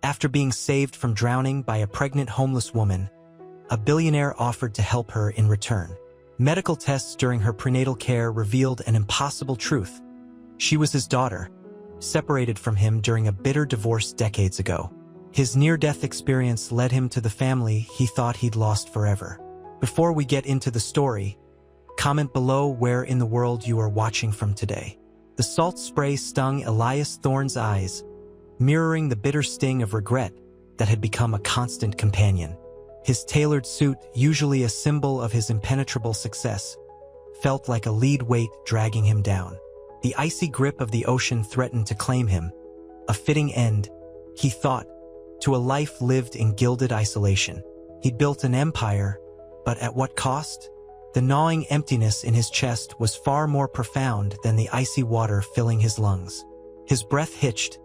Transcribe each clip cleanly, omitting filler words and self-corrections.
After being saved from drowning by a pregnant homeless woman, a billionaire offered to help her in return. Medical tests during her prenatal care revealed an impossible truth. She was his daughter, separated from him during a bitter divorce decades ago. His near-death experience led him to the family he thought he'd lost forever. Before we get into the story, comment below where in the world you are watching from today. The salt spray stung Elias Thorne's eyes, mirroring the bitter sting of regret that had become a constant companion. His tailored suit, usually a symbol of his impenetrable success, felt like a lead weight dragging him down. The icy grip of the ocean threatened to claim him, a fitting end, he thought, to a life lived in gilded isolation. He'd built an empire, but at what cost? The gnawing emptiness in his chest was far more profound than the icy water filling his lungs. His breath hitched,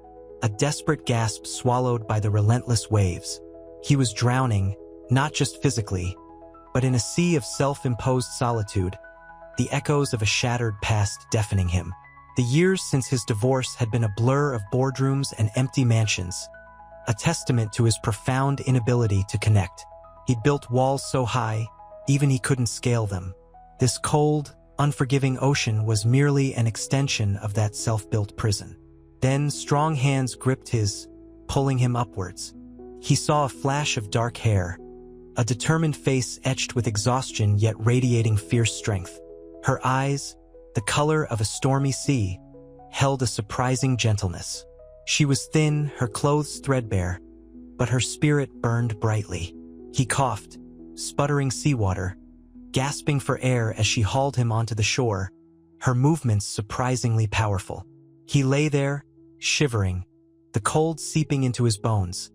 a desperate gasp swallowed by the relentless waves. He was drowning, not just physically, but in a sea of self-imposed solitude, the echoes of a shattered past deafening him. The years since his divorce had been a blur of boardrooms and empty mansions, a testament to his profound inability to connect. He'd built walls so high, even he couldn't scale them. This cold, unforgiving ocean was merely an extension of that self-built prison. Then strong hands gripped his, pulling him upwards. He saw a flash of dark hair, a determined face etched with exhaustion yet radiating fierce strength. Her eyes, the color of a stormy sea, held a surprising gentleness. She was thin, her clothes threadbare, but her spirit burned brightly. He coughed, sputtering seawater, gasping for air as she hauled him onto the shore, her movements surprisingly powerful. He lay there, shivering, the cold seeping into his bones,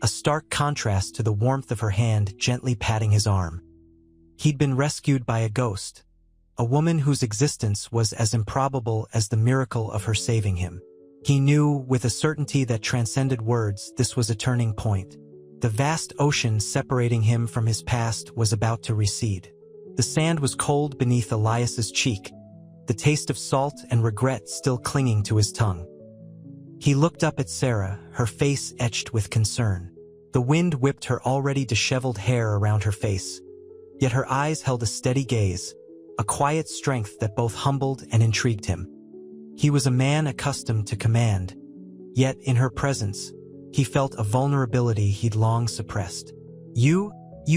a stark contrast to the warmth of her hand gently patting his arm. He'd been rescued by a ghost, a woman whose existence was as improbable as the miracle of her saving him. He knew, with a certainty that transcended words, this was a turning point. The vast ocean separating him from his past was about to recede. The sand was cold beneath Elias's cheek, the taste of salt and regret still clinging to his tongue. He looked up at Sarah, her face etched with concern. The wind whipped her already disheveled hair around her face, yet her eyes held a steady gaze, a quiet strength that both humbled and intrigued him. He was a man accustomed to command, yet in her presence, he felt a vulnerability he'd long suppressed. You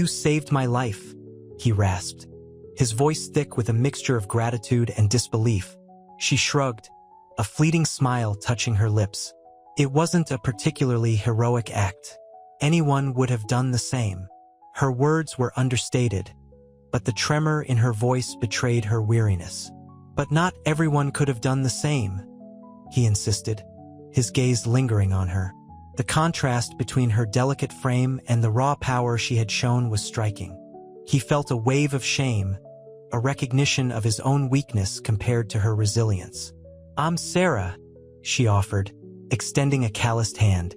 saved my life," he rasped, his voice thick with a mixture of gratitude and disbelief. She shrugged, a fleeting smile touching her lips. It wasn't a particularly heroic act. Anyone would have done the same. Her words were understated, but the tremor in her voice betrayed her weariness. "But not everyone could have done the same," he insisted, his gaze lingering on her. The contrast between her delicate frame and the raw power she had shown was striking. He felt a wave of shame, a recognition of his own weakness compared to her resilience. "I'm Sarah," she offered, extending a calloused hand.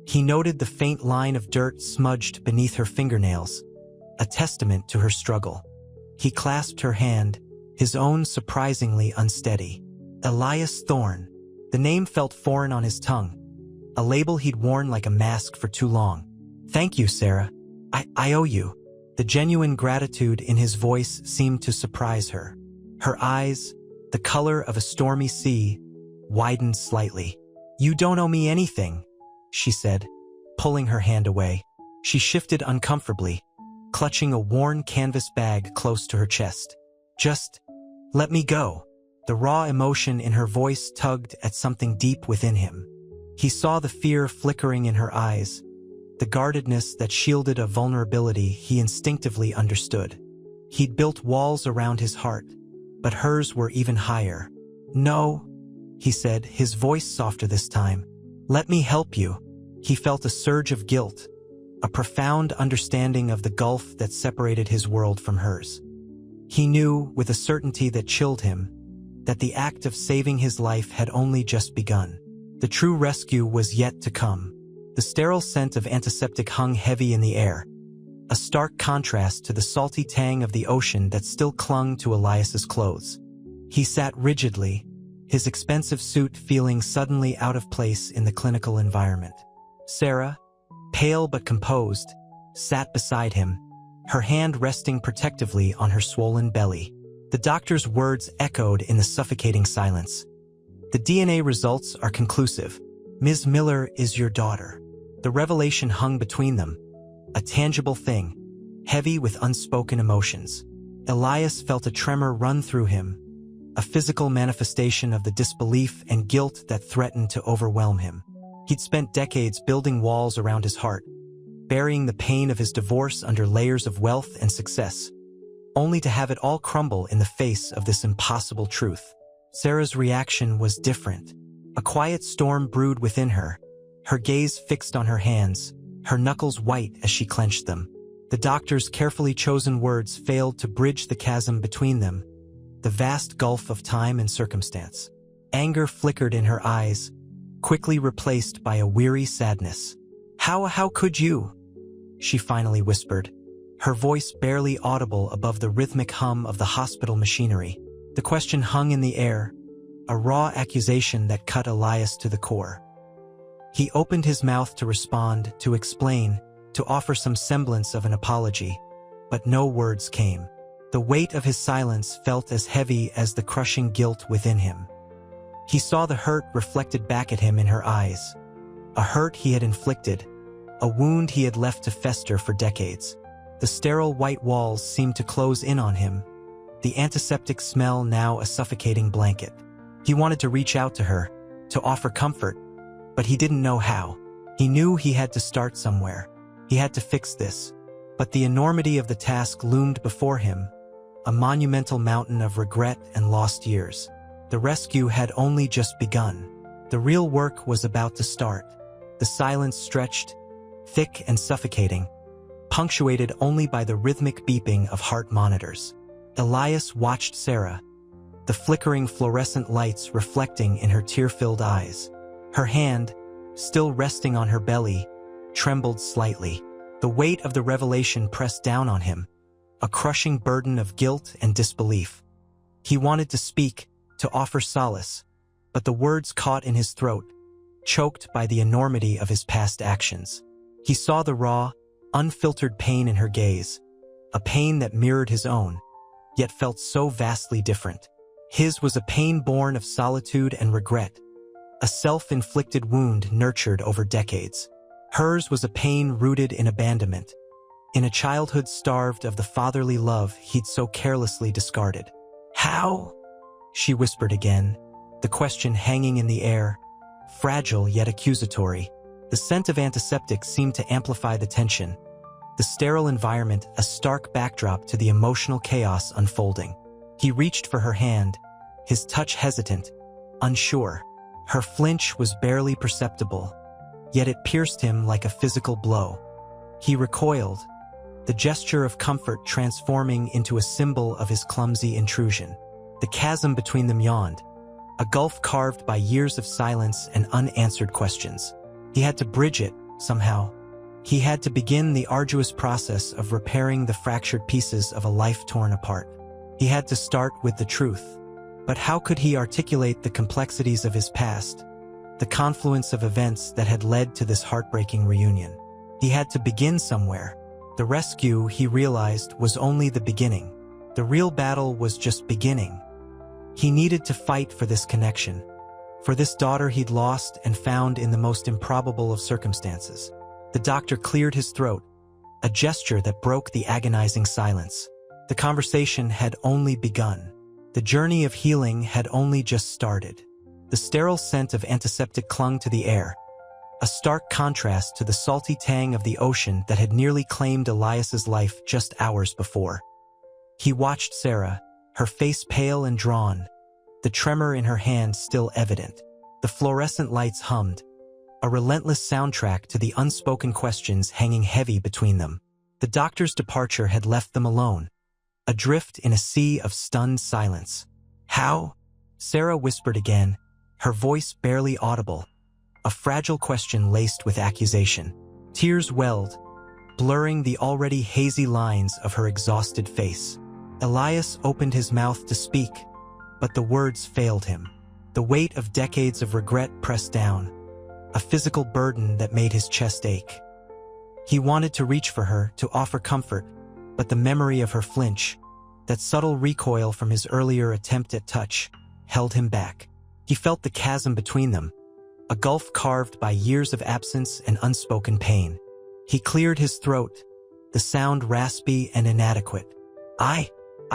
He noted the faint line of dirt smudged beneath her fingernails, a testament to her struggle. He clasped her hand, his own surprisingly unsteady. Elias Thorne. The name felt foreign on his tongue, a label he'd worn like a mask for too long. "Thank you, Sarah. I owe you." The genuine gratitude in his voice seemed to surprise her. Her eyes, the color of a stormy sea, widened slightly. "You don't owe me anything," she said, pulling her hand away. She shifted uncomfortably, clutching a worn canvas bag close to her chest. "Just let me go." The raw emotion in her voice tugged at something deep within him. He saw the fear flickering in her eyes, the guardedness that shielded a vulnerability he instinctively understood. He'd built walls around his heart, but hers were even higher. "No," he said, his voice softer this time. "Let me help you." He felt a surge of guilt, a profound understanding of the gulf that separated his world from hers. He knew, with a certainty that chilled him, that the act of saving his life had only just begun. The true rescue was yet to come. The sterile scent of antiseptic hung heavy in the air, a stark contrast to the salty tang of the ocean that still clung to Elias's clothes. He sat rigidly, his expensive suit feeling suddenly out of place in the clinical environment. Sarah, pale but composed, sat beside him, her hand resting protectively on her swollen belly. The doctor's words echoed in the suffocating silence. The DNA results are conclusive. Ms. Miller is your daughter. The revelation hung between them, a tangible thing, heavy with unspoken emotions. Elias felt a tremor run through him, a physical manifestation of the disbelief and guilt that threatened to overwhelm him. He'd spent decades building walls around his heart, burying the pain of his divorce under layers of wealth and success, only to have it all crumble in the face of this impossible truth. Sarah's reaction was different. A quiet storm brewed within her, her gaze fixed on her hands, her knuckles white as she clenched them. The doctor's carefully chosen words failed to bridge the chasm between them, the vast gulf of time and circumstance. Anger flickered in her eyes, quickly replaced by a weary sadness. How could you?" she finally whispered, her voice barely audible above the rhythmic hum of the hospital machinery. The question hung in the air, a raw accusation that cut Elias to the core. He opened his mouth to respond, to explain, to offer some semblance of an apology, but no words came. The weight of his silence felt as heavy as the crushing guilt within him. He saw the hurt reflected back at him in her eyes, a hurt he had inflicted, a wound he had left to fester for decades. The sterile white walls seemed to close in on him, the antiseptic smell now a suffocating blanket. He wanted to reach out to her, to offer comfort, but he didn't know how. He knew he had to start somewhere. He had to fix this. But the enormity of the task loomed before him, a monumental mountain of regret and lost years. The rescue had only just begun. The real work was about to start. The silence stretched, thick and suffocating, punctuated only by the rhythmic beeping of heart monitors. Elias watched Sarah, the flickering fluorescent lights reflecting in her tear-filled eyes. Her hand, still resting on her belly, trembled slightly. The weight of the revelation pressed down on him, a crushing burden of guilt and disbelief. He wanted to speak, to offer solace, but the words caught in his throat, choked by the enormity of his past actions. He saw the raw, unfiltered pain in her gaze, a pain that mirrored his own, yet felt so vastly different. His was a pain born of solitude and regret, a self-inflicted wound nurtured over decades. Hers was a pain rooted in abandonment, in a childhood starved of the fatherly love he'd so carelessly discarded. "How?" she whispered again, the question hanging in the air, fragile yet accusatory. The scent of antiseptic seemed to amplify the tension, the sterile environment a stark backdrop to the emotional chaos unfolding. He reached for her hand, his touch hesitant, unsure. Her flinch was barely perceptible, yet it pierced him like a physical blow. He recoiled, the gesture of comfort transforming into a symbol of his clumsy intrusion. The chasm between them yawned, a gulf carved by years of silence and unanswered questions. He had to bridge it, somehow. He had to begin the arduous process of repairing the fractured pieces of a life torn apart. He had to start with the truth. But how could he articulate the complexities of his past, the confluence of events that had led to this heartbreaking reunion? He had to begin somewhere. The rescue, he realized, was only the beginning. The real battle was just beginning. He needed to fight for this connection, for this daughter he'd lost and found in the most improbable of circumstances. The doctor cleared his throat, a gesture that broke the agonizing silence. The conversation had only begun. The journey of healing had only just started. The sterile scent of antiseptic clung to the air, a stark contrast to the salty tang of the ocean that had nearly claimed Elias's life just hours before. He watched Sarah, her face pale and drawn, the tremor in her hand still evident. The fluorescent lights hummed, a relentless soundtrack to the unspoken questions hanging heavy between them. The doctor's departure had left them alone, adrift in a sea of stunned silence. "How?" Sarah whispered again, her voice barely audible, a fragile question laced with accusation. Tears welled, blurring the already hazy lines of her exhausted face. Elias opened his mouth to speak, but the words failed him. The weight of decades of regret pressed down, a physical burden that made his chest ache. He wanted to reach for her, to offer comfort, but the memory of her flinch, that subtle recoil from his earlier attempt at touch, held him back. He felt the chasm between them, a gulf carved by years of absence and unspoken pain. He cleared his throat, the sound raspy and inadequate. I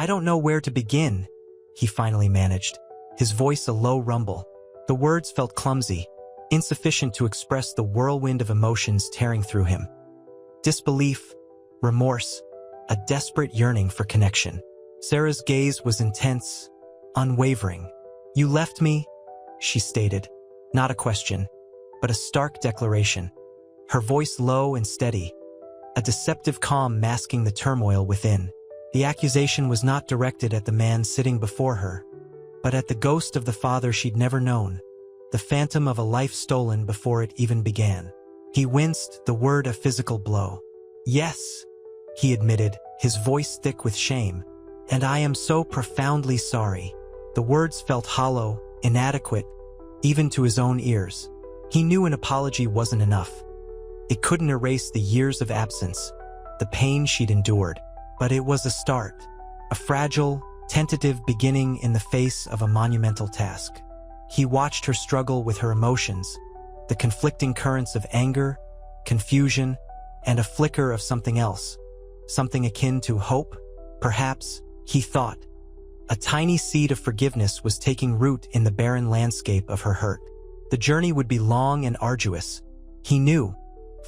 don't know where to begin, he finally managed, his voice a low rumble. The words felt clumsy, insufficient to express the whirlwind of emotions tearing through him. Disbelief, remorse, a desperate yearning for connection. Sarah's gaze was intense, unwavering. "You left me," she stated, not a question, but a stark declaration. Her voice low and steady, a deceptive calm masking the turmoil within. The accusation was not directed at the man sitting before her, but at the ghost of the father she'd never known, the phantom of a life stolen before it even began. He winced, the word a physical blow. "Yes," he admitted, his voice thick with shame, "and I am so profoundly sorry." The words felt hollow, inadequate, even to his own ears. He knew an apology wasn't enough. It couldn't erase the years of absence, the pain she'd endured. But it was a start, a fragile, tentative beginning in the face of a monumental task. He watched her struggle with her emotions, the conflicting currents of anger, confusion, and a flicker of something else, something akin to hope, perhaps, he thought. A tiny seed of forgiveness was taking root in the barren landscape of her hurt. The journey would be long and arduous, he knew,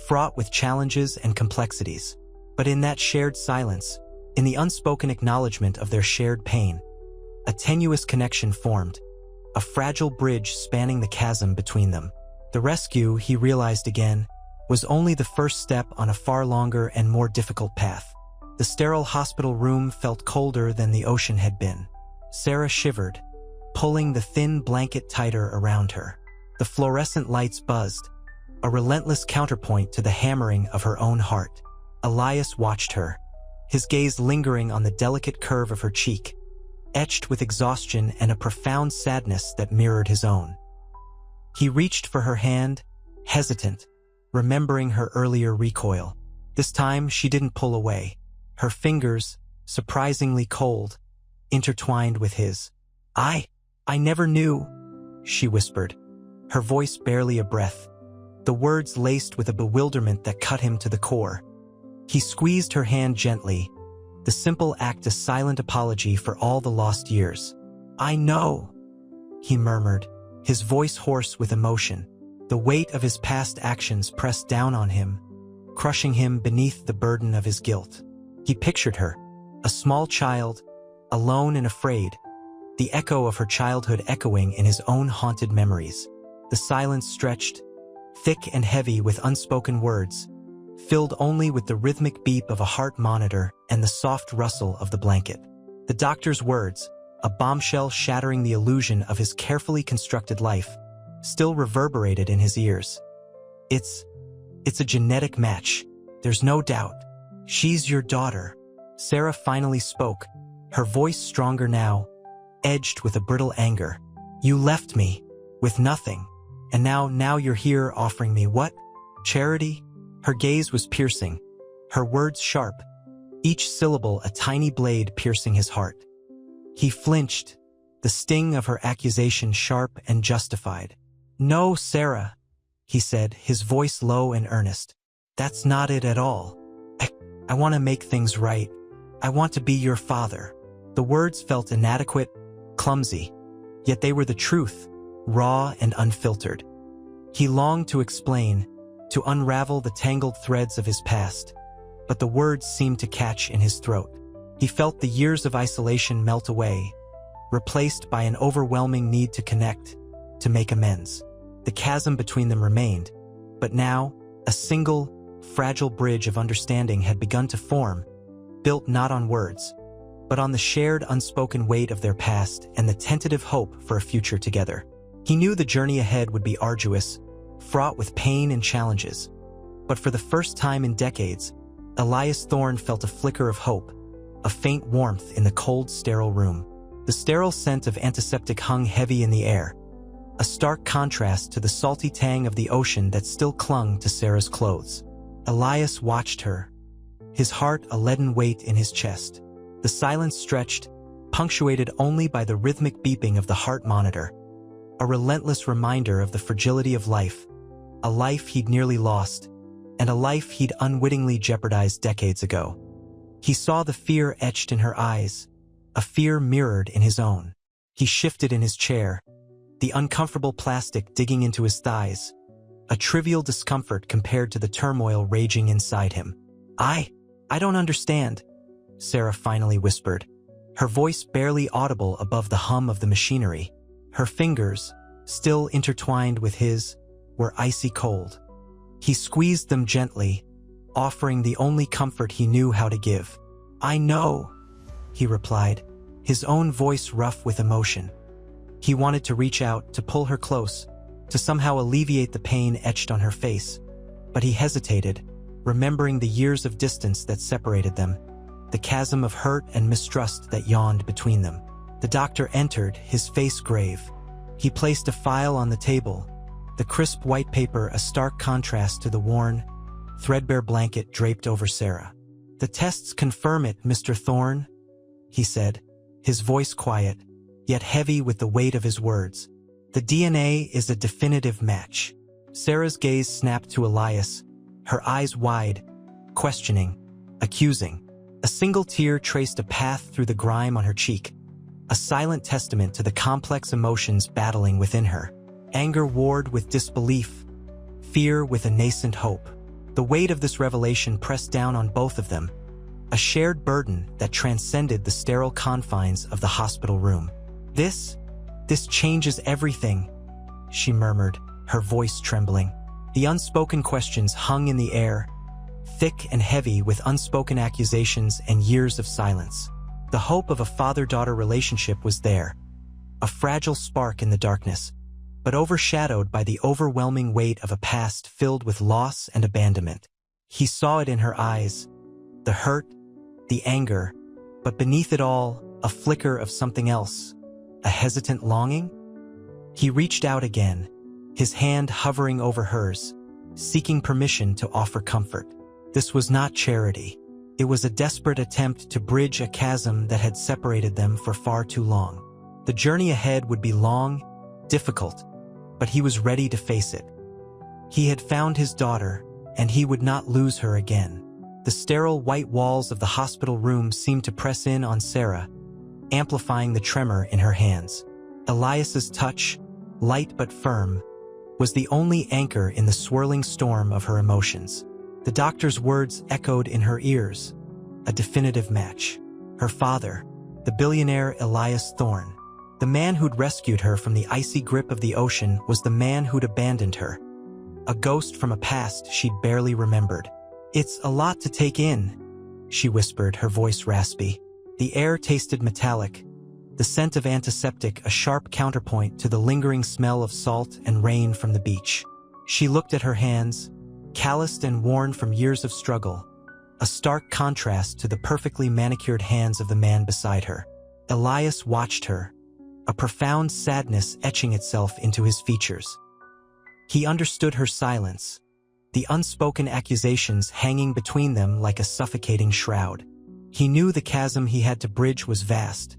fraught with challenges and complexities. But in that shared silence, in the unspoken acknowledgement of their shared pain, a tenuous connection formed, a fragile bridge spanning the chasm between them. The rescue, he realized again, was only the first step on a far longer and more difficult path. The sterile hospital room felt colder than the ocean had been. Sarah shivered, pulling the thin blanket tighter around her. The fluorescent lights buzzed, a relentless counterpoint to the hammering of her own heart. Elias watched her, his gaze lingering on the delicate curve of her cheek, etched with exhaustion and a profound sadness that mirrored his own. He reached for her hand, hesitant, remembering her earlier recoil. This time she didn't pull away, her fingers, surprisingly cold, intertwined with his. I never knew," she whispered, her voice barely a breath, the words laced with a bewilderment that cut him to the core. He squeezed her hand gently, the simple act a silent apology for all the lost years. "I know," he murmured, his voice hoarse with emotion. The weight of his past actions pressed down on him, crushing him beneath the burden of his guilt. He pictured her, a small child, alone and afraid, the echo of her childhood echoing in his own haunted memories. The silence stretched, thick and heavy with unspoken words, filled only with the rhythmic beep of a heart monitor and the soft rustle of the blanket. The doctor's words, a bombshell shattering the illusion of his carefully constructed life, still reverberated in his ears. It's a genetic match. There's no doubt. She's your daughter." Sarah finally spoke, her voice stronger now, edged with a brittle anger. "You left me, with nothing, and now you're here offering me what? Charity?" Her gaze was piercing, her words sharp, each syllable a tiny blade piercing his heart. He flinched, the sting of her accusation sharp and justified. "No, Sarah," he said, his voice low and earnest. "That's not it at all. I want to make things right. I want to be your father." The words felt inadequate, clumsy, yet they were the truth, raw and unfiltered. He longed to explain, to unravel the tangled threads of his past, but the words seemed to catch in his throat. He felt the years of isolation melt away, replaced by an overwhelming need to connect, to make amends. The chasm between them remained, but now, a single, fragile bridge of understanding had begun to form, built not on words, but on the shared unspoken weight of their past and the tentative hope for a future together. He knew the journey ahead would be arduous, fraught with pain and challenges. But for the first time in decades, Elias Thorne felt a flicker of hope, a faint warmth in the cold, sterile room. The sterile scent of antiseptic hung heavy in the air, a stark contrast to the salty tang of the ocean that still clung to Sarah's clothes. Elias watched her, his heart a leaden weight in his chest. The silence stretched, punctuated only by the rhythmic beeping of the heart monitor, a relentless reminder of the fragility of life, a life he'd nearly lost, and a life he'd unwittingly jeopardized decades ago. He saw the fear etched in her eyes, a fear mirrored in his own. He shifted in his chair, the uncomfortable plastic digging into his thighs, a trivial discomfort compared to the turmoil raging inside him. I don't understand," Sarah finally whispered, her voice barely audible above the hum of the machinery. Her fingers, still intertwined with his, were icy cold. He squeezed them gently, offering the only comfort he knew how to give. "I know," he replied, his own voice rough with emotion. He wanted to reach out, to pull her close, to somehow alleviate the pain etched on her face. But he hesitated, remembering the years of distance that separated them, the chasm of hurt and mistrust that yawned between them. The doctor entered, his face grave. He placed a file on the table, the crisp white paper a stark contrast to the worn, threadbare blanket draped over Sarah. "The tests confirm it, Mr. Thorne," he said, his voice quiet, yet heavy with the weight of his words. "The DNA is a definitive match." Sarah's gaze snapped to Elias, her eyes wide, questioning, accusing. A single tear traced a path through the grime on her cheek, a silent testament to the complex emotions battling within her. Anger warred with disbelief, fear with a nascent hope. The weight of this revelation pressed down on both of them, a shared burden that transcended the sterile confines of the hospital room. This changes everything," she murmured, her voice trembling. The unspoken questions hung in the air, thick and heavy with unspoken accusations and years of silence. The hope of a father-daughter relationship was there, a fragile spark in the darkness, but overshadowed by the overwhelming weight of a past filled with loss and abandonment. He saw it in her eyes, the hurt, the anger, but beneath it all, a flicker of something else, a hesitant longing. He reached out again, his hand hovering over hers, seeking permission to offer comfort. This was not charity. It was a desperate attempt to bridge a chasm that had separated them for far too long. The journey ahead would be long, difficult, but he was ready to face it. He had found his daughter, and he would not lose her again. The sterile white walls of the hospital room seemed to press in on Sarah, amplifying the tremor in her hands. Elias's touch, light but firm, was the only anchor in the swirling storm of her emotions. The doctor's words echoed in her ears, a definitive match. Her father, the billionaire Elias Thorne, the man who'd rescued her from the icy grip of the ocean, was the man who'd abandoned her, a ghost from a past she'd barely remembered. "It's a lot to take in," she whispered, her voice raspy. The air tasted metallic, the scent of antiseptic a sharp counterpoint to the lingering smell of salt and rain from the beach. She looked at her hands, calloused and worn from years of struggle, a stark contrast to the perfectly manicured hands of the man beside her. Elias watched her, a profound sadness etching itself into his features. He understood her silence, the unspoken accusations hanging between them like a suffocating shroud. He knew the chasm he had to bridge was vast,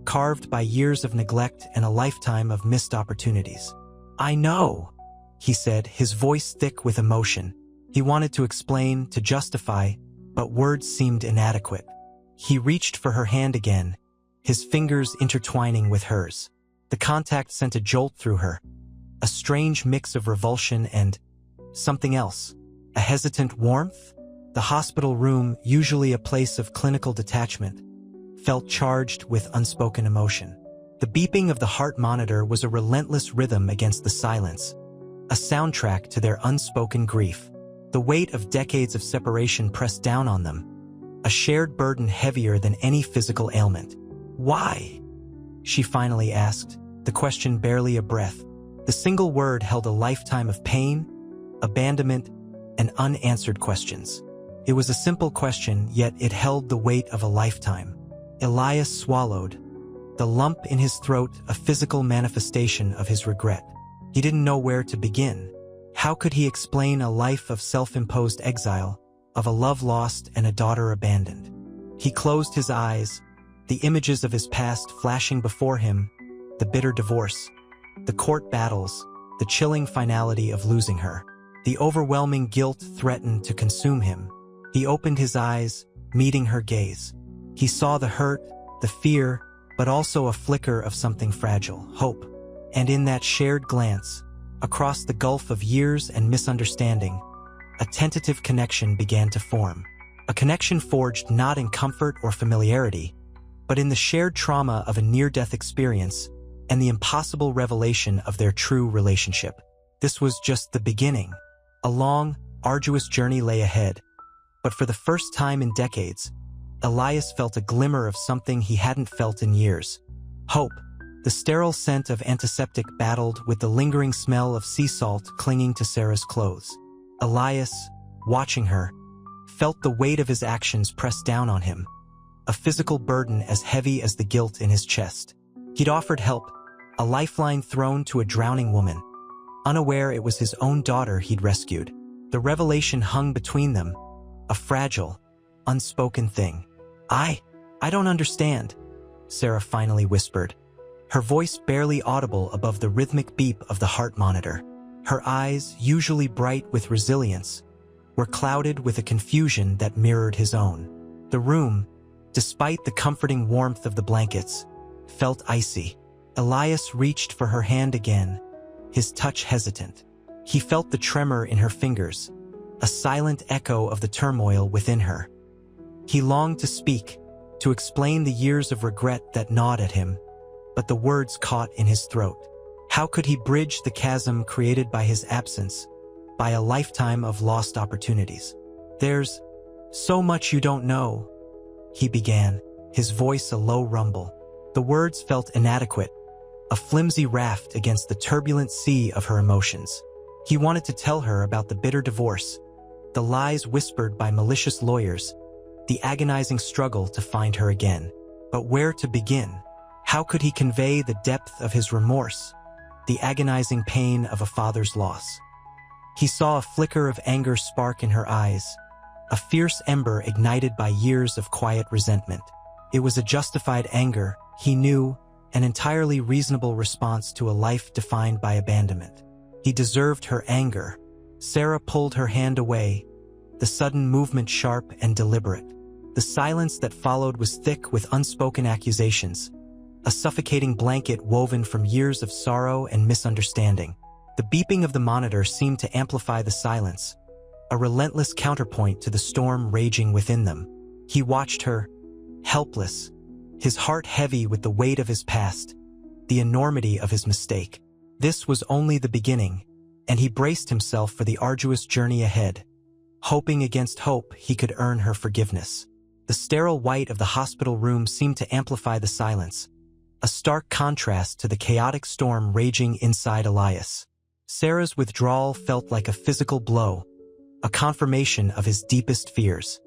carved by years of neglect and a lifetime of missed opportunities. "I know," he said, his voice thick with emotion. He wanted to explain, to justify, but words seemed inadequate. He reached for her hand again, his fingers intertwining with hers. The contact sent a jolt through her, a strange mix of revulsion and something else, a hesitant warmth. The hospital room, usually a place of clinical detachment, felt charged with unspoken emotion. The beeping of the heart monitor was a relentless rhythm against the silence, a soundtrack to their unspoken grief. The weight of decades of separation pressed down on them, a shared burden heavier than any physical ailment. "Why?" she finally asked, the question barely a breath. The single word held a lifetime of pain, abandonment, and unanswered questions. It was a simple question, yet it held the weight of a lifetime. Elias swallowed, the lump in his throat a physical manifestation of his regret. He didn't know where to begin. How could he explain a life of self-imposed exile, of a love lost and a daughter abandoned? He closed his eyes, the images of his past flashing before him, the bitter divorce, the court battles, the chilling finality of losing her. The overwhelming guilt threatened to consume him. He opened his eyes, meeting her gaze. He saw the hurt, the fear, but also a flicker of something fragile, hope. And in that shared glance, across the gulf of years and misunderstanding, a tentative connection began to form. A connection forged not in comfort or familiarity, but in the shared trauma of a near-death experience and the impossible revelation of their true relationship. This was just the beginning. A long, arduous journey lay ahead, but for the first time in decades, Elias felt a glimmer of something he hadn't felt in years. Hope. The sterile scent of antiseptic battled with the lingering smell of sea salt clinging to Sarah's clothes. Elias, watching her, felt the weight of his actions press down on him, a physical burden as heavy as the guilt in his chest. He'd offered help, a lifeline thrown to a drowning woman, unaware it was his own daughter he'd rescued. The revelation hung between them, a fragile, unspoken thing. I don't understand," Sarah finally whispered, her voice barely audible above the rhythmic beep of the heart monitor. Her eyes, usually bright with resilience, were clouded with a confusion that mirrored his own. The room, despite the comforting warmth of the blankets, felt icy. Elias reached for her hand again, his touch hesitant. He felt the tremor in her fingers, a silent echo of the turmoil within her. He longed to speak, to explain the years of regret that gnawed at him, but the words caught in his throat. How could he bridge the chasm created by his absence, by a lifetime of lost opportunities? "There's so much you don't know," he began, his voice a low rumble. The words felt inadequate, a flimsy raft against the turbulent sea of her emotions. He wanted to tell her about the bitter divorce, the lies whispered by malicious lawyers, the agonizing struggle to find her again. But where to begin? How could he convey the depth of his remorse, the agonizing pain of a father's loss? He saw a flicker of anger spark in her eyes, a fierce ember ignited by years of quiet resentment. It was a justified anger, he knew, an entirely reasonable response to a life defined by abandonment. He deserved her anger. Sarah pulled her hand away, the sudden movement sharp and deliberate. The silence that followed was thick with unspoken accusations, a suffocating blanket woven from years of sorrow and misunderstanding. The beeping of the monitor seemed to amplify the silence, a relentless counterpoint to the storm raging within them. He watched her, helpless, his heart heavy with the weight of his past, the enormity of his mistake. This was only the beginning, and he braced himself for the arduous journey ahead, hoping against hope he could earn her forgiveness. The sterile white of the hospital room seemed to amplify the silence, a stark contrast to the chaotic storm raging inside Elias. Sarah's withdrawal felt like a physical blow, a confirmation of his deepest fears.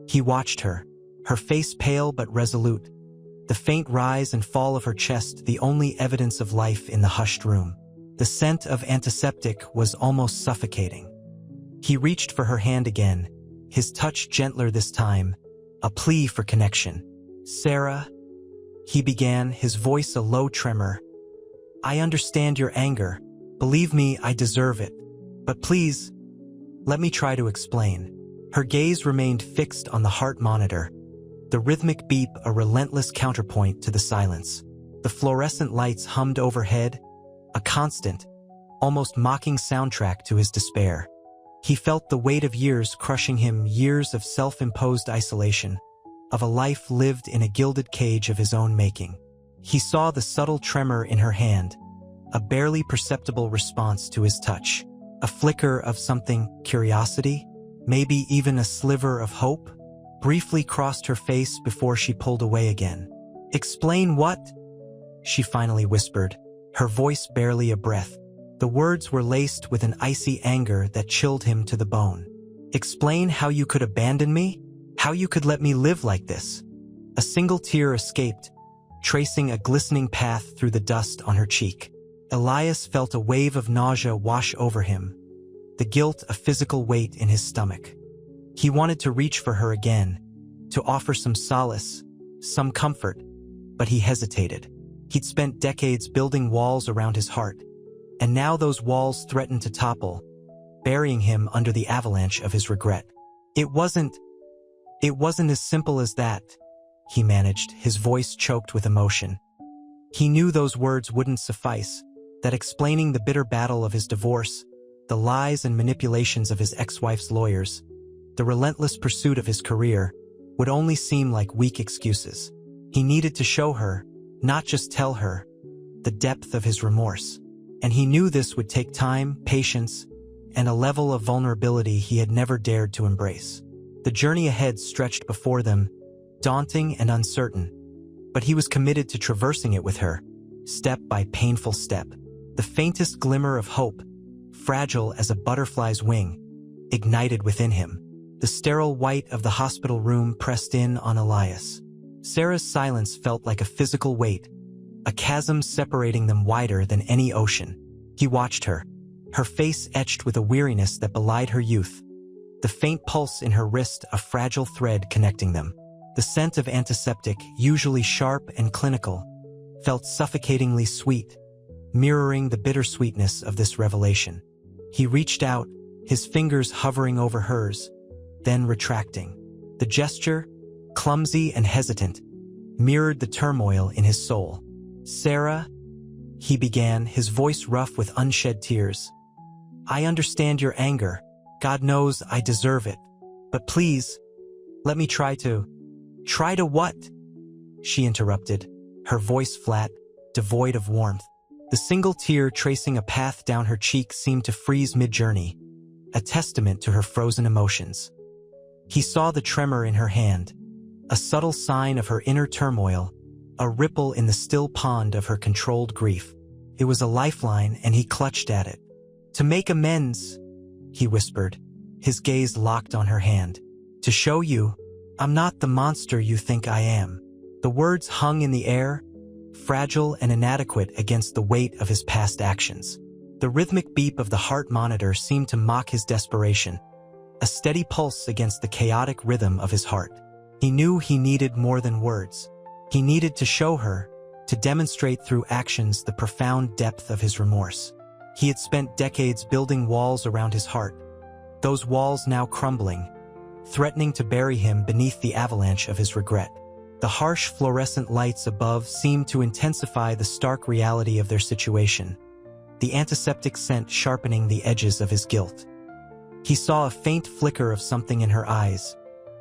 He watched her, her face pale but resolute, the faint rise and fall of her chest the only evidence of life in the hushed room. The scent of antiseptic was almost suffocating. He reached for her hand again, his touch gentler this time, a plea for connection. "Sarah," he began, his voice a low tremor, "I understand your anger. Believe me, I deserve it. But please, let me try to explain." Her gaze remained fixed on the heart monitor, the rhythmic beep a relentless counterpoint to the silence. The fluorescent lights hummed overhead, a constant, almost mocking soundtrack to his despair. He felt the weight of years crushing him, years of self-imposed isolation, of a life lived in a gilded cage of his own making. He saw the subtle tremor in her hand, a barely perceptible response to his touch. A flicker of something, curiosity, maybe even a sliver of hope, briefly crossed her face before she pulled away again. "Explain what?" she finally whispered, her voice barely a breath. The words were laced with an icy anger that chilled him to the bone. "Explain how you could abandon me? How you could let me live like this?" A single tear escaped, tracing a glistening path through the dust on her cheek. Elias felt a wave of nausea wash over him, the guilt a physical weight in his stomach. He wanted to reach for her again, to offer some solace, some comfort, but he hesitated. He'd spent decades building walls around his heart, and now those walls threatened to topple, burying him under the avalanche of his regret. It wasn't as simple as that, he managed, his voice choked with emotion. He knew those words wouldn't suffice, that explaining the bitter battle of his divorce, the lies and manipulations of his ex-wife's lawyers, the relentless pursuit of his career, would only seem like weak excuses. He needed to show her, not just tell her, the depth of his remorse. And he knew this would take time, patience, and a level of vulnerability he had never dared to embrace. The journey ahead stretched before them, daunting and uncertain, but he was committed to traversing it with her, step by painful step. The faintest glimmer of hope, fragile as a butterfly's wing, ignited within him. The sterile white of the hospital room pressed in on Elias. Sarah's silence felt like a physical weight, a chasm separating them wider than any ocean. He watched her, her face etched with a weariness that belied her youth, the faint pulse in her wrist a fragile thread connecting them. The scent of antiseptic, usually sharp and clinical, felt suffocatingly sweet, mirroring the bittersweetness of this revelation. He reached out, his fingers hovering over hers, then retracting. The gesture, clumsy and hesitant, mirrored the turmoil in his soul. "Sarah," he began, his voice rough with unshed tears. "I understand your anger. God knows I deserve it. But please, let me try to..." "Try to what?" she interrupted, her voice flat, devoid of warmth. The single tear tracing a path down her cheek seemed to freeze mid-journey, a testament to her frozen emotions. He saw the tremor in her hand, a subtle sign of her inner turmoil, a ripple in the still pond of her controlled grief. It was a lifeline, and he clutched at it. "To make amends," he whispered, his gaze locked on her hand. "To show you, I'm not the monster you think I am." The words hung in the air, fragile and inadequate against the weight of his past actions. The rhythmic beep of the heart monitor seemed to mock his desperation, a steady pulse against the chaotic rhythm of his heart. He knew he needed more than words. He needed to show her, to demonstrate through actions the profound depth of his remorse. He had spent decades building walls around his heart, those walls now crumbling, threatening to bury him beneath the avalanche of his regret. The harsh fluorescent lights above seemed to intensify the stark reality of their situation, the antiseptic scent sharpening the edges of his guilt. He saw a faint flicker of something in her eyes,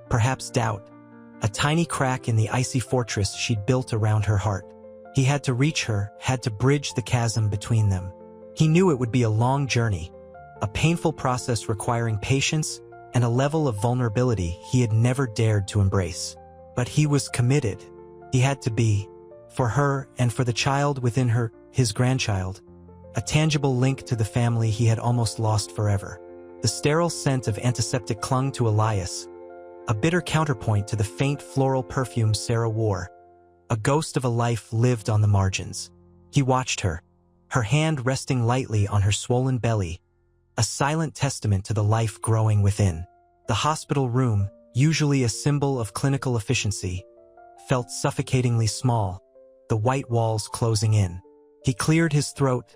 perhaps doubt, a tiny crack in the icy fortress she'd built around her heart. He had to reach her, had to bridge the chasm between them. He knew it would be a long journey, a painful process requiring patience and a level of vulnerability he had never dared to embrace. But he was committed. He had to be, for her and for the child within her, his grandchild, a tangible link to the family he had almost lost forever. The sterile scent of antiseptic clung to Elias, a bitter counterpoint to the faint floral perfume Sarah wore. A ghost of a life lived on the margins. He watched her, her hand resting lightly on her swollen belly, a silent testament to the life growing within. The hospital room, usually a symbol of clinical efficiency, felt suffocatingly small, the white walls closing in. He cleared his throat,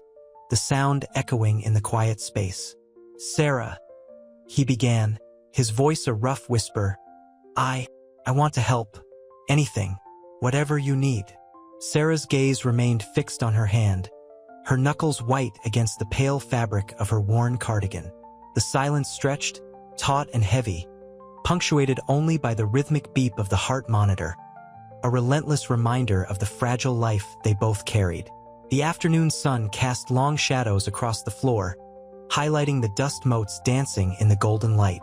the sound echoing in the quiet space. "Sarah," he began, his voice a rough whisper. I want to help. Anything. Whatever you need." Sarah's gaze remained fixed on her hand, her knuckles white against the pale fabric of her worn cardigan. The silence stretched, taut and heavy, punctuated only by the rhythmic beep of the heart monitor, a relentless reminder of the fragile life they both carried. The afternoon sun cast long shadows across the floor, highlighting the dust motes dancing in the golden light.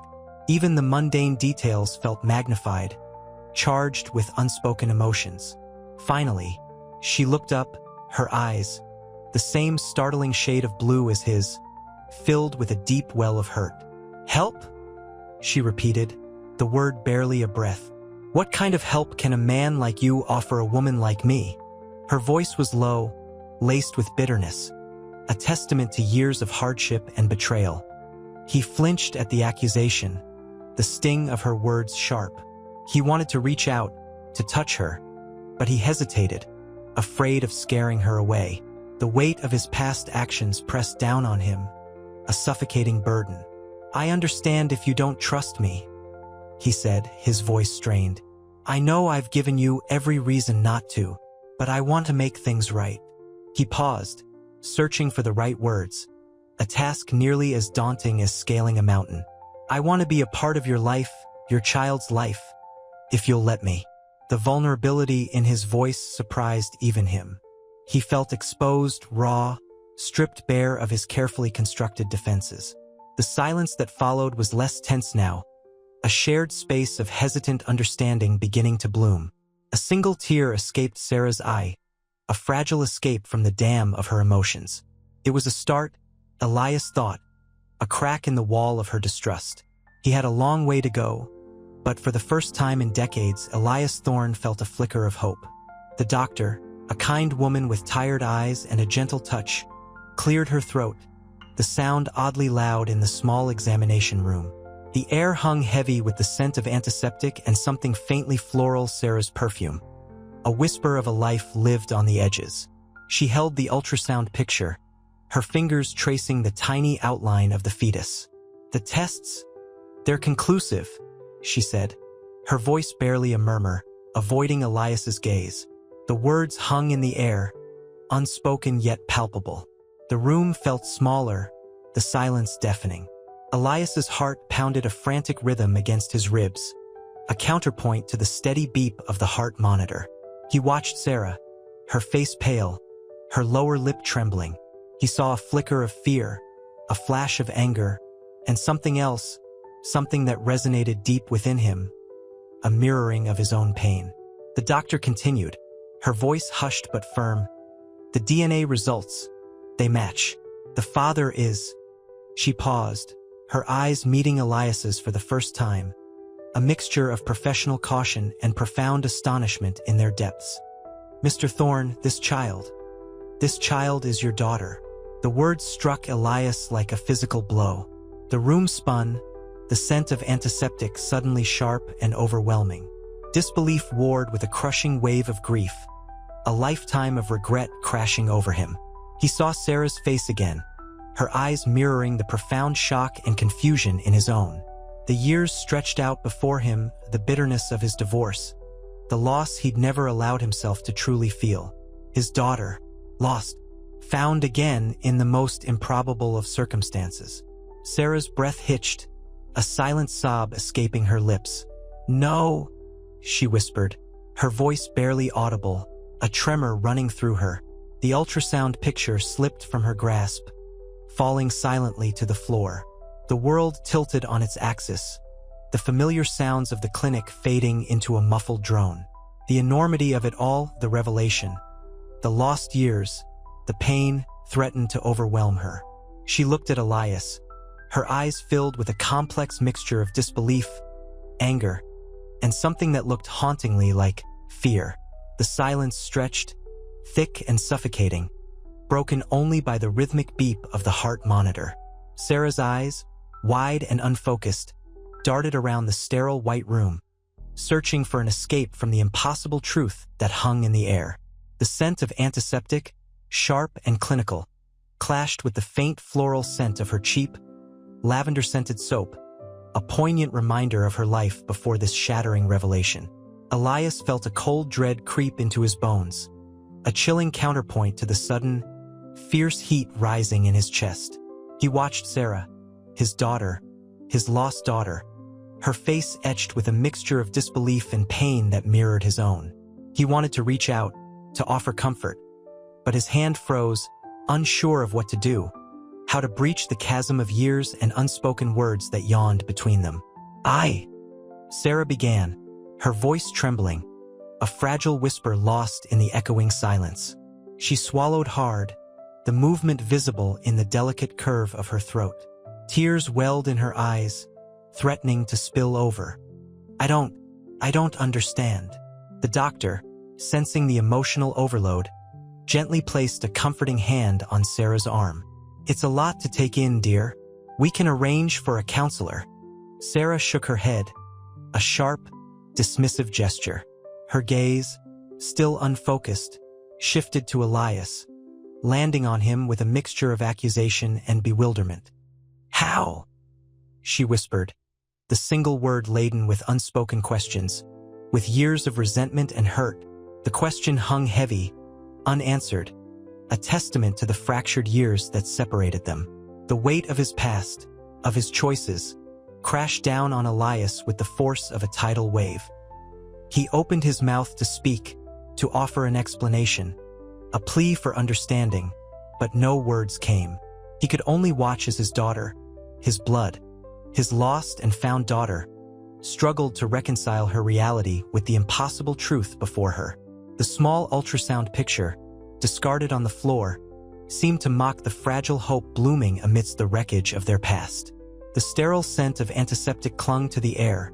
Even the mundane details felt magnified, charged with unspoken emotions. Finally, she looked up, her eyes, the same startling shade of blue as his, filled with a deep well of hurt. "Help?" she repeated, the word barely a breath. "What kind of help can a man like you offer a woman like me?" Her voice was low, laced with bitterness, a testament to years of hardship and betrayal. He flinched at the accusation, the sting of her words sharp. He wanted to reach out, to touch her, but he hesitated, afraid of scaring her away. The weight of his past actions pressed down on him, a suffocating burden. "I understand if you don't trust me," he said, his voice strained. "I know I've given you every reason not to, but I want to make things right." He paused, searching for the right words, a task nearly as daunting as scaling a mountain. "I want to be a part of your life, your child's life, if you'll let me." The vulnerability in his voice surprised even him. He felt exposed, raw, stripped bare of his carefully constructed defenses. The silence that followed was less tense now, a shared space of hesitant understanding beginning to bloom. A single tear escaped Sarah's eye, a fragile escape from the dam of her emotions. It was a start, Elias thought, a crack in the wall of her distrust. He had a long way to go, but for the first time in decades, Elias Thorne felt a flicker of hope. The doctor, a kind woman with tired eyes and a gentle touch, cleared her throat, the sound oddly loud in the small examination room. The air hung heavy with the scent of antiseptic and something faintly floral, Sarah's perfume. A whisper of a life lived on the edges. She held the ultrasound picture, her fingers tracing the tiny outline of the fetus. "The tests? They're conclusive," she said, her voice barely a murmur, avoiding Elias's gaze. The words hung in the air, unspoken yet palpable. The room felt smaller, the silence deafening. Elias's heart pounded a frantic rhythm against his ribs, a counterpoint to the steady beep of the heart monitor. He watched Sarah, her face pale, her lower lip trembling. He saw a flicker of fear, a flash of anger, and something else, something that resonated deep within him, a mirroring of his own pain. The doctor continued, her voice hushed but firm. "The DNA results, they match. The father is—" She paused, her eyes meeting Elias's for the first time, a mixture of professional caution and profound astonishment in their depths. "Mr. Thorne, this child is your daughter." The words struck Elias like a physical blow. The room spun, the scent of antiseptic suddenly sharp and overwhelming. Disbelief warred with a crushing wave of grief, a lifetime of regret crashing over him. He saw Sarah's face again, her eyes mirroring the profound shock and confusion in his own. The years stretched out before him, the bitterness of his divorce, the loss he'd never allowed himself to truly feel. His daughter, lost, found again in the most improbable of circumstances. Sarah's breath hitched, a silent sob escaping her lips. "No," she whispered, her voice barely audible, a tremor running through her. The ultrasound picture slipped from her grasp, falling silently to the floor. The world tilted on its axis, the familiar sounds of the clinic fading into a muffled drone. The enormity of it all, the revelation, the lost years, the pain threatened to overwhelm her. She looked at Elias, her eyes filled with a complex mixture of disbelief, anger, and something that looked hauntingly like fear. The silence stretched, thick and suffocating, broken only by the rhythmic beep of the heart monitor. Sarah's eyes, wide and unfocused, darted around the sterile white room, searching for an escape from the impossible truth that hung in the air. The scent of antiseptic, sharp and clinical, clashed with the faint floral scent of her cheap, lavender-scented soap, a poignant reminder of her life before this shattering revelation. Elias felt a cold dread creep into his bones, a chilling counterpoint to the sudden, fierce heat rising in his chest. He watched Sarah, his daughter, his lost daughter, her face etched with a mixture of disbelief and pain that mirrored his own. He wanted to reach out, to offer comfort, but his hand froze, unsure of what to do, how to breach the chasm of years and unspoken words that yawned between them. Sarah began, her voice trembling, a fragile whisper lost in the echoing silence. She swallowed hard, the movement visible in the delicate curve of her throat. Tears welled in her eyes, threatening to spill over. I don't understand." The doctor, sensing the emotional overload, gently placed a comforting hand on Sarah's arm. It's a lot to take in, dear. We can arrange for a counselor. Sarah shook her head, a sharp, dismissive gesture. Her gaze, still unfocused, shifted to Elias, landing on him with a mixture of accusation and bewilderment. How? She whispered, the single word laden with unspoken questions. With years of resentment and hurt, the question hung heavy, unanswered, a testament to the fractured years that separated them. The weight of his past, of his choices, crashed down on Elias with the force of a tidal wave. He opened his mouth to speak, to offer an explanation, a plea for understanding, but no words came. He could only watch as his daughter, his blood, his lost and found daughter, struggled to reconcile her reality with the impossible truth before her. The small ultrasound picture, discarded on the floor, seemed to mock the fragile hope blooming amidst the wreckage of their past. The sterile scent of antiseptic clung to the air,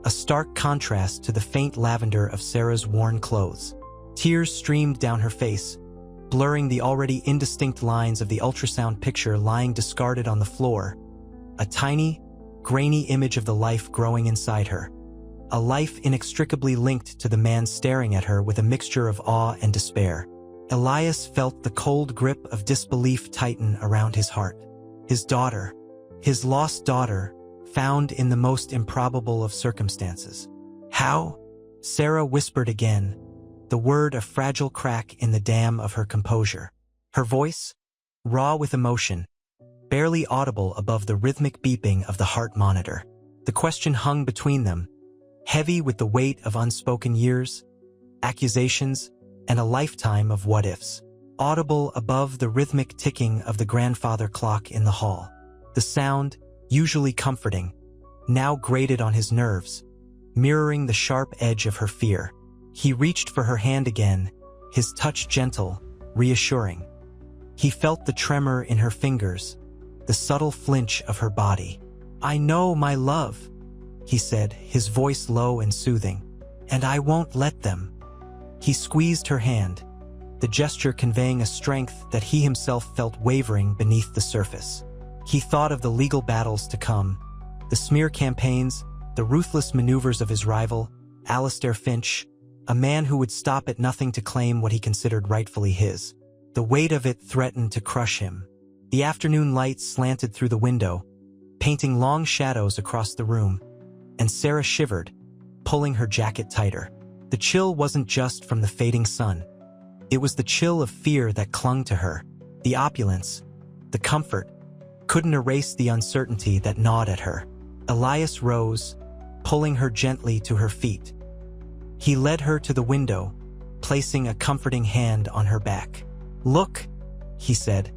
a stark contrast to the faint lavender of Sarah's worn clothes. Tears streamed down her face, blurring the already indistinct lines of the ultrasound picture lying discarded on the floor, a tiny, grainy image of the life growing inside her, a life inextricably linked to the man staring at her with a mixture of awe and despair. Elias felt the cold grip of disbelief tighten around his heart. His daughter, his lost daughter, found in the most improbable of circumstances. How? Sarah whispered again, the word a fragile crack in the dam of her composure. Her voice, raw with emotion, barely audible above the rhythmic beeping of the heart monitor. The question hung between them, heavy with the weight of unspoken years, accusations, and a lifetime of what-ifs. Audible above the rhythmic ticking of the grandfather clock in the hall. The sound, usually comforting, now grated on his nerves, mirroring the sharp edge of her fear. He reached for her hand again, his touch gentle, reassuring. He felt the tremor in her fingers, the subtle flinch of her body. "I know, my love," he said, his voice low and soothing, "and I won't let them." He squeezed her hand, the gesture conveying a strength that he himself felt wavering beneath the surface. He thought of the legal battles to come, the smear campaigns, the ruthless maneuvers of his rival, Alastair Finch, a man who would stop at nothing to claim what he considered rightfully his. The weight of it threatened to crush him. The afternoon light slanted through the window, painting long shadows across the room, and Sarah shivered, pulling her jacket tighter. The chill wasn't just from the fading sun. It was the chill of fear that clung to her. The opulence, the comfort, couldn't erase the uncertainty that gnawed at her. Elias rose, pulling her gently to her feet. He led her to the window, placing a comforting hand on her back. "Look," he said,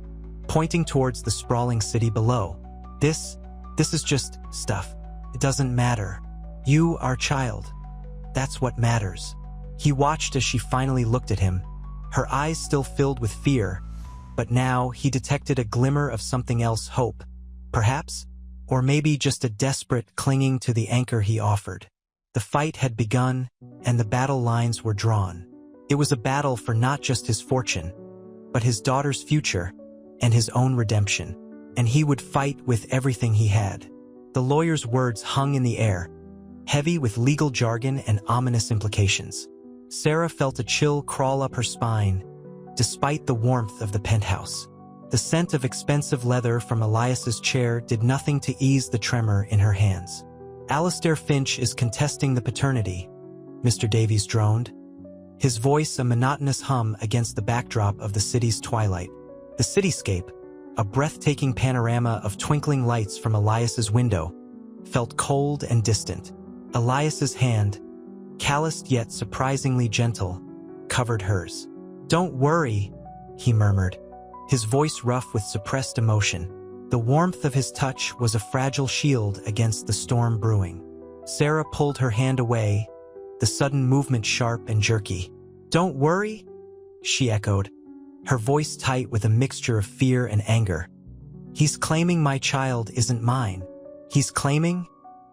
pointing towards the sprawling city below. This is just stuff. It doesn't matter. You, our child. That's what matters." He watched as she finally looked at him, her eyes still filled with fear, but now he detected a glimmer of something else, hope, perhaps, or maybe just a desperate clinging to the anchor he offered. The fight had begun, and the battle lines were drawn. It was a battle for not just his fortune, but his daughter's future and his own redemption, and he would fight with everything he had. The lawyer's words hung in the air, heavy with legal jargon and ominous implications. Sarah felt a chill crawl up her spine, despite the warmth of the penthouse. The scent of expensive leather from Elias's chair did nothing to ease the tremor in her hands. "Alastair Finch is contesting the paternity," Mr. Davies droned, his voice a monotonous hum against the backdrop of the city's twilight. The cityscape, a breathtaking panorama of twinkling lights from Elias's window, felt cold and distant. Elias's hand, calloused yet surprisingly gentle, covered hers. "Don't worry," he murmured, his voice rough with suppressed emotion. The warmth of his touch was a fragile shield against the storm brewing. Sarah pulled her hand away, the sudden movement sharp and jerky. "Don't worry?" she echoed, her voice tight with a mixture of fear and anger. "He's claiming my child isn't mine.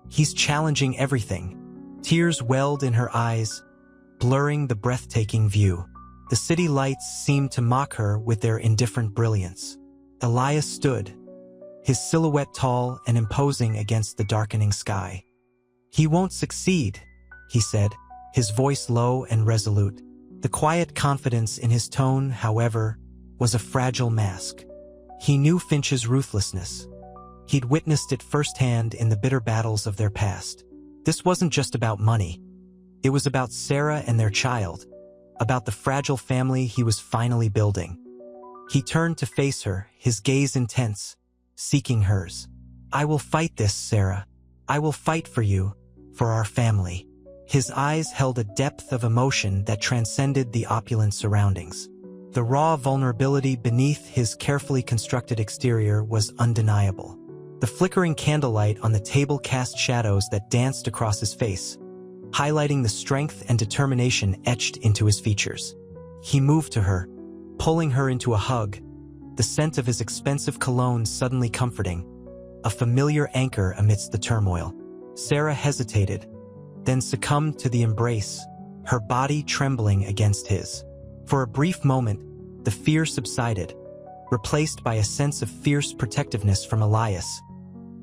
He's challenging everything." Tears welled in her eyes, blurring the breathtaking view. The city lights seemed to mock her with their indifferent brilliance. Elias stood, his silhouette tall and imposing against the darkening sky. "He won't succeed," he said, his voice low and resolute. The quiet confidence in his tone, however, was a fragile mask. He knew Finch's ruthlessness. He'd witnessed it firsthand in the bitter battles of their past. This wasn't just about money. It was about Sarah and their child, about the fragile family he was finally building. He turned to face her, his gaze intense, seeking hers. "I will fight this, Sarah. I will fight for you, for our family." His eyes held a depth of emotion that transcended the opulent surroundings. The raw vulnerability beneath his carefully constructed exterior was undeniable. The flickering candlelight on the table cast shadows that danced across his face, highlighting the strength and determination etched into his features. He moved to her, pulling her into a hug, the scent of his expensive cologne suddenly comforting, a familiar anchor amidst the turmoil. Sarah hesitated, then succumbed to the embrace, her body trembling against his. For a brief moment, the fear subsided, replaced by a sense of fierce protectiveness from Elias,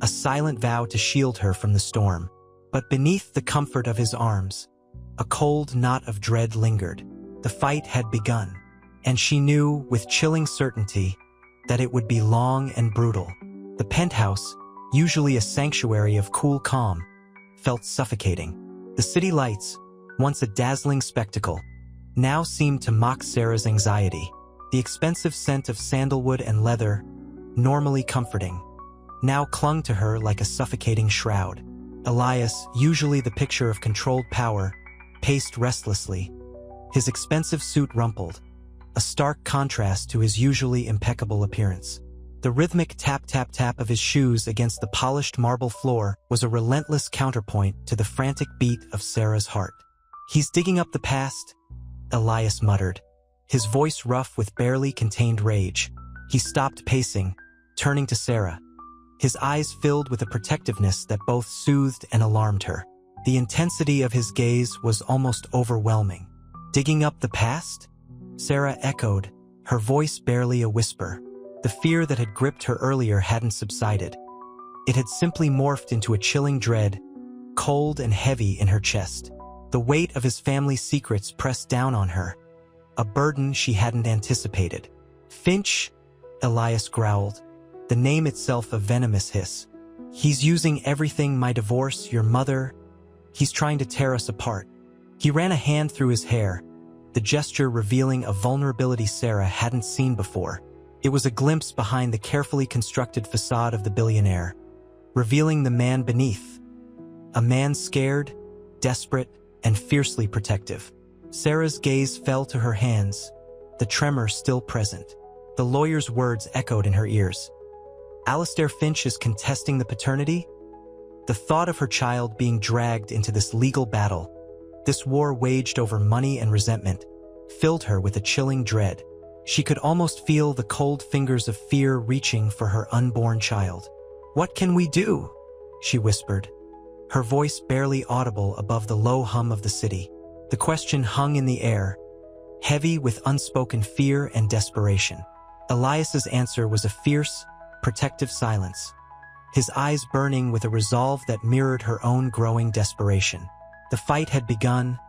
a silent vow to shield her from the storm. But beneath the comfort of his arms, a cold knot of dread lingered. The fight had begun, and she knew with chilling certainty that it would be long and brutal. The penthouse, usually a sanctuary of cool calm, felt suffocating. The city lights, once a dazzling spectacle, now seemed to mock Sarah's anxiety. The expensive scent of sandalwood and leather, normally comforting, now clung to her like a suffocating shroud. Elias, usually the picture of controlled power, paced restlessly, his expensive suit rumpled, a stark contrast to his usually impeccable appearance. The rhythmic tap-tap-tap of his shoes against the polished marble floor was a relentless counterpoint to the frantic beat of Sarah's heart. "He's digging up the past," Elias muttered, his voice rough with barely contained rage. He stopped pacing, turning to Sarah, his eyes filled with a protectiveness that both soothed and alarmed her. The intensity of his gaze was almost overwhelming. "Digging up the past?" Sarah echoed, her voice barely a whisper. The fear that had gripped her earlier hadn't subsided. It had simply morphed into a chilling dread, cold and heavy in her chest. The weight of his family's secrets pressed down on her, a burden she hadn't anticipated. "Finch," Elias growled, the name itself a venomous hiss. "He's using everything, my divorce, your mother. He's trying to tear us apart." He ran a hand through his hair, the gesture revealing a vulnerability Sarah hadn't seen before. It was a glimpse behind the carefully constructed facade of the billionaire, revealing the man beneath. A man scared, desperate, and fiercely protective. Sarah's gaze fell to her hands, the tremor still present. The lawyer's words echoed in her ears. "Alistair Finch is contesting the paternity?" The thought of her child being dragged into this legal battle, this war waged over money and resentment, filled her with a chilling dread. She could almost feel the cold fingers of fear reaching for her unborn child. "What can we do?" she whispered, her voice barely audible above the low hum of the city. The question hung in the air, heavy with unspoken fear and desperation. Elias's answer was a fierce, protective silence, his eyes burning with a resolve that mirrored her own growing desperation. The fight had begun,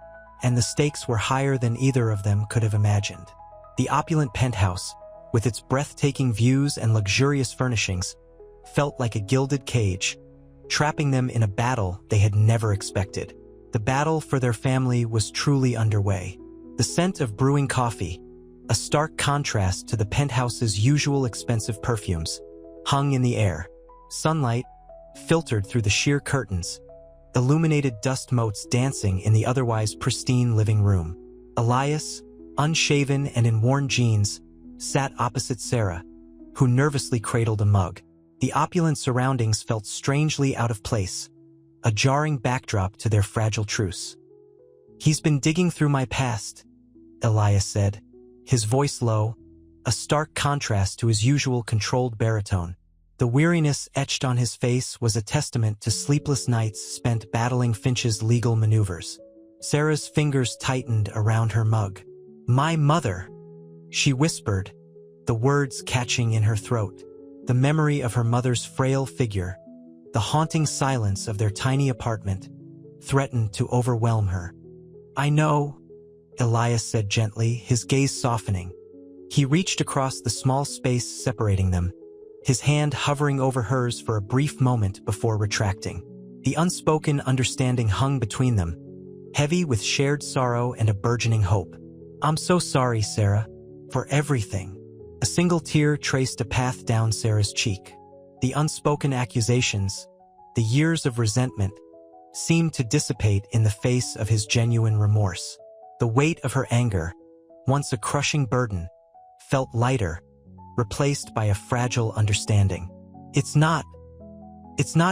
and the stakes were higher than either of them could have imagined. The opulent penthouse, with its breathtaking views and luxurious furnishings, felt like a gilded cage, trapping them in a battle they had never expected. The battle for their family was truly underway. The scent of brewing coffee, a stark contrast to the penthouse's usual expensive perfumes, hung in the air. Sunlight, filtered through the sheer curtains, illuminated dust motes dancing in the otherwise pristine living room. Elias, unshaven and in worn jeans, sat opposite Sarah, who nervously cradled a mug. The opulent surroundings felt strangely out of place, a jarring backdrop to their fragile truce. "He's been digging through my past," Elias said, his voice low, a stark contrast to his usual controlled baritone. The weariness etched on his face was a testament to sleepless nights spent battling Finch's legal maneuvers. Sarah's fingers tightened around her mug. "My mother," she whispered, the words catching in her throat. The memory of her mother's frail figure, the haunting silence of their tiny apartment, threatened to overwhelm her. "I know," Elias said gently, his gaze softening. He reached across the small space separating them, his hand hovering over hers for a brief moment before retracting. The unspoken understanding hung between them, heavy with shared sorrow and a burgeoning hope. "I'm so sorry, Sarah, for everything." A single tear traced a path down Sarah's cheek. The unspoken accusations, the years of resentment, seemed to dissipate in the face of his genuine remorse. The weight of her anger, once a crushing burden, felt lighter, replaced by a fragile understanding. It's not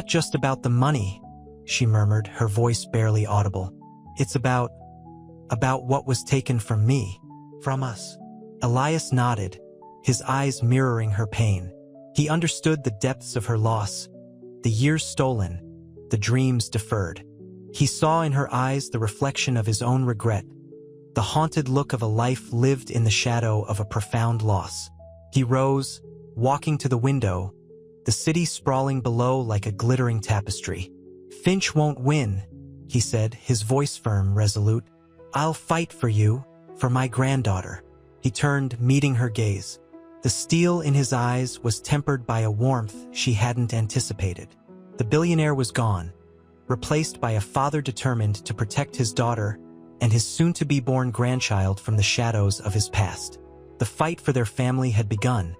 just about the money," she murmured, her voice barely audible. "It's about what was taken from me, from us." Elias nodded, his eyes mirroring her pain. He understood the depths of her loss, the years stolen, the dreams deferred. He saw in her eyes the reflection of his own regret, the haunted look of a life lived in the shadow of a profound loss. He rose, walking to the window, the city sprawling below like a glittering tapestry. "Finch won't win," he said, his voice firm, resolute. "I'll fight for you, for my granddaughter." He turned, meeting her gaze. The steel in his eyes was tempered by a warmth she hadn't anticipated. The billionaire was gone, replaced by a father determined to protect his daughter and his soon-to-be-born grandchild from the shadows of his past. The fight for their family had begun,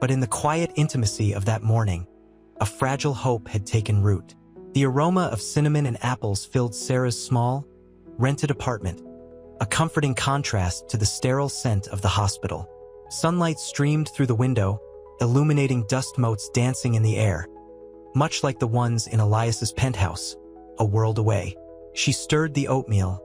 but in the quiet intimacy of that morning, a fragile hope had taken root. The aroma of cinnamon and apples filled Sarah's small, rented apartment, a comforting contrast to the sterile scent of the hospital. Sunlight streamed through the window, illuminating dust motes dancing in the air, much like the ones in Elias's penthouse, a world away. She stirred the oatmeal,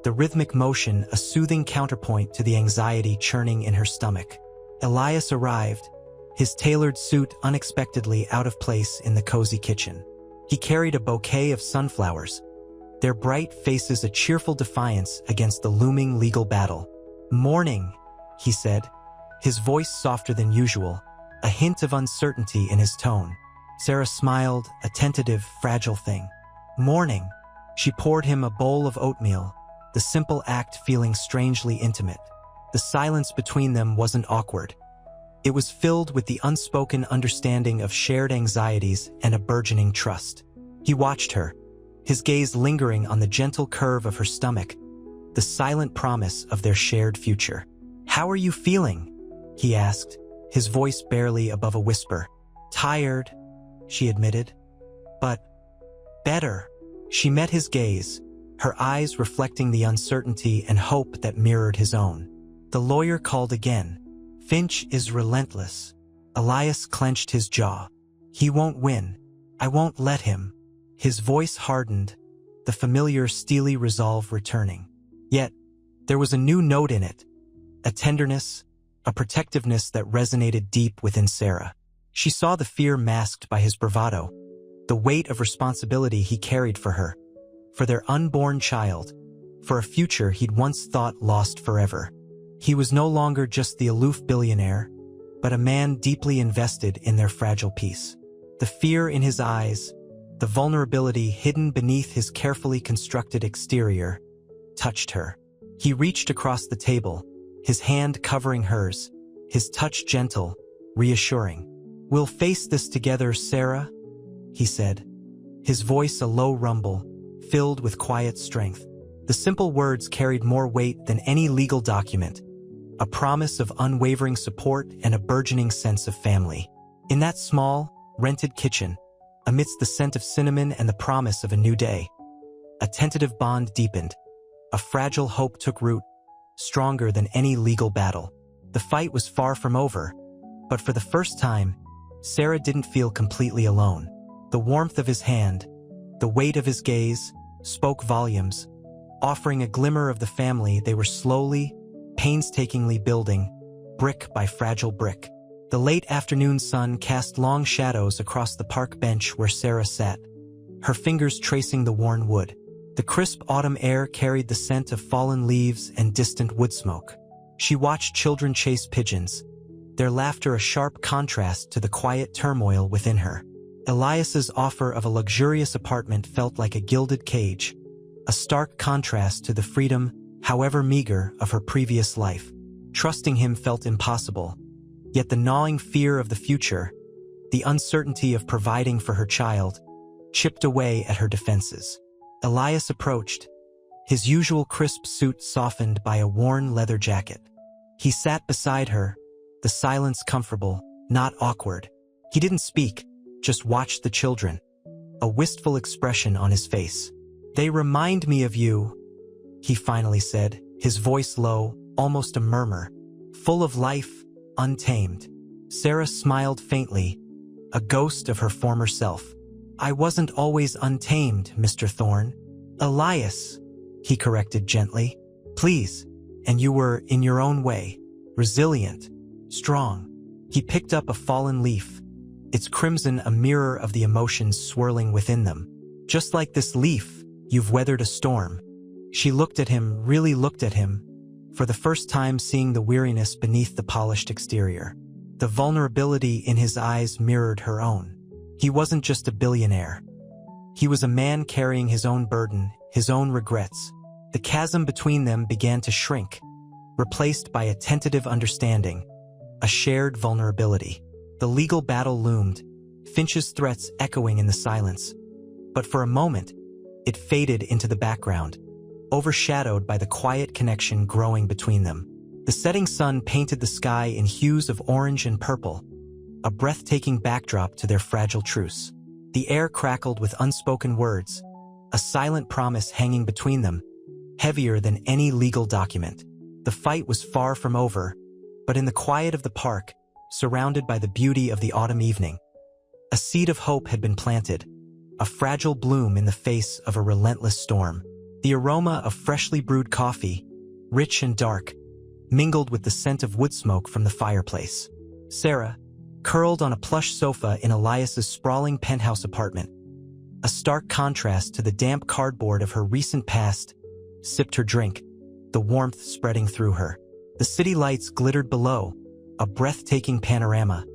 the rhythmic motion a soothing counterpoint to the anxiety churning in her stomach. Elias arrived, his tailored suit unexpectedly out of place in the cozy kitchen. He carried a bouquet of sunflowers, their bright faces a cheerful defiance against the looming legal battle. "Morning," he said, his voice softer than usual, a hint of uncertainty in his tone. Sarah smiled, a tentative, fragile thing. "Morning." She poured him a bowl of oatmeal, the simple act feeling strangely intimate. The silence between them wasn't awkward. It was filled with the unspoken understanding of shared anxieties and a burgeoning trust. He watched her, his gaze lingering on the gentle curve of her stomach, the silent promise of their shared future. "How are you feeling?" he asked, his voice barely above a whisper. "Tired," she admitted. "But better." She met his gaze, her eyes reflecting the uncertainty and hope that mirrored his own. The lawyer called again. "Finch is relentless." Elias clenched his jaw. "He won't win. I won't let him." His voice hardened, the familiar steely resolve returning. Yet, there was a new note in it, a tenderness, a protectiveness that resonated deep within Sarah. She saw the fear masked by his bravado, the weight of responsibility he carried for her, for their unborn child, for a future he'd once thought lost forever. He was no longer just the aloof billionaire, but a man deeply invested in their fragile peace. The fear in his eyes, the vulnerability hidden beneath his carefully constructed exterior, touched her. He reached across the table, his hand covering hers, his touch gentle, reassuring. "We'll face this together, Sarah," he said, his voice a low rumble, filled with quiet strength. The simple words carried more weight than any legal document, a promise of unwavering support and a burgeoning sense of family. In that small, rented kitchen, amidst the scent of cinnamon and the promise of a new day, a tentative bond deepened, a fragile hope took root, stronger than any legal battle. The fight was far from over, but for the first time, Sarah didn't feel completely alone. The warmth of his hand, the weight of his gaze, spoke volumes, offering a glimmer of the family they were slowly, painstakingly building, brick by fragile brick. The late afternoon sun cast long shadows across the park bench where Sarah sat, her fingers tracing the worn wood. The crisp autumn air carried the scent of fallen leaves and distant wood smoke. She watched children chase pigeons, their laughter a sharp contrast to the quiet turmoil within her. Elias's offer of a luxurious apartment felt like a gilded cage, a stark contrast to the freedom, however meager, of her previous life. Trusting him felt impossible, yet the gnawing fear of the future, the uncertainty of providing for her child, chipped away at her defenses. Elias approached, his usual crisp suit softened by a worn leather jacket. He sat beside her, the silence comfortable, not awkward. He didn't speak, just watched the children, a wistful expression on his face. "They remind me of you," he finally said, his voice low, almost a murmur, full of life, untamed. Sarah smiled faintly, a ghost of her former self. "I wasn't always untamed, Mr. Thorne." "Elias," he corrected gently. "Please." "And you were, in your own way, resilient, strong." He picked up a fallen leaf, its crimson a mirror of the emotions swirling within them. "Just like this leaf, you've weathered a storm." She looked at him, really looked at him, for the first time seeing the weariness beneath the polished exterior. The vulnerability in his eyes mirrored her own. He wasn't just a billionaire. He was a man carrying his own burden, his own regrets. The chasm between them began to shrink, replaced by a tentative understanding, a shared vulnerability. The legal battle loomed, Finch's threats echoing in the silence. But for a moment, it faded into the background, overshadowed by the quiet connection growing between them. The setting sun painted the sky in hues of orange and purple, a breathtaking backdrop to their fragile truce. The air crackled with unspoken words, a silent promise hanging between them, heavier than any legal document. The fight was far from over, but in the quiet of the park, surrounded by the beauty of the autumn evening, a seed of hope had been planted, a fragile bloom in the face of a relentless storm. The aroma of freshly brewed coffee, rich and dark, mingled with the scent of wood smoke from the fireplace. Sarah, curled on a plush sofa in Elias's sprawling penthouse apartment, a stark contrast to the damp cardboard of her recent past, sipped her drink, the warmth spreading through her. The city lights glittered below, a breathtaking panorama,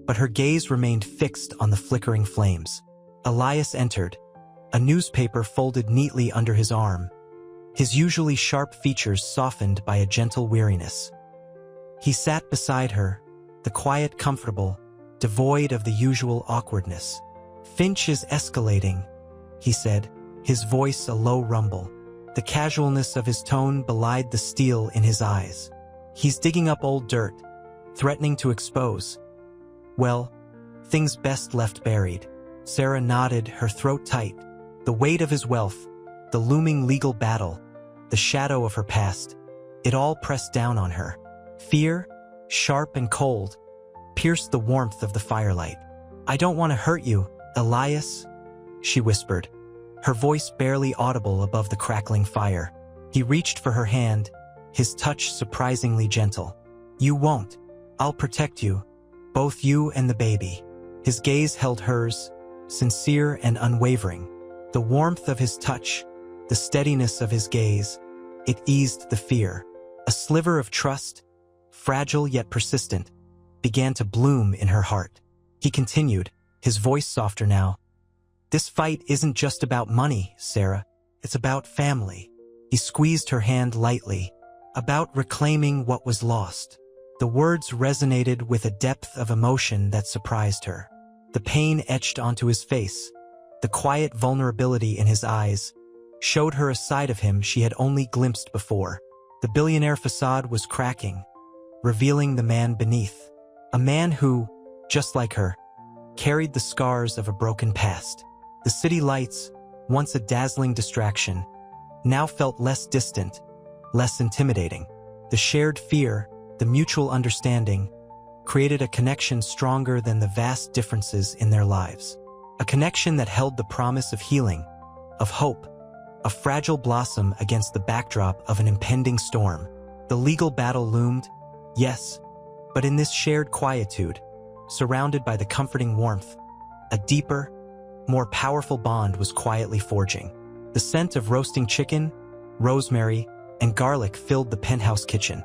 but her gaze remained fixed on the flickering flames. Elias entered, a newspaper folded neatly under his arm, his usually sharp features softened by a gentle weariness. He sat beside her, the quiet comfortable, devoid of the usual awkwardness. "Finch is escalating," he said, his voice a low rumble. The casualness of his tone belied the steel in his eyes. "He's digging up old dirt, threatening to expose. Well, things best left buried." Sarah nodded, her throat tight. The weight of his wealth, the looming legal battle, the shadow of her past, it all pressed down on her. Fear, sharp and cold, pierced the warmth of the firelight. "I don't want to hurt you, Elias," she whispered, her voice barely audible above the crackling fire. He reached for her hand, his touch surprisingly gentle. "You won't. I'll protect you, both you and the baby." His gaze held hers, sincere and unwavering. The warmth of his touch, the steadiness of his gaze, it eased the fear. A sliver of trust, fragile yet persistent, began to bloom in her heart. He continued, his voice softer now. "This fight isn't just about money, Sarah. It's about family." He squeezed her hand lightly. "About reclaiming what was lost." The words resonated with a depth of emotion that surprised her. The pain etched onto his face, the quiet vulnerability in his eyes, showed her a side of him she had only glimpsed before. The billionaire facade was cracking, revealing the man beneath. A man who, just like her, carried the scars of a broken past. The city lights, once a dazzling distraction, now felt less distant, less intimidating. The shared fear, the mutual understanding, created a connection stronger than the vast differences in their lives. A connection that held the promise of healing, of hope, a fragile blossom against the backdrop of an impending storm. The legal battle loomed, yes, but in this shared quietude, surrounded by the comforting warmth, a deeper, more powerful bond was quietly forging. The scent of roasting chicken, rosemary, and garlic filled the penthouse kitchen.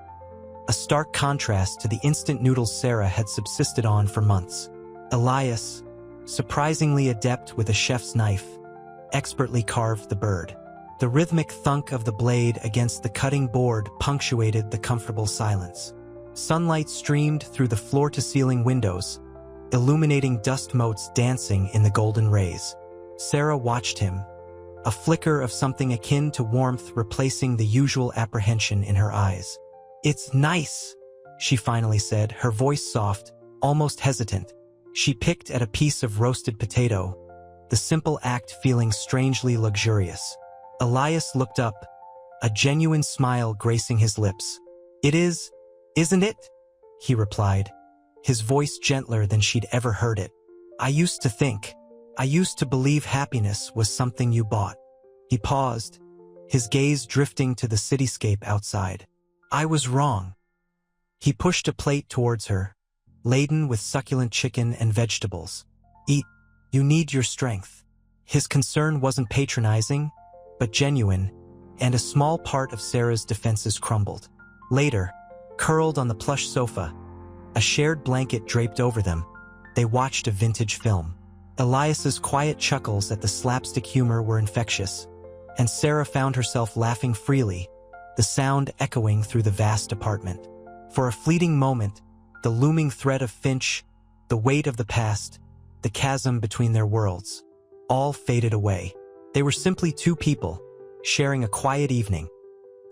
a stark contrast to the instant noodles Sarah had subsisted on for months. Elias, surprisingly adept with a chef's knife, expertly carved the bird. The rhythmic thunk of the blade against the cutting board punctuated the comfortable silence. Sunlight streamed through the floor-to-ceiling windows, illuminating dust motes dancing in the golden rays. Sarah watched him, a flicker of something akin to warmth replacing the usual apprehension in her eyes. "It's nice," she finally said, her voice soft, almost hesitant. She picked at a piece of roasted potato, the simple act feeling strangely luxurious. Elias looked up, a genuine smile gracing his lips. "It is, isn't it?" he replied, his voice gentler than she'd ever heard it. I used to believe happiness was something you bought." He paused, his gaze drifting to the cityscape outside. "I was wrong." He pushed a plate towards her, laden with succulent chicken and vegetables. "Eat, you need your strength." His concern wasn't patronizing, but genuine, and a small part of Sarah's defenses crumbled. Later, curled on the plush sofa, a shared blanket draped over them, they watched a vintage film. Elias's quiet chuckles at the slapstick humor were infectious, and Sarah found herself laughing freely, the sound echoing through the vast apartment. For a fleeting moment, the looming threat of Finch, the weight of the past, the chasm between their worlds, all faded away. They were simply two people, sharing a quiet evening,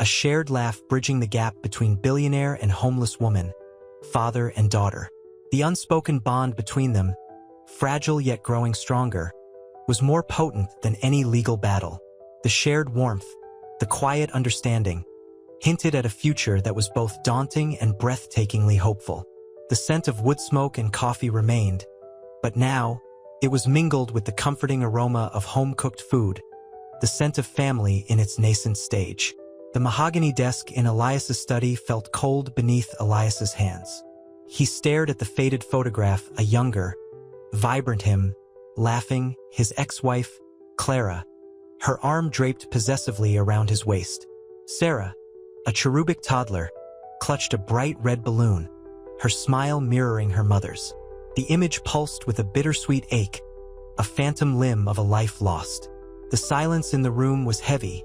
a shared laugh bridging the gap between billionaire and homeless woman, father and daughter. The unspoken bond between them, fragile yet growing stronger, was more potent than any legal battle. The shared warmth, the quiet understanding, hinted at a future that was both daunting and breathtakingly hopeful. The scent of wood smoke and coffee remained, but now, it was mingled with the comforting aroma of home-cooked food, the scent of family in its nascent stage. The mahogany desk in Elias's study felt cold beneath Elias's hands. He stared at the faded photograph, a younger, vibrant him, laughing, his ex-wife, Clara, her arm draped possessively around his waist. Sarah, a cherubic toddler, clutched a bright red balloon, her smile mirroring her mother's. The image pulsed with a bittersweet ache, a phantom limb of a life lost. The silence in the room was heavy,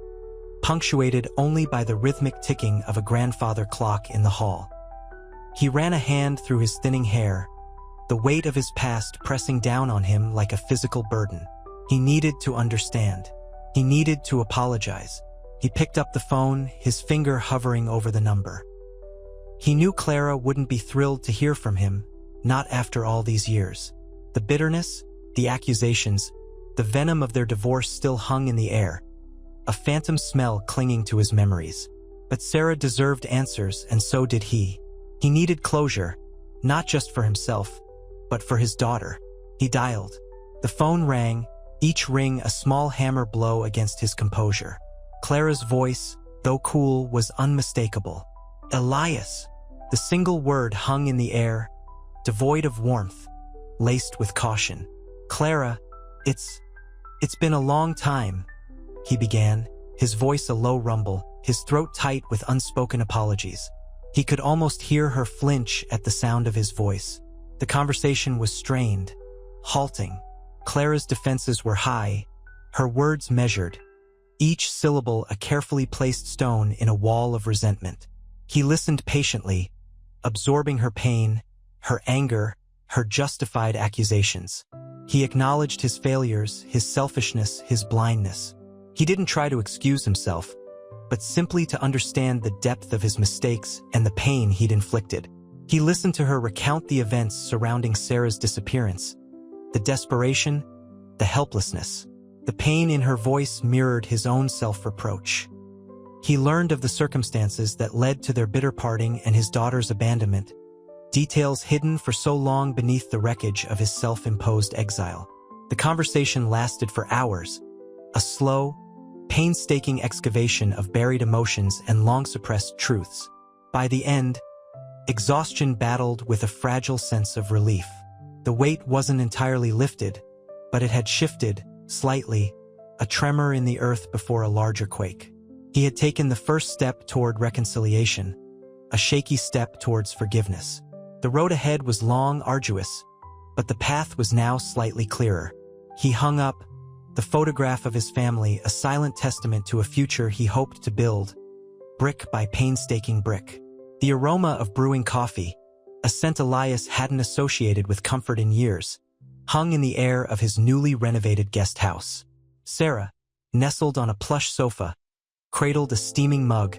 punctuated only by the rhythmic ticking of a grandfather clock in the hall. He ran a hand through his thinning hair, the weight of his past pressing down on him like a physical burden. He needed to understand. He needed to apologize. He picked up the phone, his finger hovering over the number. He knew Clara wouldn't be thrilled to hear from him, not after all these years. The bitterness, the accusations, the venom of their divorce still hung in the air, a phantom smell clinging to his memories. But Sarah deserved answers, and so did he. He needed closure, not just for himself, but for his daughter. He dialed. The phone rang, each ring a small hammer blow against his composure. Clara's voice, though cool, was unmistakable. "Elias." The single word hung in the air, devoid of warmth, laced with caution. "Clara, it's been a long time," he began, his voice a low rumble, his throat tight with unspoken apologies. He could almost hear her flinch at the sound of his voice. The conversation was strained, halting. Clara's defenses were high, her words measured, each syllable a carefully placed stone in a wall of resentment. He listened patiently, absorbing her pain, her anger, her justified accusations. He acknowledged his failures, his selfishness, his blindness. He didn't try to excuse himself, but simply to understand the depth of his mistakes and the pain he'd inflicted. He listened to her recount the events surrounding Sarah's disappearance, the desperation, the helplessness. The pain in her voice mirrored his own self-reproach. He learned of the circumstances that led to their bitter parting and his daughter's abandonment, details hidden for so long beneath the wreckage of his self-imposed exile. The conversation lasted for hours, a slow, painstaking excavation of buried emotions and long-suppressed truths. By the end, exhaustion battled with a fragile sense of relief. The weight wasn't entirely lifted, but it had shifted, slightly, a tremor in the earth before a larger quake. He had taken the first step toward reconciliation, a shaky step towards forgiveness. The road ahead was long, arduous, but the path was now slightly clearer. He hung up the photograph of his family, a silent testament to a future he hoped to build, brick by painstaking brick. The aroma of brewing coffee, a scent Elias hadn't associated with comfort in years, hung in the air of his newly renovated guest house. Sarah, nestled on a plush sofa, cradled a steaming mug,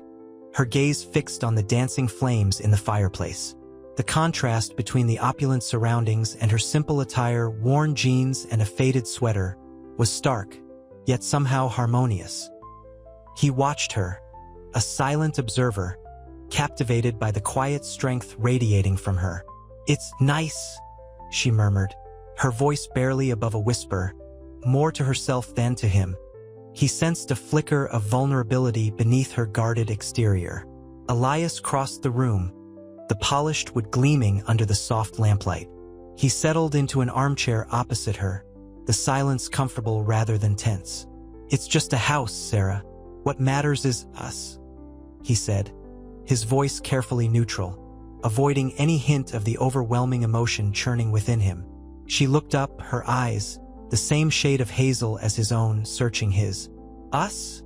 her gaze fixed on the dancing flames in the fireplace. The contrast between the opulent surroundings and her simple attire, worn jeans and a faded sweater, was stark, yet somehow harmonious. He watched her, a silent observer, captivated by the quiet strength radiating from her. "It's nice," she murmured, her voice barely above a whisper, more to herself than to him. He sensed a flicker of vulnerability beneath her guarded exterior. Elias crossed the room, the polished wood gleaming under the soft lamplight. He settled into an armchair opposite her, the silence comfortable rather than tense. "It's just a house, Sarah. What matters is us," he said, his voice carefully neutral, avoiding any hint of the overwhelming emotion churning within him. She looked up, her eyes, the same shade of hazel as his own, searching his. "Us?"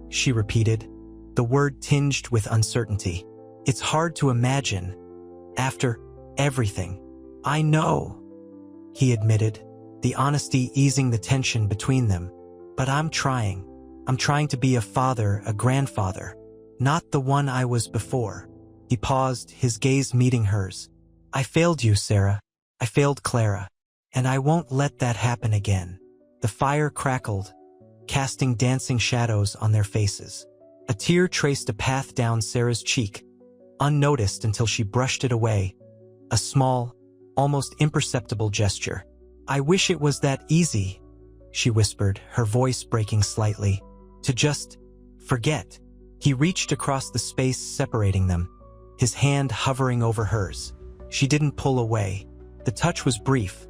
she repeated, the word tinged with uncertainty. "It's hard to imagine. After everything." "I know," he admitted, the honesty easing the tension between them. "But I'm trying. I'm trying to be a father, a grandfather. Not the one I was before." He paused, his gaze meeting hers. "I failed you, Sarah. I failed Clara. And I won't let that happen again." The fire crackled, casting dancing shadows on their faces. A tear traced a path down Sarah's cheek, unnoticed until she brushed it away. A small, almost imperceptible gesture. "I wish it was that easy," she whispered, her voice breaking slightly. "To just forget." He reached across the space separating them, his hand hovering over hers. She didn't pull away. The touch was brief,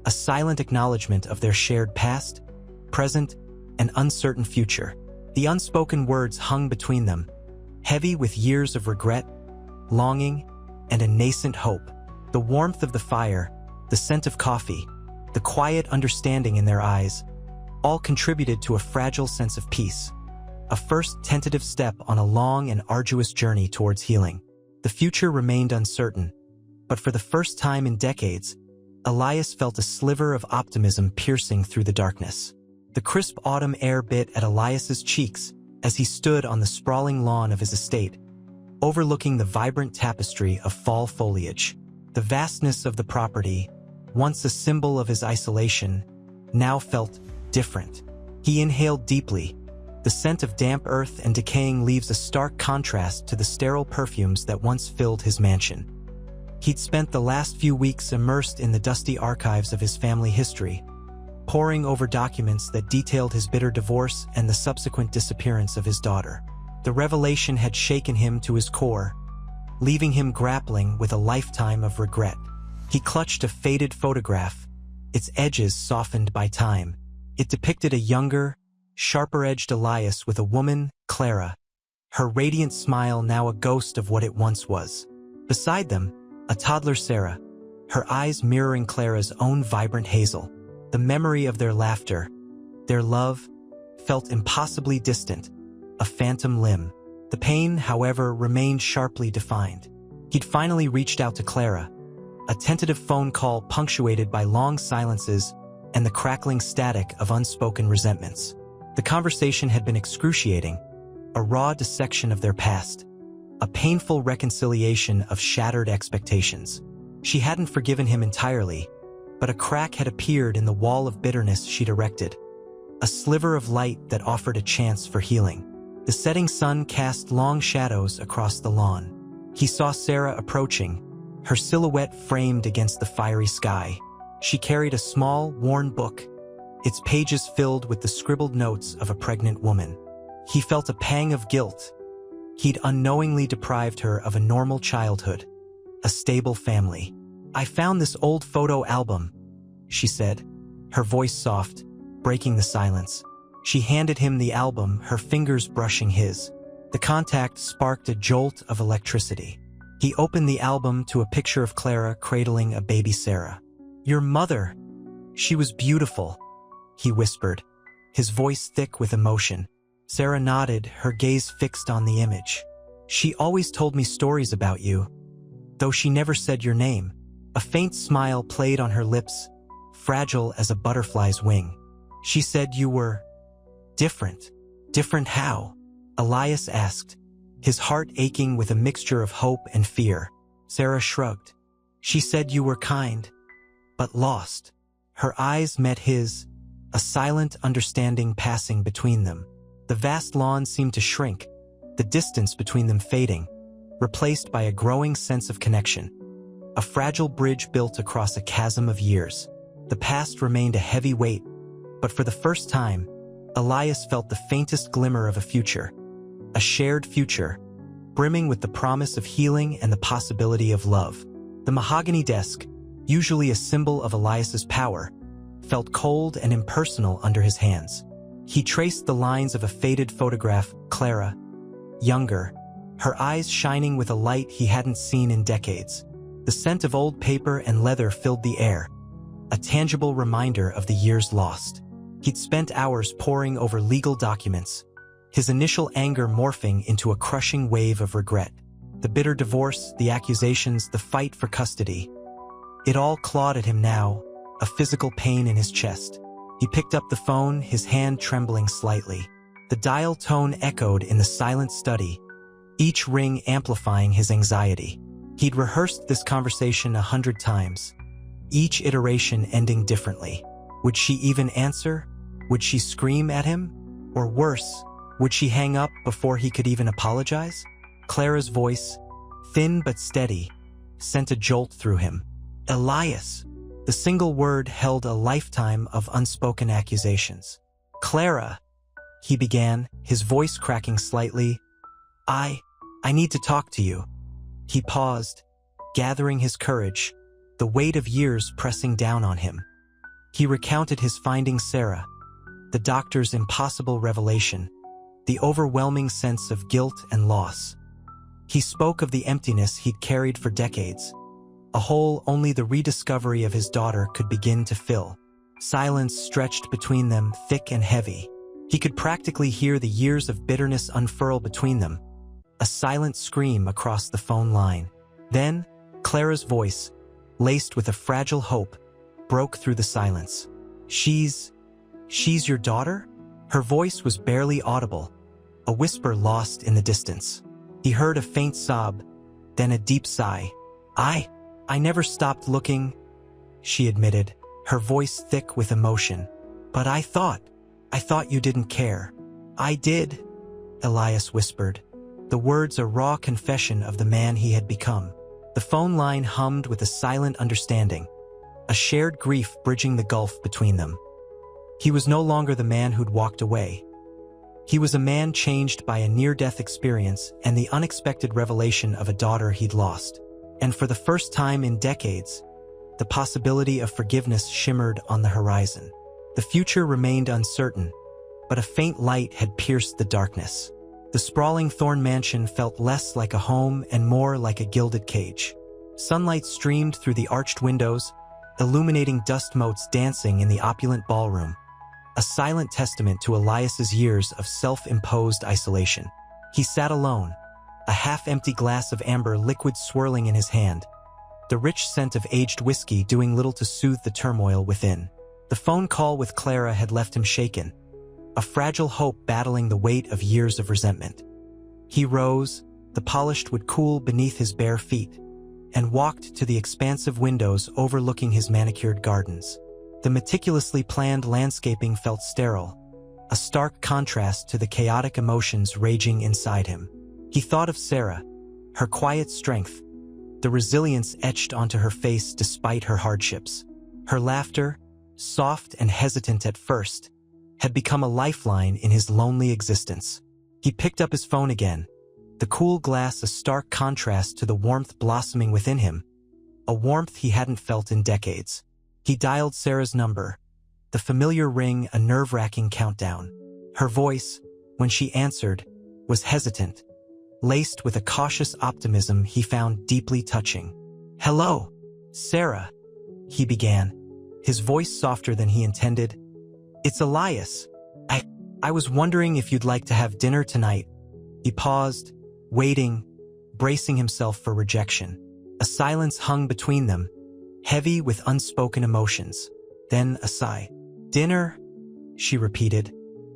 a silent acknowledgement of their shared past, present, and uncertain future. The unspoken words hung between them, heavy with years of regret, longing, and a nascent hope. The warmth of the fire, the scent of coffee, the quiet understanding in their eyes, all contributed to a fragile sense of peace. A first tentative step on a long and arduous journey towards healing. The future remained uncertain, but for the first time in decades, Elias felt a sliver of optimism piercing through the darkness. The crisp autumn air bit at Elias's cheeks as he stood on the sprawling lawn of his estate, overlooking the vibrant tapestry of fall foliage. The vastness of the property, once a symbol of his isolation, now felt different. He inhaled deeply, the scent of damp earth and decaying leaves a stark contrast to the sterile perfumes that once filled his mansion. He'd spent the last few weeks immersed in the dusty archives of his family history, poring over documents that detailed his bitter divorce and the subsequent disappearance of his daughter. The revelation had shaken him to his core, leaving him grappling with a lifetime of regret. He clutched a faded photograph, its edges softened by time. It depicted a younger, sharper-edged Elias with a woman, Clara, her radiant smile now a ghost of what it once was. Beside them, a toddler Sarah, her eyes mirroring Clara's own vibrant hazel. The memory of their laughter, their love, felt impossibly distant, a phantom limb. The pain, however, remained sharply defined. He'd finally reached out to Clara, a tentative phone call punctuated by long silences and the crackling static of unspoken resentments. The conversation had been excruciating, a raw dissection of their past, a painful reconciliation of shattered expectations. She hadn't forgiven him entirely, but a crack had appeared in the wall of bitterness she'd erected, a sliver of light that offered a chance for healing. The setting sun cast long shadows across the lawn. He saw Sarah approaching, her silhouette framed against the fiery sky. She carried a small, worn book, its pages filled with the scribbled notes of a pregnant woman. He felt a pang of guilt. He'd unknowingly deprived her of a normal childhood, a stable family. "I found this old photo album," she said, her voice soft, breaking the silence. She handed him the album, her fingers brushing his. The contact sparked a jolt of electricity. He opened the album to a picture of Clara cradling a baby Sarah. "Your mother. She was beautiful," he whispered, his voice thick with emotion. Sarah nodded, her gaze fixed on the image. "She always told me stories about you, though she never said your name." A faint smile played on her lips, fragile as a butterfly's wing. "She said you were different." "Different how?" Elias asked, his heart aching with a mixture of hope and fear. Sarah shrugged. "She said you were kind, but lost." Her eyes met his, a silent understanding passing between them. The vast lawn seemed to shrink, the distance between them fading, replaced by a growing sense of connection. A fragile bridge built across a chasm of years. The past remained a heavy weight, but for the first time, Elias felt the faintest glimmer of a future. A shared future, brimming with the promise of healing and the possibility of love. The mahogany desk, usually a symbol of Elias's power, felt cold and impersonal under his hands. He traced the lines of a faded photograph, Clara, younger, her eyes shining with a light he hadn't seen in decades. The scent of old paper and leather filled the air, a tangible reminder of the years lost. He'd spent hours poring over legal documents, his initial anger morphing into a crushing wave of regret. The bitter divorce, the accusations, the fight for custody. It all clawed at him now, a physical pain in his chest. He picked up the phone, his hand trembling slightly. The dial tone echoed in the silent study, each ring amplifying his anxiety. He'd rehearsed this conversation 100 times, each iteration ending differently. Would she even answer? Would she scream at him? Or worse, would she hang up before he could even apologize? Clara's voice, thin but steady, sent a jolt through him. "Elias." The single word held a lifetime of unspoken accusations. "Clara," he began, his voice cracking slightly. I need to talk to you." He paused, gathering his courage, the weight of years pressing down on him. He recounted his finding Sarah, the doctor's impossible revelation, the overwhelming sense of guilt and loss. He spoke of the emptiness he'd carried for decades, a hole only the rediscovery of his daughter could begin to fill. Silence stretched between them, thick and heavy. He could practically hear the years of bitterness unfurl between them, a silent scream across the phone line. Then, Clara's voice, laced with a fragile hope, broke through the silence. She's your daughter?" Her voice was barely audible, a whisper lost in the distance. He heard a faint sob, then a deep sigh. I never stopped looking," she admitted, her voice thick with emotion. "But I thought you didn't care." "I did," Elias whispered, the words a raw confession of the man he had become. The phone line hummed with a silent understanding, a shared grief bridging the gulf between them. He was no longer the man who'd walked away. He was a man changed by a near-death experience and the unexpected revelation of a daughter he'd lost. And for the first time in decades, the possibility of forgiveness shimmered on the horizon. The future remained uncertain, but a faint light had pierced the darkness. The sprawling Thorne mansion felt less like a home and more like a gilded cage. Sunlight streamed through the arched windows, illuminating dust motes dancing in the opulent ballroom, a silent testament to Elias's years of self-imposed isolation. He sat alone, a half-empty glass of amber liquid swirling in his hand, the rich scent of aged whiskey doing little to soothe the turmoil within. The phone call with Clara had left him shaken, a fragile hope battling the weight of years of resentment. He rose, the polished wood cool beneath his bare feet, and walked to the expansive windows overlooking his manicured gardens. The meticulously planned landscaping felt sterile, a stark contrast to the chaotic emotions raging inside him. He thought of Sarah, her quiet strength, the resilience etched onto her face despite her hardships. Her laughter, soft and hesitant at first, had become a lifeline in his lonely existence. He picked up his phone again, the cool glass a stark contrast to the warmth blossoming within him, a warmth he hadn't felt in decades. He dialed Sarah's number, the familiar ring a nerve-wracking countdown. Her voice, when she answered, was hesitant, laced with a cautious optimism he found deeply touching. "Hello, Sarah," he began, his voice softer than he intended. "It's Elias. I was wondering if you'd like to have dinner tonight." He paused, waiting, bracing himself for rejection. A silence hung between them, heavy with unspoken emotions. Then a sigh. "Dinner?" she repeated,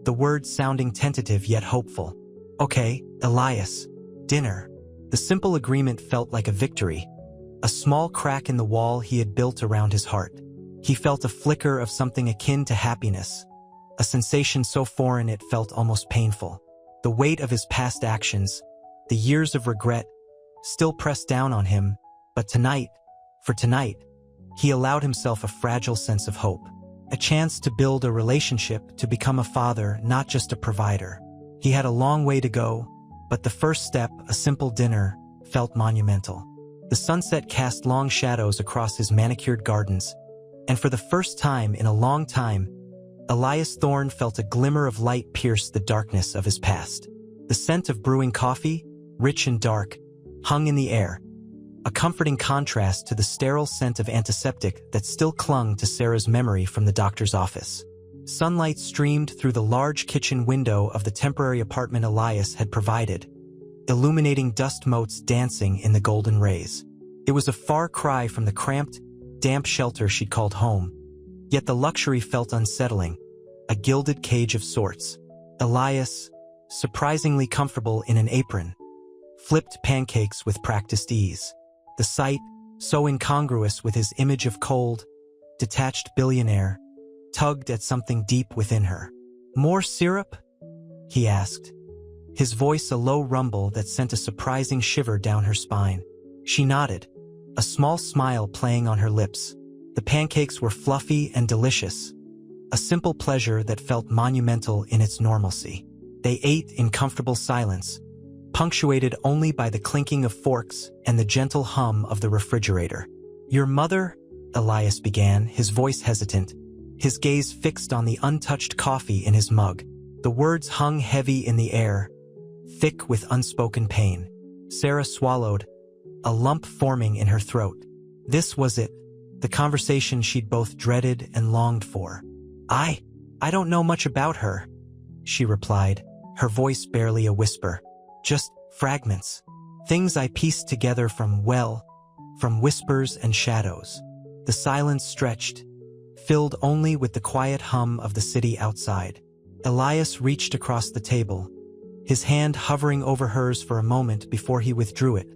the words sounding tentative yet hopeful. "Okay, Elias, dinner." The simple agreement felt like a victory, a small crack in the wall he had built around his heart. He felt a flicker of something akin to happiness, a sensation so foreign it felt almost painful. The weight of his past actions, the years of regret, still pressed down on him, but tonight, he allowed himself a fragile sense of hope. A chance to build a relationship, to become a father, not just a provider. He had a long way to go, but the first step, a simple dinner, felt monumental. The sunset cast long shadows across his manicured gardens, and for the first time in a long time, Elias Thorne felt a glimmer of light pierce the darkness of his past. The scent of brewing coffee, rich and dark, hung in the air, a comforting contrast to the sterile scent of antiseptic that still clung to Sarah's memory from the doctor's office. Sunlight streamed through the large kitchen window of the temporary apartment Elias had provided, illuminating dust motes dancing in the golden rays. It was a far cry from the cramped, damp shelter she'd called home, yet the luxury felt unsettling, a gilded cage of sorts. Elias, surprisingly comfortable in an apron, flipped pancakes with practiced ease. The sight, so incongruous with his image of cold, detached billionaire, tugged at something deep within her. "More syrup?" he asked, his voice a low rumble that sent a surprising shiver down her spine. She nodded, a small smile playing on her lips. The pancakes were fluffy and delicious, a simple pleasure that felt monumental in its normalcy. They ate in comfortable silence, punctuated only by the clinking of forks and the gentle hum of the refrigerator. "Your mother?" Elias began, his voice hesitant, his gaze fixed on the untouched coffee in his mug. The words hung heavy in the air, thick with unspoken pain. Sarah swallowed, a lump forming in her throat. This was it, the conversation she'd both dreaded and longed for. I don't know much about her," she replied, her voice barely a whisper. "Just fragments. Things I pieced together from whispers and shadows." The silence stretched, filled only with the quiet hum of the city outside. Elias reached across the table, his hand hovering over hers for a moment before he withdrew it,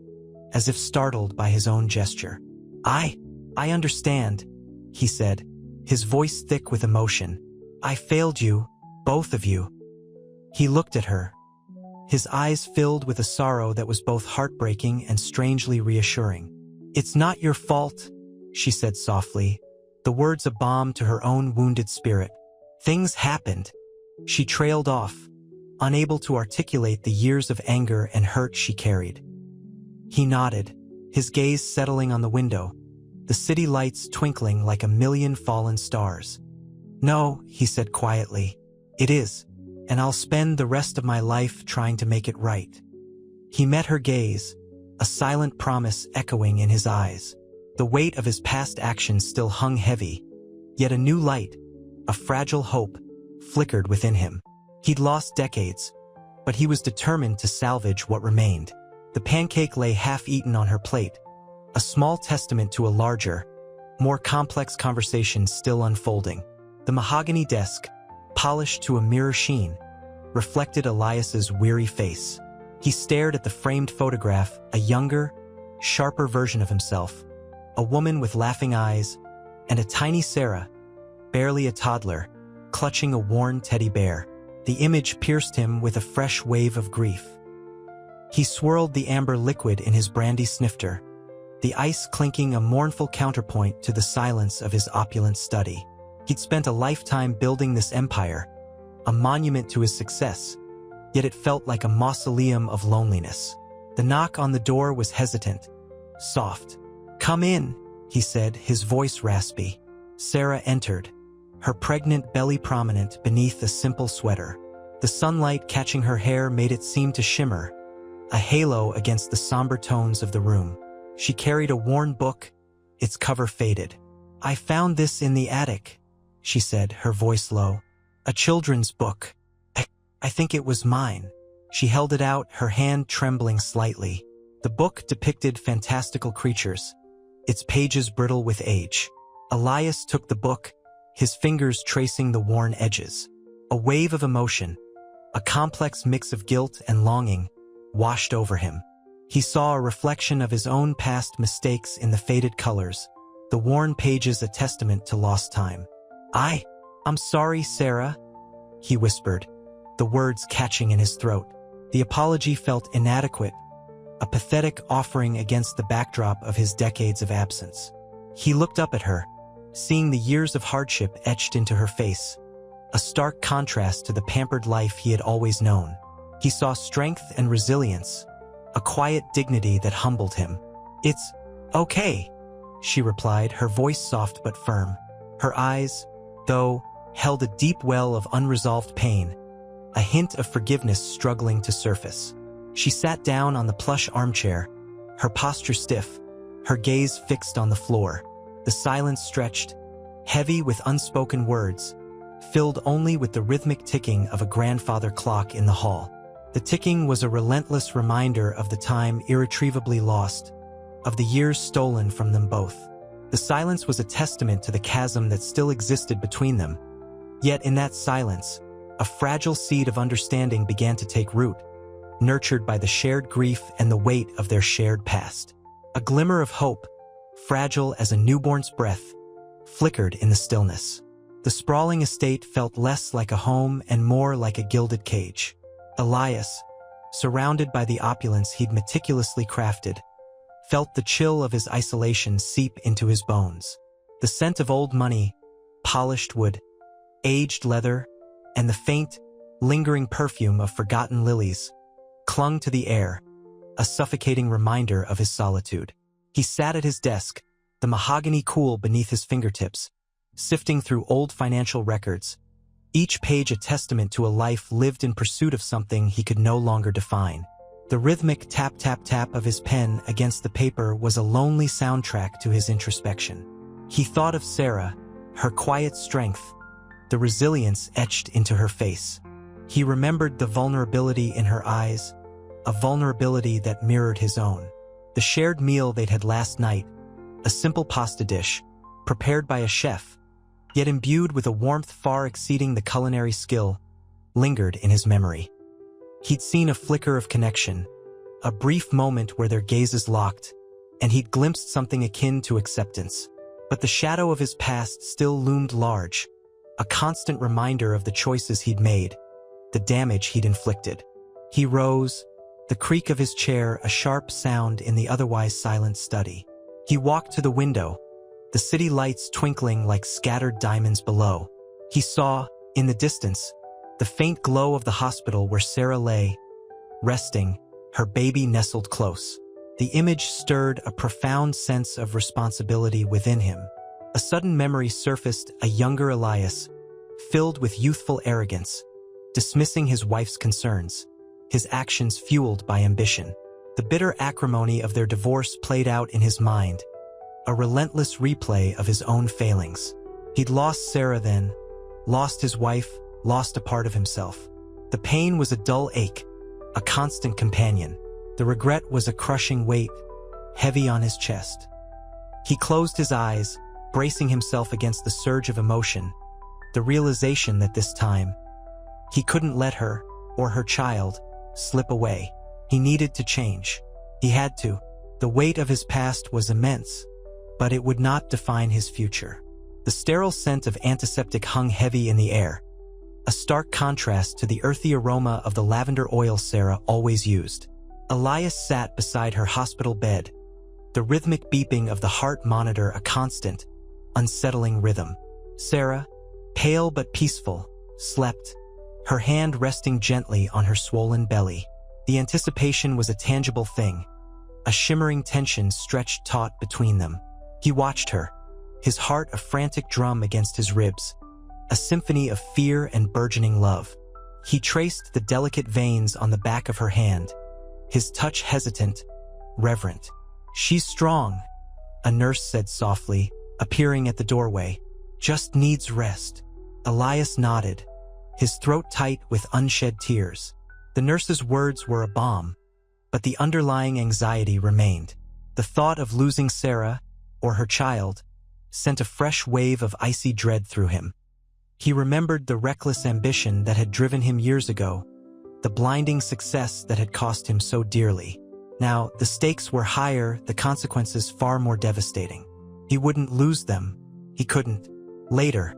as if startled by his own gesture. I understand," he said, his voice thick with emotion. "I failed you, both of you." He looked at her, his eyes filled with a sorrow that was both heartbreaking and strangely reassuring. "It's not your fault," she said softly, the words a balm to her own wounded spirit. "Things happened." She trailed off, unable to articulate the years of anger and hurt she carried. He nodded, his gaze settling on the window, the city lights twinkling like a million fallen stars. "No," he said quietly, "it is, and I'll spend the rest of my life trying to make it right." He met her gaze, a silent promise echoing in his eyes. The weight of his past actions still hung heavy, yet a new light, a fragile hope, flickered within him. He'd lost decades, but he was determined to salvage what remained. The pancake lay half-eaten on her plate, a small testament to a larger, more complex conversation still unfolding. The mahogany desk, polished to a mirror sheen, reflected Elias's weary face. He stared at the framed photograph, a younger, sharper version of himself, a woman with laughing eyes, and a tiny Sarah, barely a toddler, clutching a worn teddy bear. The image pierced him with a fresh wave of grief. He swirled the amber liquid in his brandy snifter, the ice clinking a mournful counterpoint to the silence of his opulent study. He'd spent a lifetime building this empire, a monument to his success, yet it felt like a mausoleum of loneliness. The knock on the door was hesitant, soft. "Come in," he said, his voice raspy. Sarah entered, her pregnant belly prominent beneath a simple sweater. The sunlight catching her hair made it seem to shimmer, a halo against the somber tones of the room. She carried a worn book, its cover faded. "I found this in the attic," she said, her voice low. "A children's book. I think it was mine." She held it out, her hand trembling slightly. The book depicted fantastical creatures, its pages brittle with age. Elias took the book, his fingers tracing the worn edges. A wave of emotion, a complex mix of guilt and longing, washed over him. He saw a reflection of his own past mistakes in the faded colors, the worn pages a testament to lost time. I'm sorry, Sarah," he whispered, the words catching in his throat. The apology felt inadequate, a pathetic offering against the backdrop of his decades of absence. He looked up at her, seeing the years of hardship etched into her face, a stark contrast to the pampered life he had always known. He saw strength and resilience, a quiet dignity that humbled him. "It's okay," she replied, her voice soft but firm. Her eyes, though, held a deep well of unresolved pain, a hint of forgiveness struggling to surface. She sat down on the plush armchair, her posture stiff, her gaze fixed on the floor. The silence stretched, heavy with unspoken words, filled only with the rhythmic ticking of a grandfather clock in the hall. The ticking was a relentless reminder of the time irretrievably lost, of the years stolen from them both. The silence was a testament to the chasm that still existed between them. Yet in that silence, a fragile seed of understanding began to take root, nurtured by the shared grief and the weight of their shared past. A glimmer of hope, fragile as a newborn's breath, flickered in the stillness. The sprawling estate felt less like a home and more like a gilded cage. Elias, surrounded by the opulence he'd meticulously crafted, felt the chill of his isolation seep into his bones. The scent of old money, polished wood, aged leather, and the faint, lingering perfume of forgotten lilies clung to the air, a suffocating reminder of his solitude. He sat at his desk, the mahogany cool beneath his fingertips, sifting through old financial records, each page a testament to a life lived in pursuit of something he could no longer define. The rhythmic tap-tap-tap of his pen against the paper was a lonely soundtrack to his introspection. He thought of Sarah, her quiet strength, the resilience etched into her face. He remembered the vulnerability in her eyes, a vulnerability that mirrored his own. The shared meal they'd had last night, a simple pasta dish, prepared by a chef, yet imbued with a warmth far exceeding the culinary skill, lingered in his memory. He'd seen a flicker of connection, a brief moment where their gazes locked, and he'd glimpsed something akin to acceptance. But the shadow of his past still loomed large, a constant reminder of the choices he'd made, the damage he'd inflicted. He rose, the creak of his chair a sharp sound in the otherwise silent study. He walked to the window, the city lights twinkling like scattered diamonds below. He saw, in the distance, the faint glow of the hospital where Sarah lay, resting, her baby nestled close. The image stirred a profound sense of responsibility within him. A sudden memory surfaced, a younger Elias, filled with youthful arrogance, dismissing his wife's concerns, his actions fueled by ambition. The bitter acrimony of their divorce played out in his mind, a relentless replay of his own failings. He'd lost Sarah then, lost his wife, lost a part of himself. The pain was a dull ache, a constant companion. The regret was a crushing weight, heavy on his chest. He closed his eyes, bracing himself against the surge of emotion, the realization that this time, he couldn't let her, or her child, slip away. He needed to change. He had to. The weight of his past was immense, but it would not define his future. The sterile scent of antiseptic hung heavy in the air, a stark contrast to the earthy aroma of the lavender oil Sarah always used. Elias sat beside her hospital bed, the rhythmic beeping of the heart monitor a constant, unsettling rhythm. Sarah, pale but peaceful, slept, her hand resting gently on her swollen belly. The anticipation was a tangible thing, a shimmering tension stretched taut between them. He watched her, his heart a frantic drum against his ribs, a symphony of fear and burgeoning love. He traced the delicate veins on the back of her hand, his touch hesitant, reverent. "She's strong," a nurse said softly, appearing at the doorway. "Just needs rest." Elias nodded, his throat tight with unshed tears. The nurse's words were a balm, but the underlying anxiety remained. The thought of losing Sarah, or her child, sent a fresh wave of icy dread through him. He remembered the reckless ambition that had driven him years ago, the blinding success that had cost him so dearly. Now, the stakes were higher, the consequences far more devastating. He wouldn't lose them. He couldn't. Later,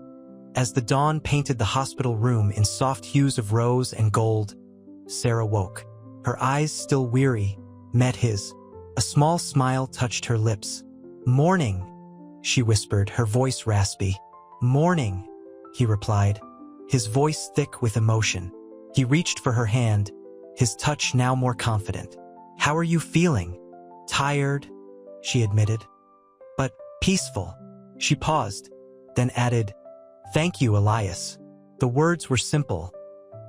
as the dawn painted the hospital room in soft hues of rose and gold, Sarah woke. Her eyes, still weary, met his. A small smile touched her lips. "Morning," she whispered, her voice raspy. "Morning," he replied, his voice thick with emotion. He reached for her hand, his touch now more confident. "How are you feeling?" "Tired," she admitted. "But peaceful." She paused, then added, "Thank you, Elias." The words were simple,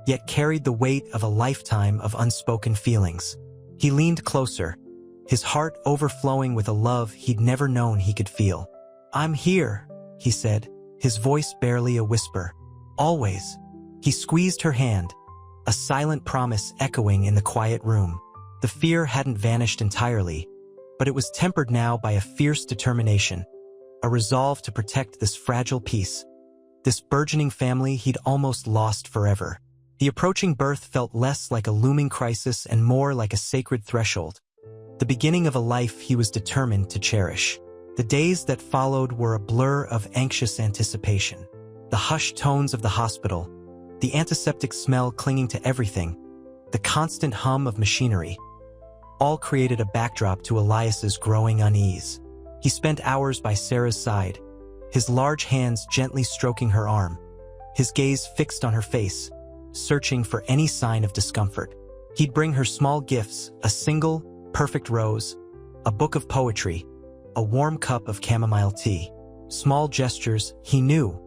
yet carried the weight of a lifetime of unspoken feelings. He leaned closer, his heart overflowing with a love he'd never known he could feel. "I'm here," he said, his voice barely a whisper. "Always." He squeezed her hand, a silent promise echoing in the quiet room. The fear hadn't vanished entirely, but it was tempered now by a fierce determination, a resolve to protect this fragile piece, this burgeoning family he'd almost lost forever. The approaching birth felt less like a looming crisis and more like a sacred threshold, the beginning of a life he was determined to cherish. The days that followed were a blur of anxious anticipation. The hushed tones of the hospital, the antiseptic smell clinging to everything, the constant hum of machinery, all created a backdrop to Elias's growing unease. He spent hours by Sarah's side, his large hands gently stroking her arm, his gaze fixed on her face, searching for any sign of discomfort. He'd bring her small gifts, a single, perfect rose, a book of poetry, a warm cup of chamomile tea. Small gestures, he knew,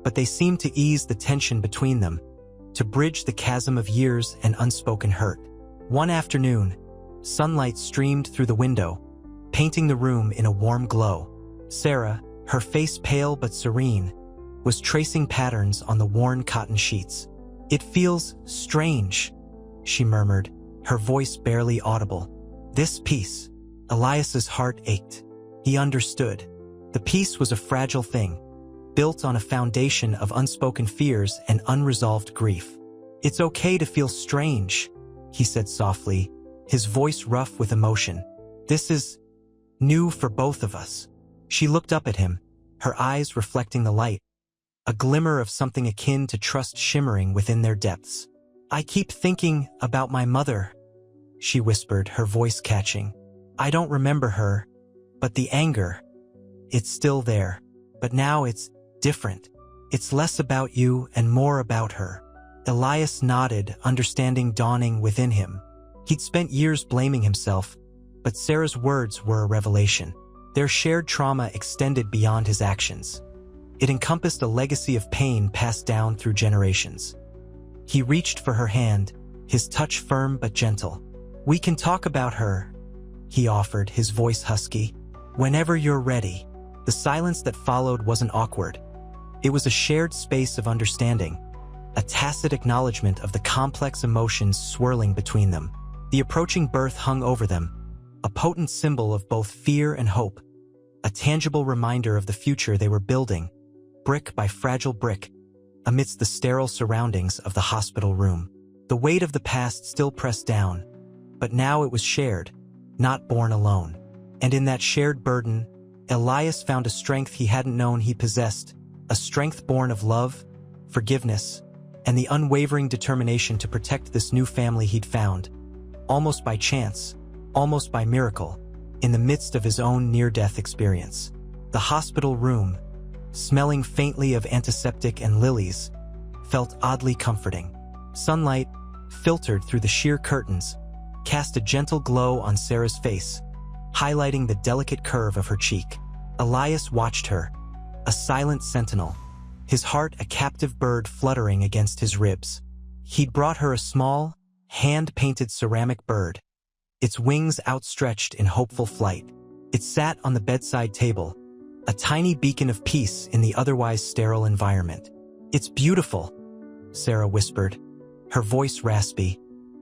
but they seemed to ease the tension between them, to bridge the chasm of years and unspoken hurt. One afternoon, sunlight streamed through the window, painting the room in a warm glow. Sarah, her face pale but serene, was tracing patterns on the worn cotton sheets. "It feels strange," she murmured, her voice barely audible. "This piece." Elias's heart ached. He understood. The piece was a fragile thing, built on a foundation of unspoken fears and unresolved grief. "It's okay to feel strange," he said softly, his voice rough with emotion. "This is new for both of us." She looked up at him, her eyes reflecting the light, a glimmer of something akin to trust shimmering within their depths. "I keep thinking about my mother," she whispered, her voice catching. "I don't remember her, but the anger, it's still there. But now it's different. It's less about you and more about her." Elias nodded, understanding dawning within him. He'd spent years blaming himself, but Sarah's words were a revelation. Their shared trauma extended beyond his actions. It encompassed a legacy of pain passed down through generations. He reached for her hand, his touch firm but gentle. "We can talk about her," he offered, his voice husky. "Whenever you're ready." The silence that followed wasn't awkward. It was a shared space of understanding, a tacit acknowledgement of the complex emotions swirling between them. The approaching birth hung over them, a potent symbol of both fear and hope, a tangible reminder of the future they were building, brick by fragile brick, amidst the sterile surroundings of the hospital room. The weight of the past still pressed down, but now it was shared, not borne alone. And in that shared burden, Elias found a strength he hadn't known he possessed, a strength born of love, forgiveness, and the unwavering determination to protect this new family he'd found, almost by chance, almost by miracle, in the midst of his own near-death experience. The hospital room, smelling faintly of antiseptic and lilies, felt oddly comforting. Sunlight, filtered through the sheer curtains, cast a gentle glow on Sarah's face, highlighting the delicate curve of her cheek. Elias watched her, a silent sentinel, his heart a captive bird fluttering against his ribs. He'd brought her a small, hand-painted ceramic bird, its wings outstretched in hopeful flight. It sat on the bedside table, a tiny beacon of peace in the otherwise sterile environment. "It's beautiful," Sarah whispered, her voice raspy,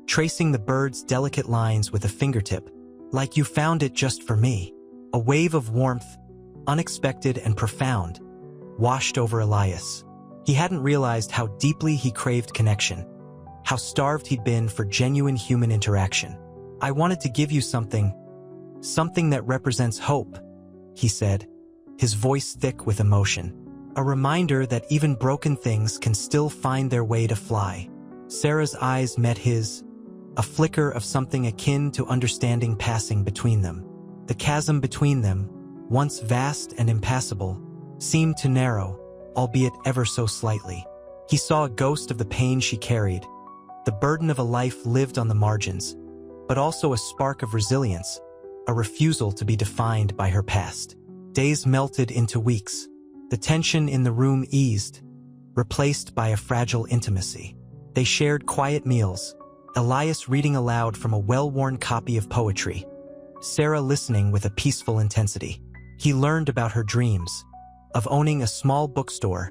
tracing the bird's delicate lines with a fingertip, "like you found it just for me." A wave of warmth, unexpected and profound, washed over Elias. He hadn't realized how deeply he craved connection, how starved he'd been for genuine human interaction. "I wanted to give you something that represents hope," he said, his voice thick with emotion. "A reminder that even broken things can still find their way to fly." Sarah's eyes met his, a flicker of something akin to understanding passing between them. The chasm between them, once vast and impassable, seemed to narrow, albeit ever so slightly. He saw a ghost of the pain she carried, the burden of a life lived on the margins, but also a spark of resilience, a refusal to be defined by her past. Days melted into weeks. The tension in the room eased, replaced by a fragile intimacy. They shared quiet meals, Elias reading aloud from a well-worn copy of poetry, Sarah listening with a peaceful intensity. He learned about her dreams, of owning a small bookstore,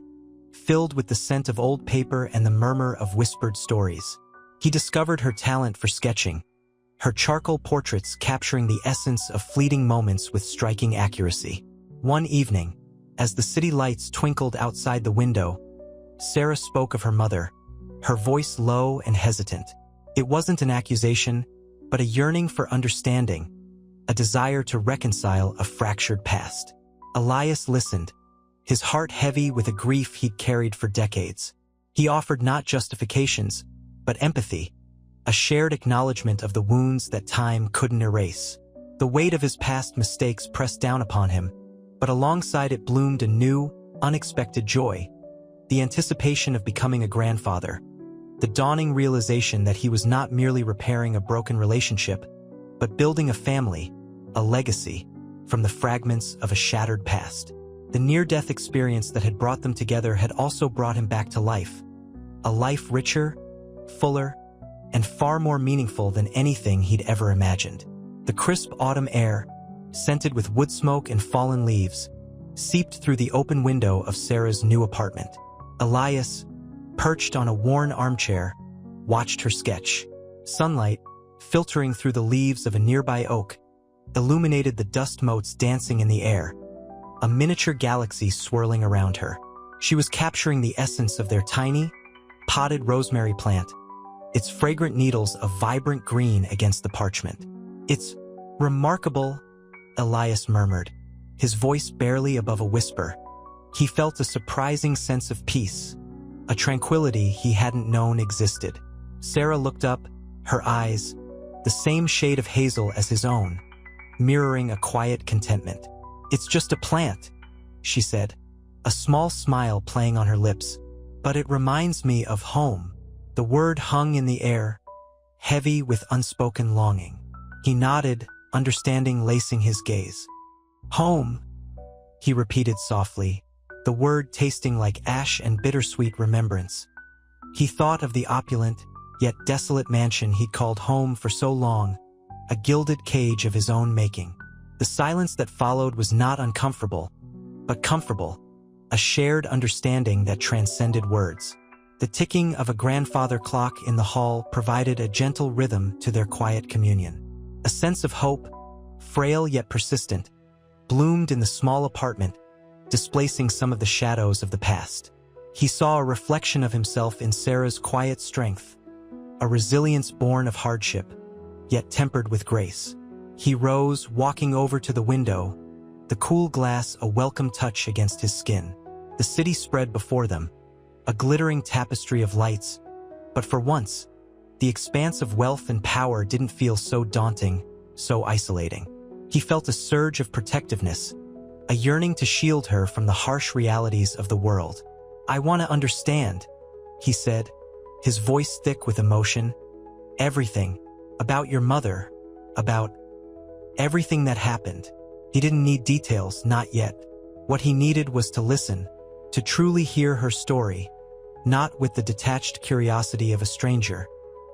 filled with the scent of old paper and the murmur of whispered stories. He discovered her talent for sketching, her charcoal portraits capturing the essence of fleeting moments with striking accuracy. One evening, as the city lights twinkled outside the window, Sarah spoke of her mother, her voice low and hesitant. It wasn't an accusation, but a yearning for understanding, a desire to reconcile a fractured past. Elias listened, his heart heavy with a grief he'd carried for decades. He offered not justifications, but empathy, a shared acknowledgement of the wounds that time couldn't erase. The weight of his past mistakes pressed down upon him, but alongside it bloomed a new, unexpected joy, the anticipation of becoming a grandfather, the dawning realization that he was not merely repairing a broken relationship, but building a family, a legacy, from the fragments of a shattered past. The near-death experience that had brought them together had also brought him back to life, a life richer, fuller, and far more meaningful than anything he'd ever imagined. The crisp autumn air, scented with wood smoke and fallen leaves, seeped through the open window of Sarah's new apartment. Elias, perched on a worn armchair, watched her sketch. Sunlight, filtering through the leaves of a nearby oak, illuminated the dust motes dancing in the air, a miniature galaxy swirling around her. She was capturing the essence of their tiny, potted rosemary plant, its fragrant needles of vibrant green against the parchment. "It's remarkable," Elias murmured, his voice barely above a whisper. He felt a surprising sense of peace, a tranquility he hadn't known existed. Sarah looked up, her eyes, the same shade of hazel as his own, mirroring a quiet contentment. "It's just a plant," she said, a small smile playing on her lips, "but it reminds me of home." The word hung in the air, heavy with unspoken longing. He nodded, understanding lacing his gaze. "Home," he repeated softly, the word tasting like ash and bittersweet remembrance. He thought of the opulent, yet desolate mansion he'd called home for so long, a gilded cage of his own making. The silence that followed was not uncomfortable, but comfortable, a shared understanding that transcended words. The ticking of a grandfather clock in the hall provided a gentle rhythm to their quiet communion. A sense of hope, frail yet persistent, bloomed in the small apartment, displacing some of the shadows of the past. He saw a reflection of himself in Sarah's quiet strength, a resilience born of hardship, yet tempered with grace. He rose, walking over to the window, the cool glass a welcome touch against his skin. The city spread before them, a glittering tapestry of lights, but for once, the expanse of wealth and power didn't feel so daunting, so isolating. He felt a surge of protectiveness, a yearning to shield her from the harsh realities of the world. "I want to understand," he said, his voice thick with emotion. "Everything, about your mother, about everything that happened." He didn't need details, not yet. What he needed was to listen, to truly hear her story, not with the detached curiosity of a stranger,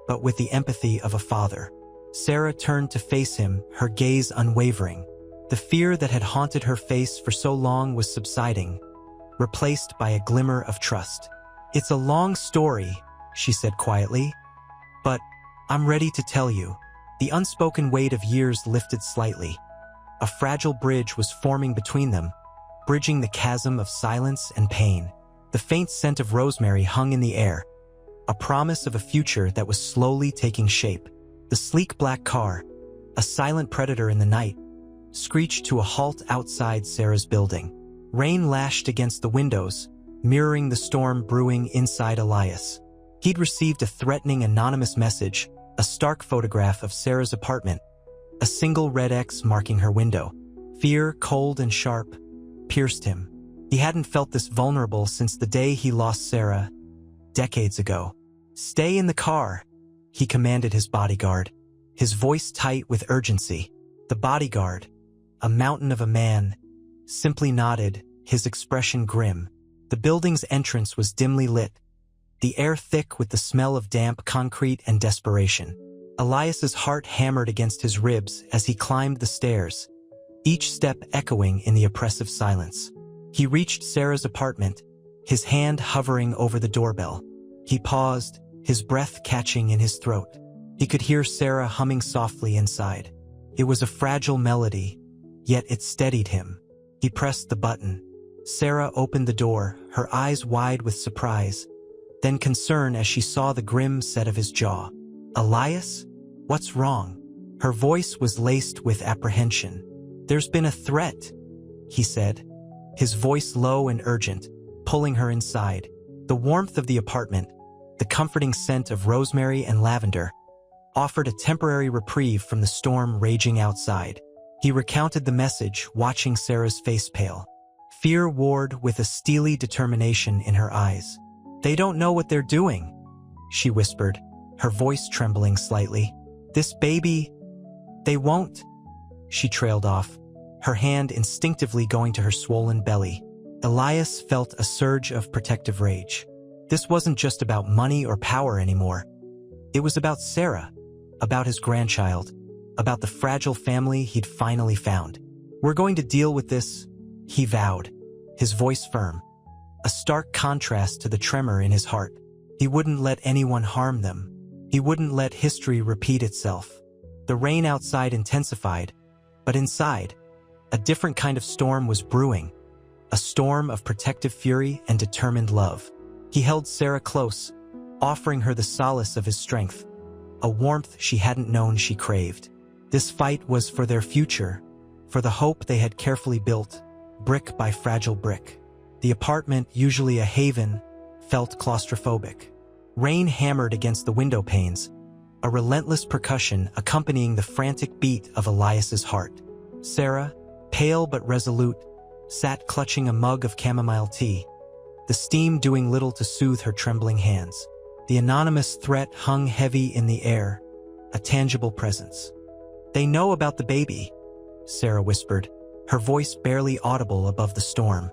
but with the empathy of a father. Sarah turned to face him, her gaze unwavering. The fear that had haunted her face for so long was subsiding, replaced by a glimmer of trust. "It's a long story," she said quietly, "but I'm ready to tell you." The unspoken weight of years lifted slightly. A fragile bridge was forming between them, bridging the chasm of silence and pain. The faint scent of rosemary hung in the air, a promise of a future that was slowly taking shape. The sleek black car, a silent predator in the night, screeched to a halt outside Sarah's building. Rain lashed against the windows, mirroring the storm brewing inside Elias. He'd received a threatening anonymous message, a stark photograph of Sarah's apartment, a single red X marking her window. Fear, cold and sharp, pierced him. He hadn't felt this vulnerable since the day he lost Sarah, decades ago. "Stay in the car," he commanded his bodyguard, his voice tight with urgency. The bodyguard, a mountain of a man, simply nodded, his expression grim. The building's entrance was dimly lit, the air thick with the smell of damp concrete and desperation. Elias's heart hammered against his ribs as he climbed the stairs, each step echoing in the oppressive silence. He reached Sarah's apartment, his hand hovering over the doorbell. He paused, his breath catching in his throat. He could hear Sarah humming softly inside. It was a fragile melody, yet it steadied him. He pressed the button. Sarah opened the door, her eyes wide with surprise, then concern as she saw the grim set of his jaw. "Elias? What's wrong?" Her voice was laced with apprehension. "There's been a threat," he said, his voice low and urgent, pulling her inside. The warmth of the apartment, the comforting scent of rosemary and lavender, offered a temporary reprieve from the storm raging outside. He recounted the message, watching Sarah's face pale. Fear warred with a steely determination in her eyes. "They don't know what they're doing," she whispered, her voice trembling slightly. "This baby, they won't." She trailed off, her hand instinctively going to her swollen belly. Elias felt a surge of protective rage. This wasn't just about money or power anymore. It was about Sarah, about his grandchild, about the fragile family he'd finally found. "We're going to deal with this," he vowed, his voice firm, a stark contrast to the tremor in his heart. He wouldn't let anyone harm them. He wouldn't let history repeat itself. The rain outside intensified, but inside, a different kind of storm was brewing, a storm of protective fury and determined love. He held Sarah close, offering her the solace of his strength, a warmth she hadn't known she craved. This fight was for their future, for the hope they had carefully built, brick by fragile brick. The apartment, usually a haven, felt claustrophobic. Rain hammered against the window panes, a relentless percussion accompanying the frantic beat of Elias's heart. Sarah, pale but resolute, sat clutching a mug of chamomile tea, the steam doing little to soothe her trembling hands. The anonymous threat hung heavy in the air, a tangible presence. "They know about the baby," Sarah whispered, her voice barely audible above the storm.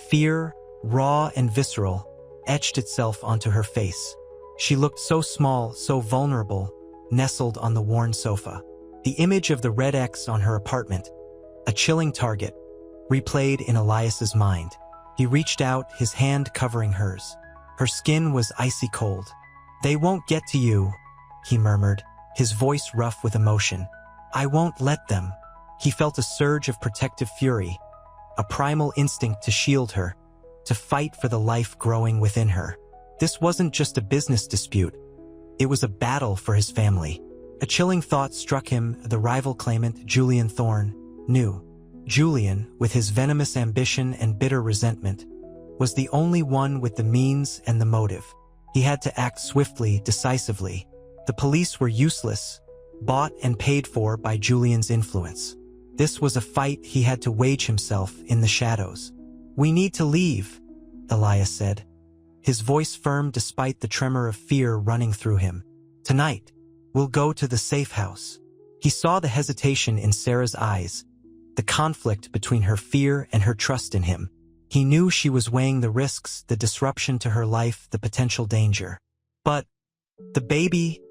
Fear, raw and visceral, etched itself onto her face. She looked so small, so vulnerable, nestled on the worn sofa. The image of the red X on her apartment, a chilling target, replayed in Elias's mind. He reached out, his hand covering hers. Her skin was icy cold. "They won't get to you," he murmured, his voice rough with emotion. "I won't let them." He felt a surge of protective fury, a primal instinct to shield her, to fight for the life growing within her. This wasn't just a business dispute. It was a battle for his family. A chilling thought struck him, the rival claimant, Julian Thorne, knew. Julian, with his venomous ambition and bitter resentment, was the only one with the means and the motive. He had to act swiftly, decisively. The police were useless, bought and paid for by Julian's influence. This was a fight he had to wage himself in the shadows. "We need to leave," Elias said, his voice firm despite the tremor of fear running through him. "Tonight, we'll go to the safe house." He saw the hesitation in Sarah's eyes, the conflict between her fear and her trust in him. He knew she was weighing the risks, the disruption to her life, the potential danger. "But the baby,"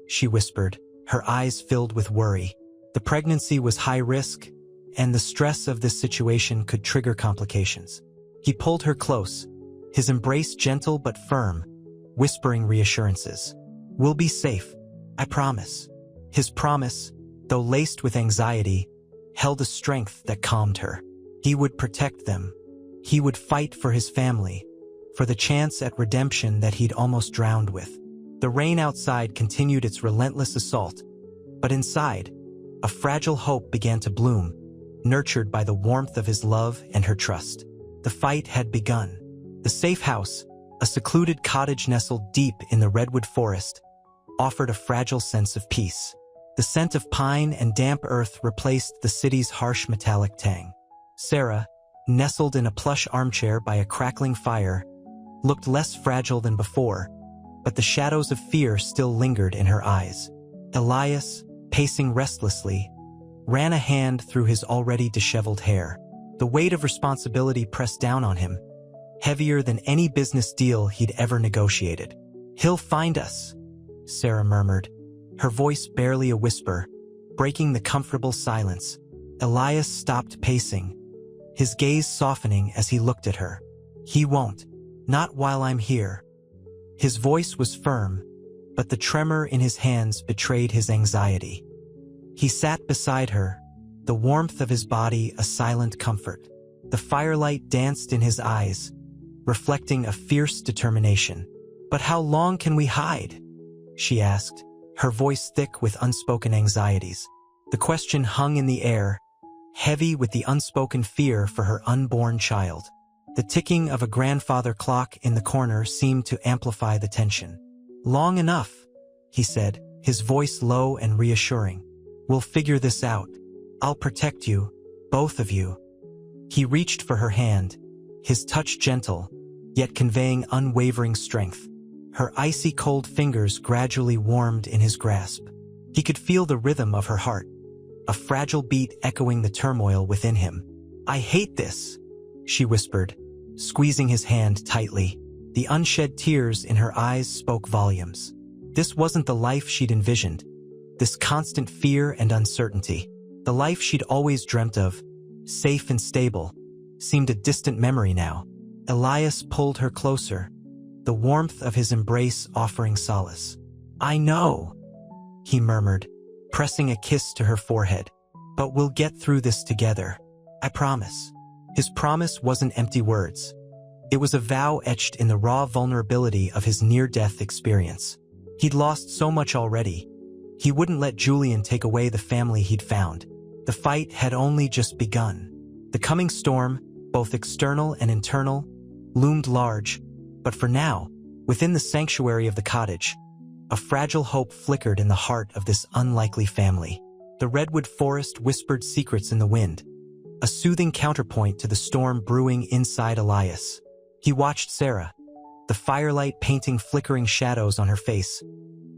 she whispered, her eyes filled with worry. The pregnancy was high risk, and the stress of this situation could trigger complications. He pulled her close, his embrace gentle but firm, whispering reassurances. "We'll be safe, I promise." His promise, though laced with anxiety, held a strength that calmed her. He would protect them. He would fight for his family, for the chance at redemption that he'd almost drowned with. The rain outside continued its relentless assault, but inside, a fragile hope began to bloom, nurtured by the warmth of his love and her trust. The fight had begun. The safe house, a secluded cottage nestled deep in the redwood forest, offered a fragile sense of peace. The scent of pine and damp earth replaced the city's harsh metallic tang. Sarah, nestled in a plush armchair by a crackling fire, looked less fragile than before, but the shadows of fear still lingered in her eyes. Elias, pacing restlessly, ran a hand through his already disheveled hair. The weight of responsibility pressed down on him, heavier than any business deal he'd ever negotiated. "He'll find us," Sarah murmured, her voice barely a whisper, breaking the comfortable silence. Elias stopped pacing, his gaze softening as he looked at her. "He won't. Not while I'm here." His voice was firm, but the tremor in his hands betrayed his anxiety. He sat beside her, the warmth of his body a silent comfort. The firelight danced in his eyes, reflecting a fierce determination. "But how long can we hide?" she asked, her voice thick with unspoken anxieties. The question hung in the air, heavy with the unspoken fear for her unborn child. The ticking of a grandfather clock in the corner seemed to amplify the tension. "Long enough," he said, his voice low and reassuring. "We'll figure this out. I'll protect you, both of you." He reached for her hand, his touch gentle, yet conveying unwavering strength. Her icy cold fingers gradually warmed in his grasp. He could feel the rhythm of her heart, a fragile beat echoing the turmoil within him. "I hate this," she whispered, squeezing his hand tightly. The unshed tears in her eyes spoke volumes. This wasn't the life she'd envisioned, this constant fear and uncertainty. The life she'd always dreamt of, safe and stable, seemed a distant memory now. Elias pulled her closer, the warmth of his embrace offering solace. "I know," he murmured, pressing a kiss to her forehead. "But we'll get through this together. I promise." His promise wasn't empty words. It was a vow etched in the raw vulnerability of his near-death experience. He'd lost so much already. He wouldn't let Julian take away the family he'd found. The fight had only just begun. The coming storm, both external and internal, loomed large, but for now, within the sanctuary of the cottage, a fragile hope flickered in the heart of this unlikely family. The redwood forest whispered secrets in the wind, a soothing counterpoint to the storm brewing inside Elias. He watched Sarah, the firelight painting flickering shadows on her face.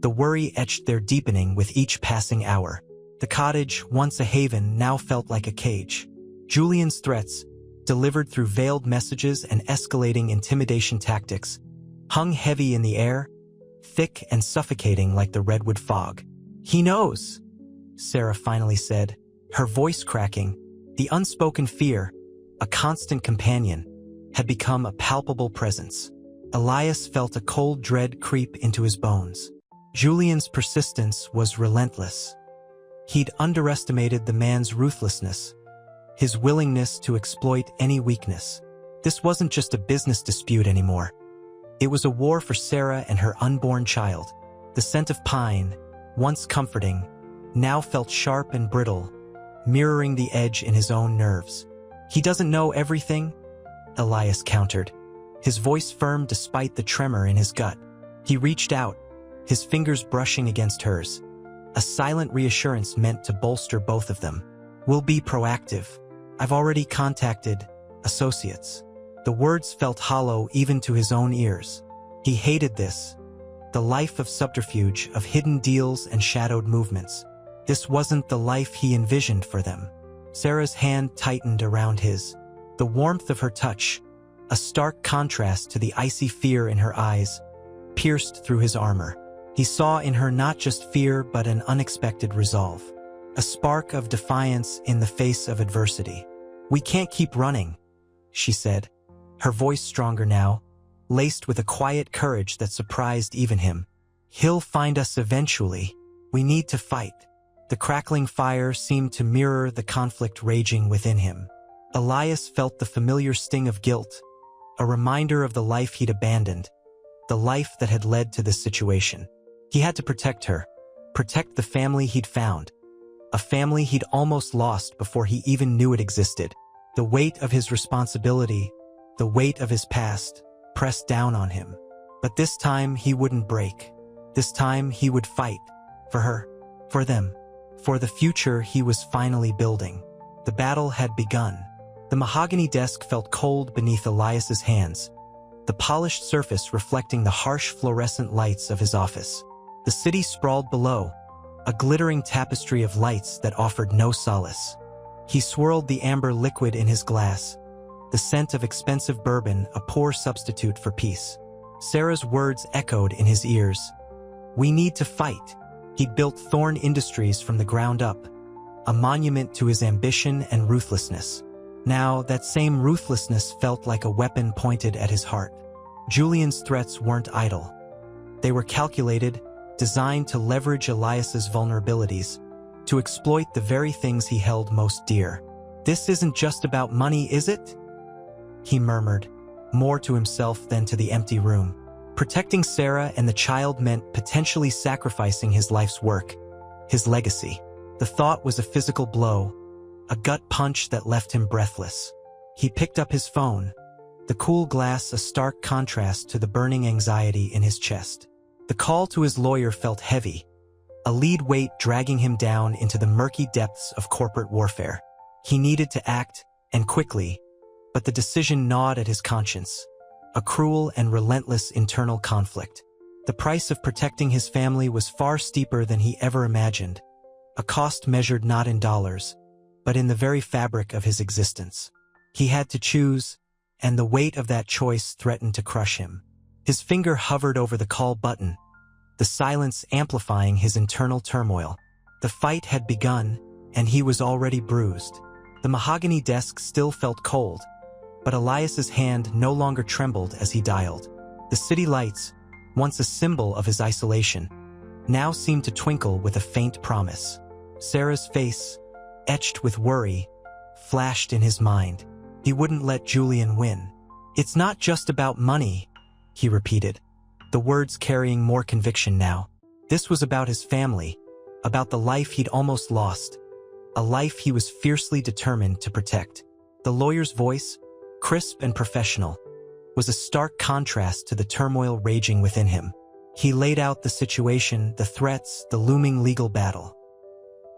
The worry etched their deepening with each passing hour. The cottage, once a haven, now felt like a cage. Julian's threats, delivered through veiled messages and escalating intimidation tactics, hung heavy in the air, thick and suffocating like the redwood fog. "He knows," Sarah finally said, her voice cracking. The unspoken fear, a constant companion, had become a palpable presence. Elias felt a cold dread creep into his bones. Julian's persistence was relentless. He'd underestimated the man's ruthlessness, his willingness to exploit any weakness. This wasn't just a business dispute anymore. It was a war for Sarah and her unborn child. The scent of pine, once comforting, now felt sharp and brittle, mirroring the edge in his own nerves. "He doesn't know everything," Elias countered, his voice firm despite the tremor in his gut. He reached out, his fingers brushing against hers, a silent reassurance meant to bolster both of them. "We'll be proactive. I've already contacted associates." The words felt hollow even to his own ears. He hated this, the life of subterfuge, of hidden deals and shadowed movements. This wasn't the life he envisioned for them. Sarah's hand tightened around his, the warmth of her touch, a stark contrast to the icy fear in her eyes, pierced through his armor. He saw in her not just fear but an unexpected resolve. A spark of defiance in the face of adversity. "We can't keep running," she said, her voice stronger now, laced with a quiet courage that surprised even him. "He'll find us eventually. We need to fight." The crackling fire seemed to mirror the conflict raging within him. Elias felt the familiar sting of guilt, a reminder of the life he'd abandoned, the life that had led to this situation. He had to protect her, protect the family he'd found, a family he'd almost lost before he even knew it existed. The weight of his responsibility, the weight of his past, pressed down on him. But this time he wouldn't break. This time he would fight. For her. For them. For the future he was finally building. The battle had begun. The mahogany desk felt cold beneath Elias's hands, the polished surface reflecting the harsh fluorescent lights of his office. The city sprawled below, a glittering tapestry of lights that offered no solace. He swirled the amber liquid in his glass, the scent of expensive bourbon a poor substitute for peace. Sarah's words echoed in his ears. "We need to fight." He'd built Thorn Industries from the ground up, a monument to his ambition and ruthlessness. Now, that same ruthlessness felt like a weapon pointed at his heart. Julian's threats weren't idle. They were calculated, designed to leverage Elias's vulnerabilities, to exploit the very things he held most dear. "This isn't just about money, is it?" he murmured, more to himself than to the empty room. Protecting Sarah and the child meant potentially sacrificing his life's work, his legacy. The thought was a physical blow, a gut punch that left him breathless. He picked up his phone, the cool glass a stark contrast to the burning anxiety in his chest. The call to his lawyer felt heavy, a lead weight dragging him down into the murky depths of corporate warfare. He needed to act, and quickly, but the decision gnawed at his conscience, a cruel and relentless internal conflict. The price of protecting his family was far steeper than he ever imagined, a cost measured not in dollars, but in the very fabric of his existence. He had to choose, and the weight of that choice threatened to crush him. His finger hovered over the call button, the silence amplifying his internal turmoil. The fight had begun, and he was already bruised. The mahogany desk still felt cold, but Elias's hand no longer trembled as he dialed. The city lights, once a symbol of his isolation, now seemed to twinkle with a faint promise. Sarah's face, etched with worry, flashed in his mind. He wouldn't let Julian win. "It's not just about money," he repeated, the words carrying more conviction now. This was about his family, about the life he'd almost lost, a life he was fiercely determined to protect. The lawyer's voice, crisp and professional, was a stark contrast to the turmoil raging within him. He laid out the situation, the threats, the looming legal battle.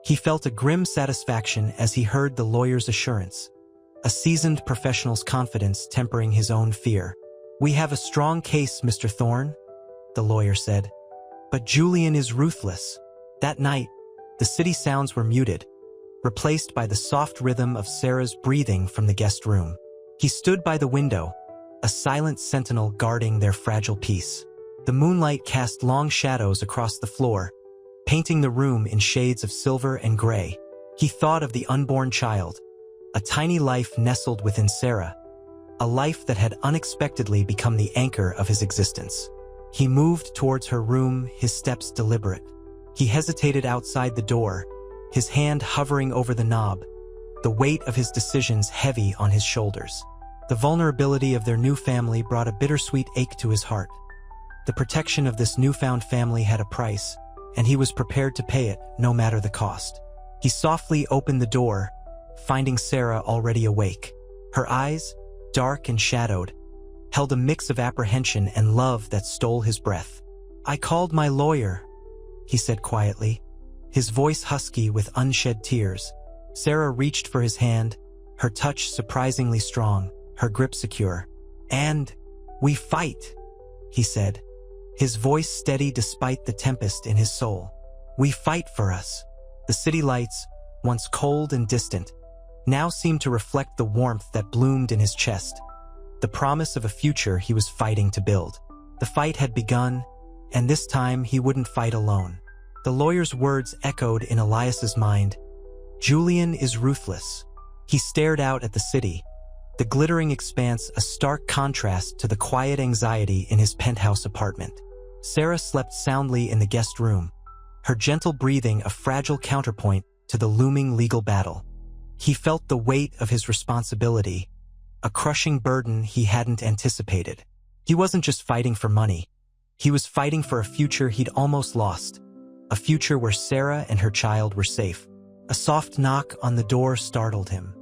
He felt a grim satisfaction as he heard the lawyer's assurance, a seasoned professional's confidence tempering his own fear. "We have a strong case, Mr. Thorne," the lawyer said. "But Julian is ruthless." That night, the city sounds were muted, replaced by the soft rhythm of Sarah's breathing from the guest room. He stood by the window, a silent sentinel guarding their fragile peace. The moonlight cast long shadows across the floor, painting the room in shades of silver and gray. He thought of the unborn child, a tiny life nestled within Sarah, a life that had unexpectedly become the anchor of his existence. He moved towards her room, his steps deliberate. He hesitated outside the door, his hand hovering over the knob, the weight of his decisions heavy on his shoulders. The vulnerability of their new family brought a bittersweet ache to his heart. The protection of this newfound family had a price, and he was prepared to pay it, no matter the cost. He softly opened the door, finding Sarah already awake. Her eyes, dark and shadowed, held a mix of apprehension and love that stole his breath. "I called my lawyer," he said quietly, his voice husky with unshed tears. Sarah reached for his hand, her touch surprisingly strong, her grip secure. "And we fight," he said, his voice steady despite the tempest in his soul. "We fight for us." The city lights, once cold and distant, now seemed to reflect the warmth that bloomed in his chest, the promise of a future he was fighting to build. The fight had begun, And this time he wouldn't fight alone. The lawyer's words echoed in Elias's mind. Julian is ruthless. He stared out at the city, the glittering expanse a stark contrast to the quiet anxiety in his penthouse apartment. Sarah slept soundly in the guest room, her gentle breathing a fragile counterpoint to the looming legal battle. He felt the weight of his responsibility, a crushing burden he hadn't anticipated. He wasn't just fighting for money. He was fighting for a future he'd almost lost, a future where Sarah and her child were safe. A soft knock on the door startled him.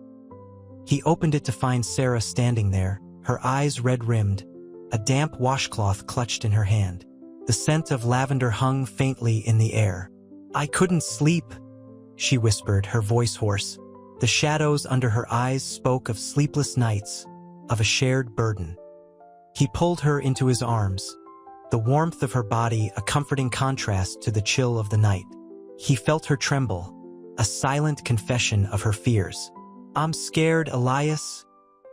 He opened it to find Sarah standing there, her eyes red-rimmed, a damp washcloth clutched in her hand. The scent of lavender hung faintly in the air. "I couldn't sleep," she whispered, her voice hoarse. The shadows under her eyes spoke of sleepless nights, of a shared burden. He pulled her into his arms, the warmth of her body a comforting contrast to the chill of the night. He felt her tremble, a silent confession of her fears. "I'm scared, Elias,"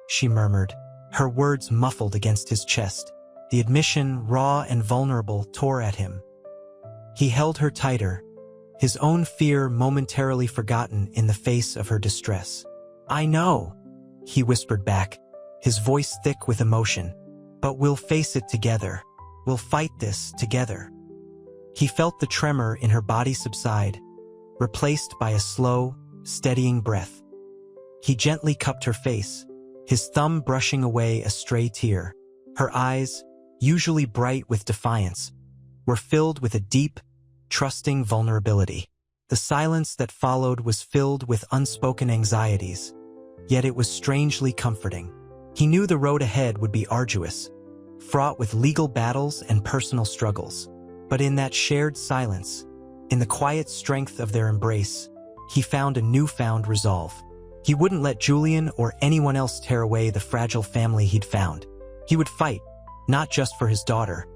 she murmured, her words muffled against his chest. The admission, raw and vulnerable, tore at him. He held her tighter, his own fear momentarily forgotten in the face of her distress. "I know," he whispered back, his voice thick with emotion. "But we'll face it together. We'll fight this together." He felt the tremor in her body subside, replaced by a slow, steadying breath. He gently cupped her face, his thumb brushing away a stray tear. Her eyes, usually bright with defiance, were filled with a deep, trusting vulnerability. The silence that followed was filled with unspoken anxieties, yet it was strangely comforting. He knew the road ahead would be arduous, fraught with legal battles and personal struggles. But in that shared silence, in the quiet strength of their embrace, he found a newfound resolve. He wouldn't let Julian or anyone else tear away the fragile family he'd found. He would fight, not just for his daughter,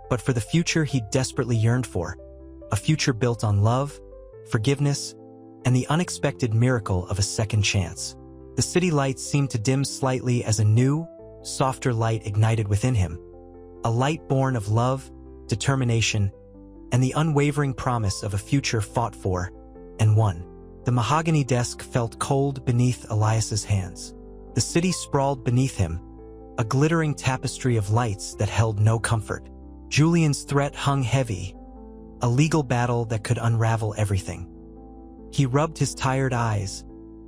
but for the future he desperately yearned for, a future built on love, forgiveness, and the unexpected miracle of a second chance. The city lights seemed to dim slightly as a new, softer light ignited within him, a light born of love, determination, and the unwavering promise of a future fought for and won. The mahogany desk felt cold beneath Elias's hands. The city sprawled beneath him, a glittering tapestry of lights that held no comfort. Julian's threat hung heavy, a legal battle that could unravel everything. He rubbed his tired eyes,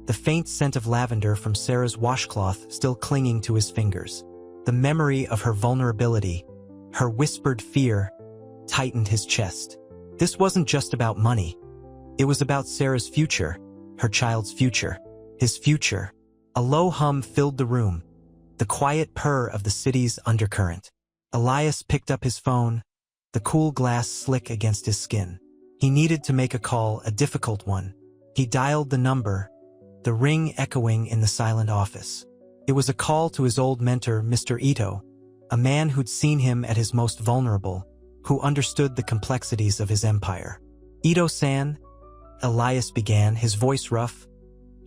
the faint scent of lavender from Sarah's washcloth still clinging to his fingers. The memory of her vulnerability, her whispered fear, tightened his chest. This wasn't just about money. It was about Sarah's future, her child's future, his future. A low hum filled the room, the quiet purr of the city's undercurrent. Elias picked up his phone, the cool glass slick against his skin. He needed to make a call, a difficult one. He dialed the number, the ring echoing in the silent office. It was a call to his old mentor, Mr. Ito, a man who'd seen him at his most vulnerable, who understood the complexities of his empire. "Ito-san," Elias began, his voice rough.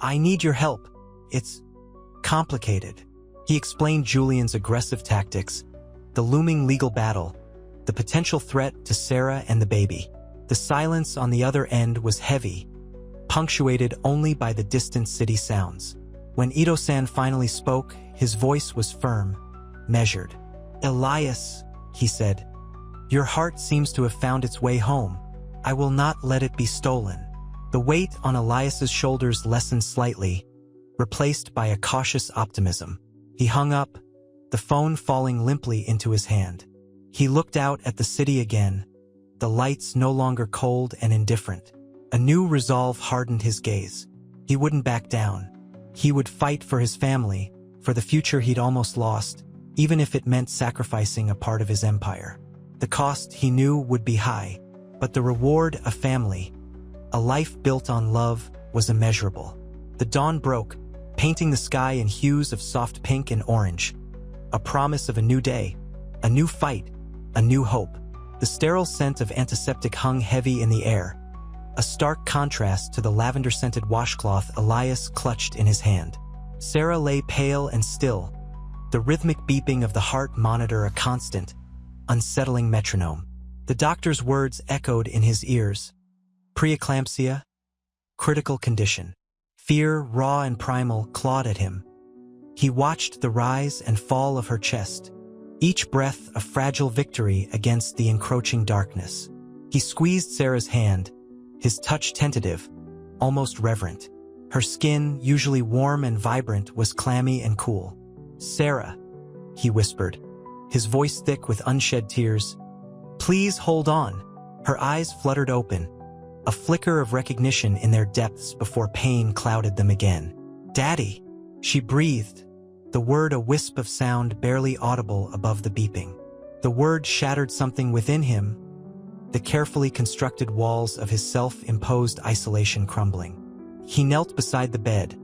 "I need your help. It's complicated." He explained Julian's aggressive tactics, the looming legal battle, the potential threat to Sarah and the baby. The silence on the other end was heavy, punctuated only by the distant city sounds. When Ito-san finally spoke, his voice was firm, measured. "Elias," he said, "your heart seems to have found its way home. I will not let it be stolen." The weight on Elias's shoulders lessened slightly, replaced by a cautious optimism. He hung up, the phone falling limply into his hand. He looked out at the city again, the lights no longer cold and indifferent. A new resolve hardened his gaze. He wouldn't back down. He would fight for his family, for the future he'd almost lost, even if it meant sacrificing a part of his empire. The cost, he knew, would be high, but the reward, a family, a life built on love, was immeasurable. The dawn broke, painting the sky in hues of soft pink and orange, a promise of a new day, a new fight, a new hope. The sterile scent of antiseptic hung heavy in the air, a stark contrast to the lavender-scented washcloth Elias clutched in his hand. Sarah lay pale and still, the rhythmic beeping of the heart monitor a constant, unsettling metronome. The doctor's words echoed in his ears. Preeclampsia, critical condition. Fear, raw and primal, clawed at him. He watched the rise and fall of her chest, each breath a fragile victory against the encroaching darkness. He squeezed Sarah's hand, his touch tentative, almost reverent. Her skin, usually warm and vibrant, was clammy and cool. "Sarah," he whispered, his voice thick with unshed tears. "Please hold on." Her eyes fluttered open, a flicker of recognition in their depths before pain clouded them again. "Daddy," she breathed, the word a wisp of sound barely audible above the beeping. The word shattered something within him, the carefully constructed walls of his self-imposed isolation crumbling. He knelt beside the bed,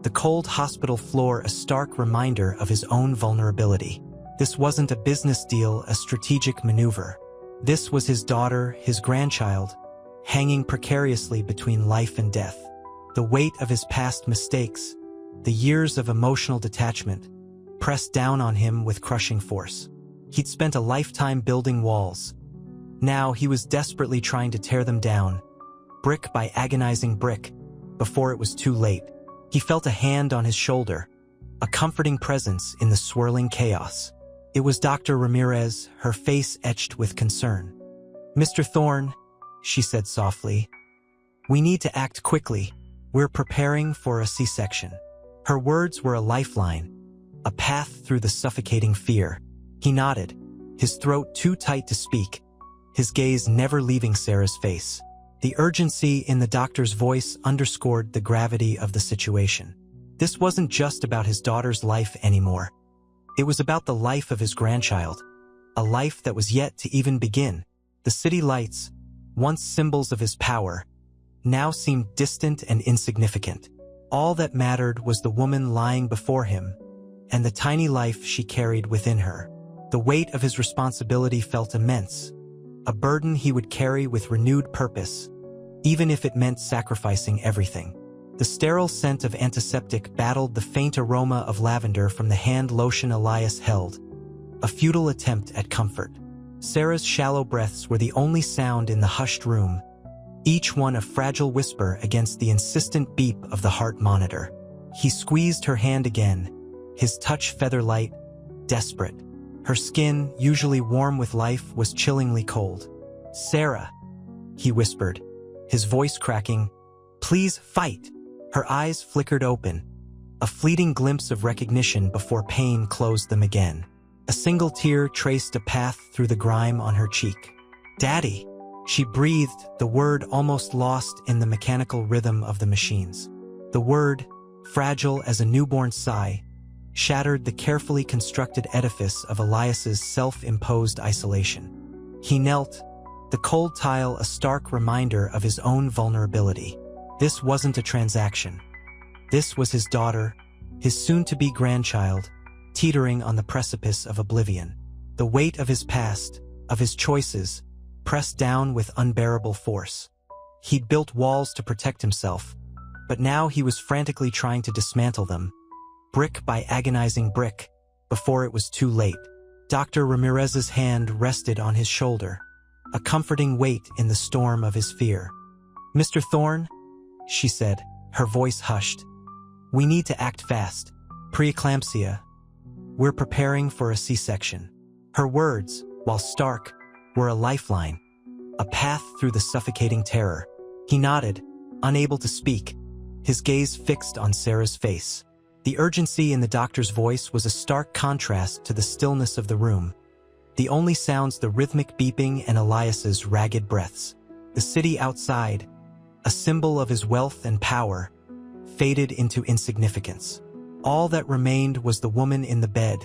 the cold hospital floor a stark reminder of his own vulnerability. This wasn't a business deal, a strategic maneuver. This was his daughter, his grandchild, hanging precariously between life and death. The weight of his past mistakes, the years of emotional detachment, pressed down on him with crushing force. He'd spent a lifetime building walls. Now he was desperately trying to tear them down, brick by agonizing brick, before it was too late. He felt a hand on his shoulder, a comforting presence in the swirling chaos. It was Dr. Ramirez, her face etched with concern. "Mr. Thorne," she said softly, "we need to act quickly. We're preparing for a C-section." Her words were a lifeline, a path through the suffocating fear. He nodded, his throat too tight to speak, his gaze never leaving Sarah's face. The urgency in the doctor's voice underscored the gravity of the situation. This wasn't just about his daughter's life anymore. It was about the life of his grandchild, a life that was yet to even begin. The city lights, once symbols of his power, now seemed distant and insignificant. All that mattered was the woman lying before him, and the tiny life she carried within her. The weight of his responsibility felt immense, a burden he would carry with renewed purpose, even if it meant sacrificing everything. The sterile scent of antiseptic battled the faint aroma of lavender from the hand lotion Elias held, a futile attempt at comfort. Sarah's shallow breaths were the only sound in the hushed room, each one a fragile whisper against the insistent beep of the heart monitor. He squeezed her hand again, his touch feather-light, desperate. Her skin, usually warm with life, was chillingly cold. "Sarah," he whispered, his voice cracking, "please fight." Her eyes flickered open, a fleeting glimpse of recognition before pain closed them again. A single tear traced a path through the grime on her cheek. "Daddy," she breathed, the word almost lost in the mechanical rhythm of the machines. The word, fragile as a newborn sigh, shattered the carefully constructed edifice of Elias's self-imposed isolation. He knelt, the cold tile a stark reminder of his own vulnerability. This wasn't a transaction. This was his daughter, his soon-to-be grandchild, teetering on the precipice of oblivion. The weight of his past, of his choices, pressed down with unbearable force. He'd built walls to protect himself, but now he was frantically trying to dismantle them, brick by agonizing brick, before it was too late. Dr. Ramirez's hand rested on his shoulder, a comforting weight in the storm of his fear. "Mr. Thorne," she said, her voice hushed, "we need to act fast. Preeclampsia. We're preparing for a C-section." Her words, while stark, were a lifeline, a path through the suffocating terror. He nodded, unable to speak, his gaze fixed on Sarah's face. The urgency in the doctor's voice was a stark contrast to the stillness of the room. The only sounds the rhythmic beeping and Elias's ragged breaths. The city outside, a symbol of his wealth and power, faded into insignificance. All that remained was the woman in the bed,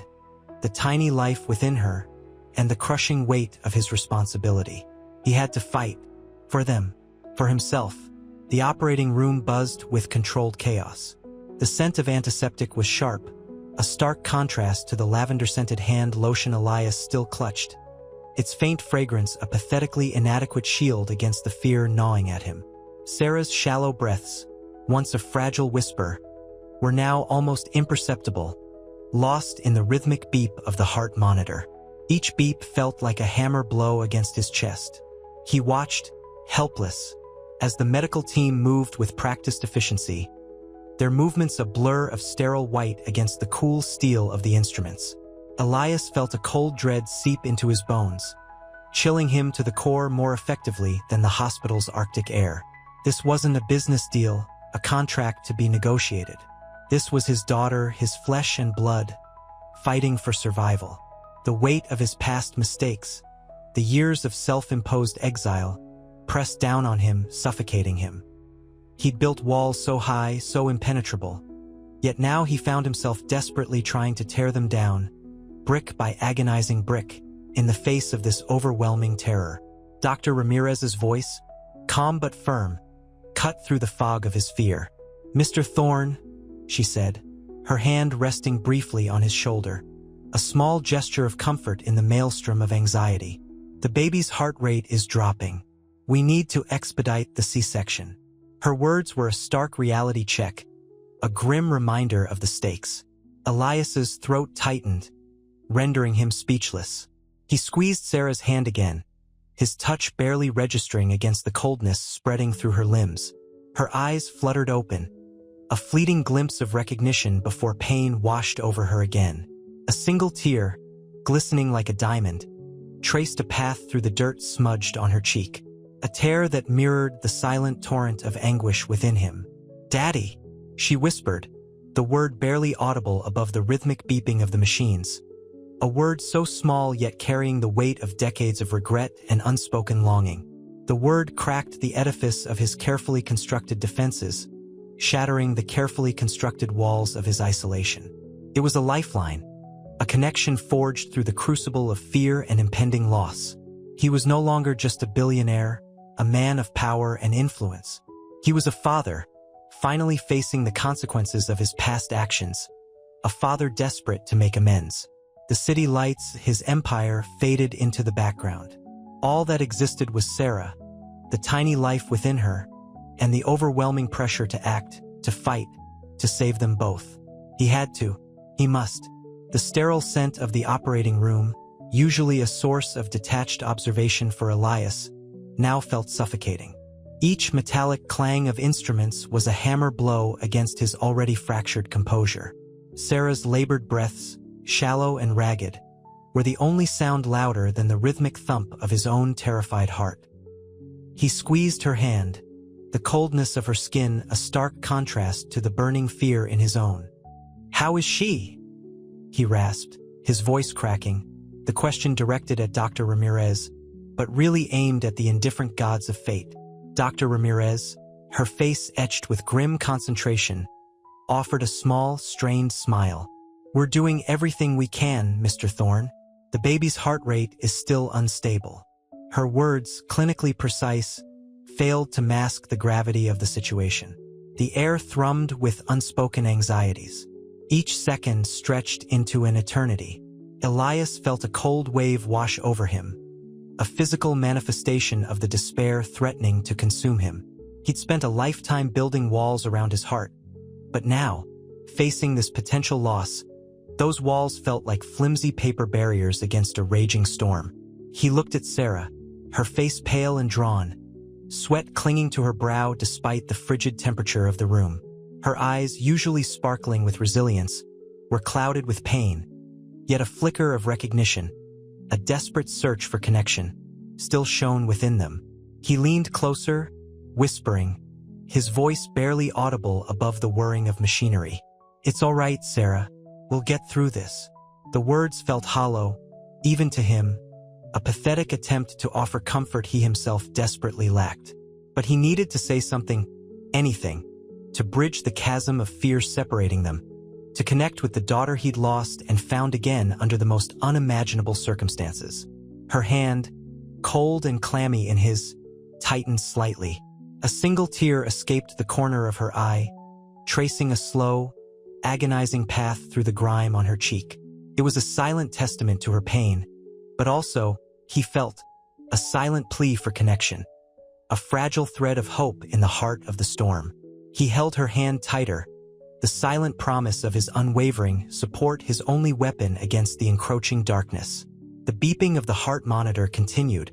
the tiny life within her, and the crushing weight of his responsibility. He had to fight. For them. For himself. The operating room buzzed with controlled chaos. The scent of antiseptic was sharp, a stark contrast to the lavender-scented hand lotion Elias still clutched, its faint fragrance a pathetically inadequate shield against the fear gnawing at him. Sarah's shallow breaths, once a fragile whisper, were now almost imperceptible, lost in the rhythmic beep of the heart monitor. Each beep felt like a hammer blow against his chest. He watched, helpless, as the medical team moved with practiced efficiency, their movements a blur of sterile white against the cool steel of the instruments. Elias felt a cold dread seep into his bones, chilling him to the core more effectively than the hospital's Arctic air. This wasn't a business deal, a contract to be negotiated. This was his daughter, his flesh and blood, fighting for survival. The weight of his past mistakes, the years of self-imposed exile, pressed down on him, suffocating him. He'd built walls so high, so impenetrable, yet now he found himself desperately trying to tear them down, brick by agonizing brick, in the face of this overwhelming terror. Dr. Ramirez's voice, calm but firm, cut through the fog of his fear. "Mr. Thorne," she said, her hand resting briefly on his shoulder, a small gesture of comfort in the maelstrom of anxiety. "The baby's heart rate is dropping. We need to expedite the C-section." Her words were a stark reality check, a grim reminder of the stakes. Elias's throat tightened, rendering him speechless. He squeezed Sarah's hand again, his touch barely registering against the coldness spreading through her limbs. Her eyes fluttered open, a fleeting glimpse of recognition before pain washed over her again. A single tear, glistening like a diamond, traced a path through the dirt smudged on her cheek, a tear that mirrored the silent torrent of anguish within him. "Daddy," she whispered, the word barely audible above the rhythmic beeping of the machines. A word so small yet carrying the weight of decades of regret and unspoken longing. The word cracked the edifice of his carefully constructed defenses, shattering the carefully constructed walls of his isolation. It was a lifeline, a connection forged through the crucible of fear and impending loss. He was no longer just a billionaire, a man of power and influence. He was a father, finally facing the consequences of his past actions, a father desperate to make amends. The city lights, his empire, faded into the background. All that existed was Sarah, the tiny life within her, and the overwhelming pressure to act, to fight, to save them both. He had to. He must. The sterile scent of the operating room, usually a source of detached observation for Elias, now felt suffocating. Each metallic clang of instruments was a hammer blow against his already fractured composure. Sarah's labored breaths, shallow and ragged, were the only sound louder than the rhythmic thump of his own terrified heart. He squeezed her hand, the coldness of her skin a stark contrast to the burning fear in his own. "How is she?" he rasped, his voice cracking, the question directed at Dr. Ramirez, but really aimed at the indifferent gods of fate. Dr. Ramirez, her face etched with grim concentration, offered a small, strained smile. "We're doing everything we can, Mr. Thorne. The baby's heart rate is still unstable." Her words, clinically precise, failed to mask the gravity of the situation. The air thrummed with unspoken anxieties. Each second stretched into an eternity. Elias felt a cold wave wash over him, a physical manifestation of the despair threatening to consume him. He'd spent a lifetime building walls around his heart, but now, facing this potential loss, those walls felt like flimsy paper barriers against a raging storm. He looked at Sarah, her face pale and drawn, sweat clinging to her brow despite the frigid temperature of the room. Her eyes, usually sparkling with resilience, were clouded with pain, yet a flicker of recognition, a desperate search for connection, still shone within them. He leaned closer, whispering, his voice barely audible above the whirring of machinery. "It's all right, Sarah. We'll get through this." The words felt hollow, even to him, a pathetic attempt to offer comfort he himself desperately lacked. But he needed to say something, anything, to bridge the chasm of fear separating them, to connect with the daughter he'd lost and found again under the most unimaginable circumstances. Her hand, cold and clammy in his, tightened slightly. A single tear escaped the corner of her eye, tracing a slow, agonizing path through the grime on her cheek. It was a silent testament to her pain, but also, he felt, a silent plea for connection, a fragile thread of hope in the heart of the storm. He held her hand tighter, the silent promise of his unwavering support his only weapon against the encroaching darkness. The beeping of the heart monitor continued,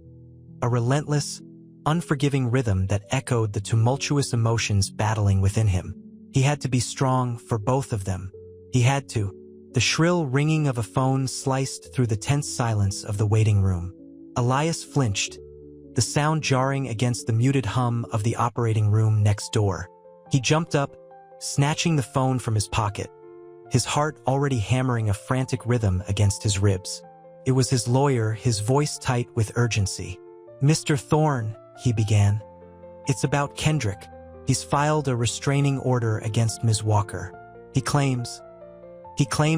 a relentless, unforgiving rhythm that echoed the tumultuous emotions battling within him. He had to be strong for both of them. He had to. The shrill ringing of a phone sliced through the tense silence of the waiting room. Elias flinched, the sound jarring against the muted hum of the operating room next door. He jumped up, snatching the phone from his pocket, his heart already hammering a frantic rhythm against his ribs. It was his lawyer, his voice tight with urgency. "Mr. Thorne," he began. "It's about Kendrick. He's filed a restraining order against Ms. Walker. He claims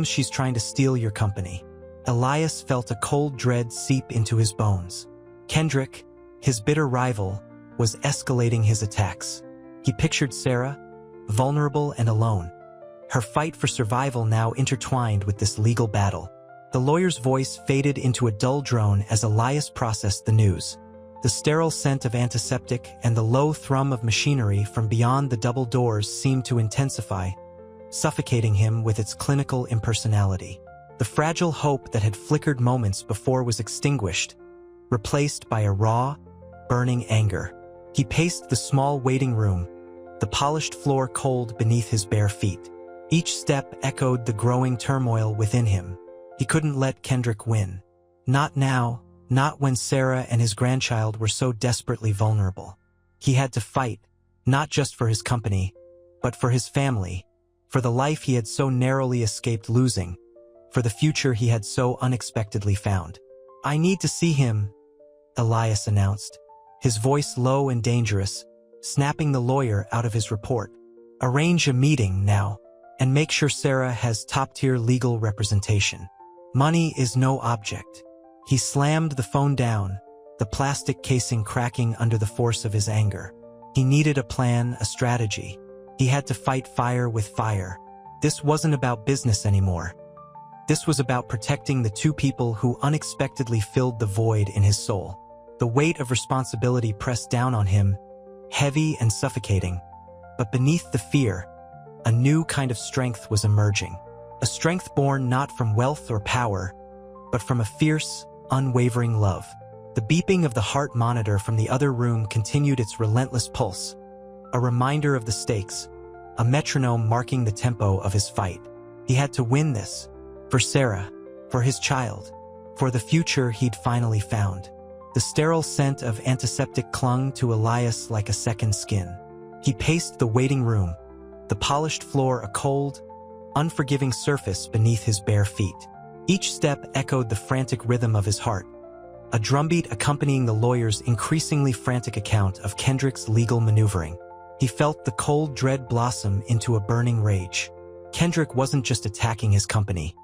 she's trying to steal your company." Elias felt a cold dread seep into his bones. Kendrick, his bitter rival, was escalating his attacks. He pictured Sarah, vulnerable and alone, her fight for survival now intertwined with this legal battle. The lawyer's voice faded into a dull drone as Elias processed the news. The sterile scent of antiseptic and the low thrum of machinery from beyond the double doors seemed to intensify, suffocating him with its clinical impersonality. The fragile hope that had flickered moments before was extinguished, replaced by a raw, burning anger. He paced the small waiting room, the polished floor cold beneath his bare feet. Each step echoed the growing turmoil within him. He couldn't let Kendrick win. Not now, not when Sarah and his grandchild were so desperately vulnerable. He had to fight, not just for his company, but for his family, for the life he had so narrowly escaped losing, for the future he had so unexpectedly found. "I need to see him," Elias announced, his voice low and dangerous, snapping the lawyer out of his report. "Arrange a meeting now, and make sure Sarah has top-tier legal representation. Money is no object." He slammed the phone down, the plastic casing cracking under the force of his anger. He needed a plan, a strategy. He had to fight fire with fire. This wasn't about business anymore. This was about protecting the two people who unexpectedly filled the void in his soul. The weight of responsibility pressed down on him, heavy and suffocating. But beneath the fear, a new kind of strength was emerging. A strength born not from wealth or power, but from a fierce, unwavering love. The beeping of the heart monitor from the other room continued its relentless pulse, a reminder of the stakes, a metronome marking the tempo of his fight. He had to win this, for Sarah, for his child, for the future he'd finally found. The sterile scent of antiseptic clung to Elias like a second skin. He paced the waiting room, the polished floor a cold, unforgiving surface beneath his bare feet. Each step echoed the frantic rhythm of his heart, a drumbeat accompanying the lawyer's increasingly frantic account of Kendrick's legal maneuvering. He felt the cold dread blossom into a burning rage. Kendrick wasn't just attacking his company.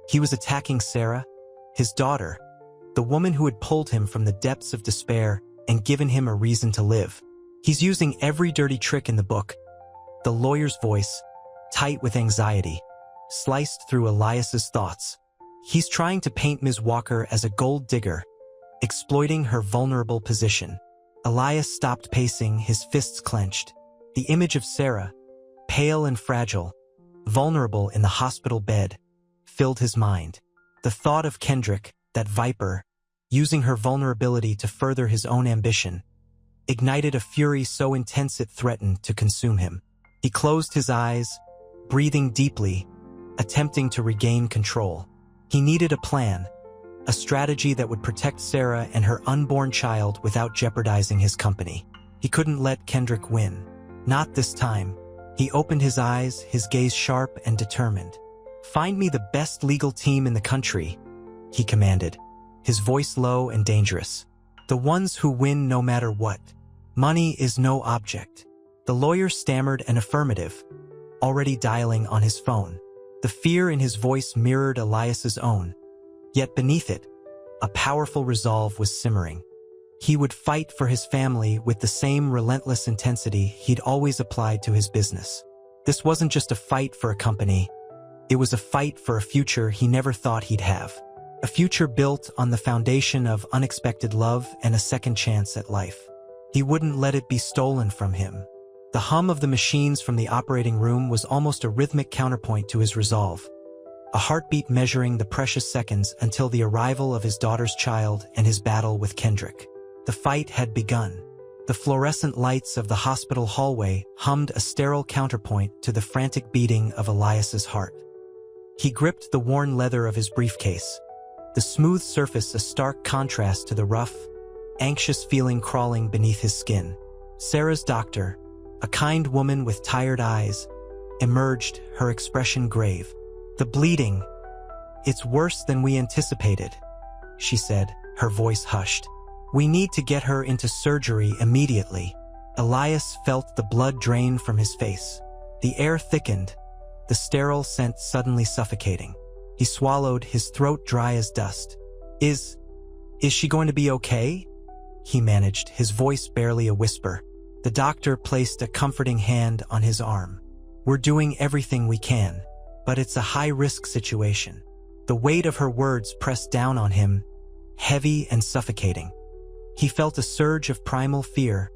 He was attacking Sarah, his daughter, the woman who had pulled him from the depths of despair and given him a reason to live. "He's using every dirty trick in the book." The lawyer's voice, tight with anxiety, sliced through Elias's thoughts. "He's trying to paint Ms. Walker as a gold digger, exploiting her vulnerable position." Elias stopped pacing, his fists clenched. The image of Sarah, pale and fragile, vulnerable in the hospital bed, filled his mind. The thought of Kendrick, that viper, using her vulnerability to further his own ambition, ignited a fury so intense it threatened to consume him. He closed his eyes, breathing deeply, attempting to regain control. He needed a plan, a strategy that would protect Sarah and her unborn child without jeopardizing his company. He couldn't let Kendrick win. Not this time. He opened his eyes, his gaze sharp and determined. "Find me the best legal team in the country," he commanded, his voice low and dangerous. "The ones who win no matter what. Money is no object." The lawyer stammered an affirmative, already dialing on his phone. The fear in his voice mirrored Elias's own, yet beneath it, a powerful resolve was simmering. He would fight for his family with the same relentless intensity he'd always applied to his business. This wasn't just a fight for a company, it was a fight for a future he never thought he'd have. A future built on the foundation of unexpected love and a second chance at life. He wouldn't let it be stolen from him. The hum of the machines from the operating room was almost a rhythmic counterpoint to his resolve. a heartbeat measuring the precious seconds until the arrival of his daughter's child and his battle with Kendrick. The fight had begun. The fluorescent lights of the hospital hallway hummed a sterile counterpoint to the frantic beating of Elias's heart. He gripped the worn leather of his briefcase, the smooth surface a stark contrast to the rough, anxious feeling crawling beneath his skin. Sarah's doctor, a kind woman with tired eyes, emerged, her expression grave. "The bleeding. It's worse than we anticipated," she said, her voice hushed. "We need to get her into surgery immediately." Elias felt the blood drain from his face. The air thickened, the sterile scent suddenly suffocating. He swallowed, his throat dry as dust. Is she going to be okay?" he managed, his voice barely a whisper. The doctor placed a comforting hand on his arm. "We're doing everything we can, but it's a high-risk situation." The weight of her words pressed down on him, heavy and suffocating. He felt a surge of primal fear,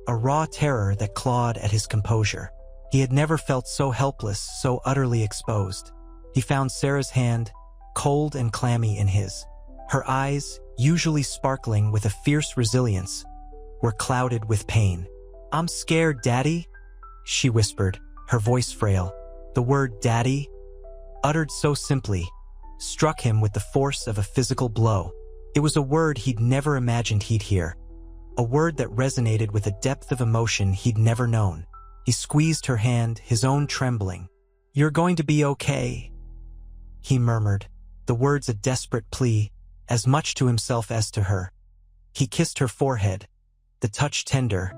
a raw terror that clawed at his composure. He had never felt so helpless, so utterly exposed. He found Sarah's hand, cold and clammy in his. Her eyes, usually sparkling with a fierce resilience, were clouded with pain. "I'm scared, Daddy," she whispered, her voice frail. The word "Daddy," uttered so simply, struck him with the force of a physical blow. It was a word he'd never imagined he'd hear, a word that resonated with a depth of emotion he'd never known. He squeezed her hand, his own trembling. "You're going to be okay," he murmured, the words a desperate plea, as much to himself as to her. He kissed her forehead, the touch tender,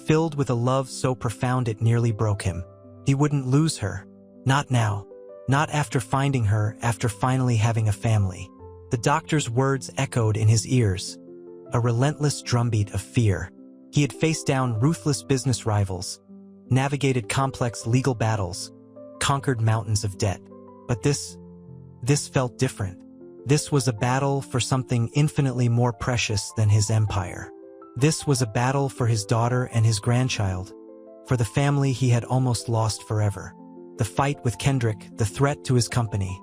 filled with a love so profound it nearly broke him. He wouldn't lose her. Not now. Not after finding her, after finally having a family. The doctor's words echoed in his ears, a relentless drumbeat of fear. He had faced down ruthless business rivals, navigated complex legal battles, conquered mountains of debt. But this felt different. This was a battle for something infinitely more precious than his empire. This was a battle for his daughter and his grandchild, for the family he had almost lost forever. The fight with Kendrick, the threat to his company.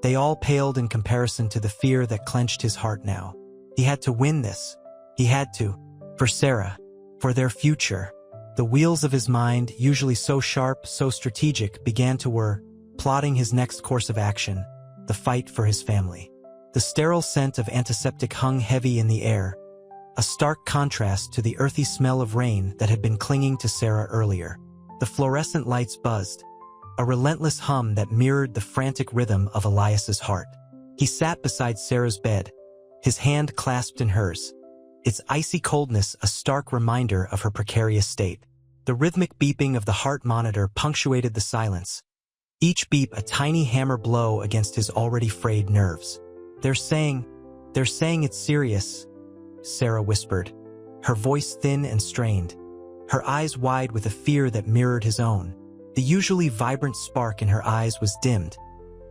They all paled in comparison to the fear that clenched his heart now. He had to win this. He had to. For Sarah. For their future. The wheels of his mind, usually so sharp, so strategic, began to whir, plotting his next course of action. The fight for his family. The sterile scent of antiseptic hung heavy in the air, a stark contrast to the earthy smell of rain that had been clinging to Sarah earlier. The fluorescent lights buzzed, a relentless hum that mirrored the frantic rhythm of Elias's heart. He sat beside Sarah's bed, his hand clasped in hers, its icy coldness a stark reminder of her precarious state. The rhythmic beeping of the heart monitor punctuated the silence, each beep a tiny hammer blow against his already frayed nerves. They're saying it's serious," Sarah whispered, her voice thin and strained, her eyes wide with a fear that mirrored his own. The usually vibrant spark in her eyes was dimmed,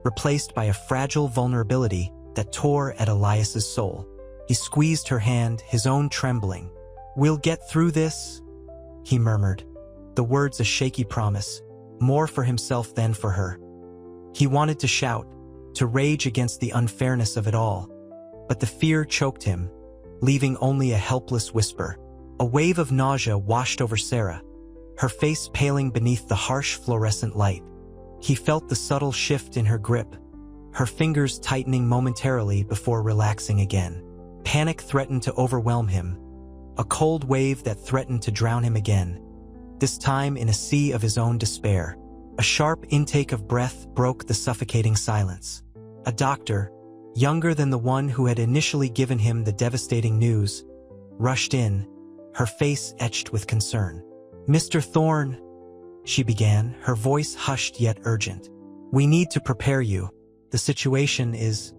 replaced by a fragile vulnerability that tore at Elias's soul. He squeezed her hand, his own trembling. "We'll get through this," he murmured, the words a shaky promise, more for himself than for her. He wanted to shout, to rage against the unfairness of it all, but the fear choked him, leaving only a helpless whisper. A wave of nausea washed over Sarah, her face paling beneath the harsh fluorescent light. He felt the subtle shift in her grip, her fingers tightening momentarily before relaxing again. Panic threatened to overwhelm him, a cold wave that threatened to drown him again, this time in a sea of his own despair. A sharp intake of breath broke the suffocating silence. A doctor, younger than the one who had initially given him the devastating news, rushed in, her face etched with concern. "Mr. Thorne," she began, her voice hushed yet urgent. "We need to prepare you. The situation is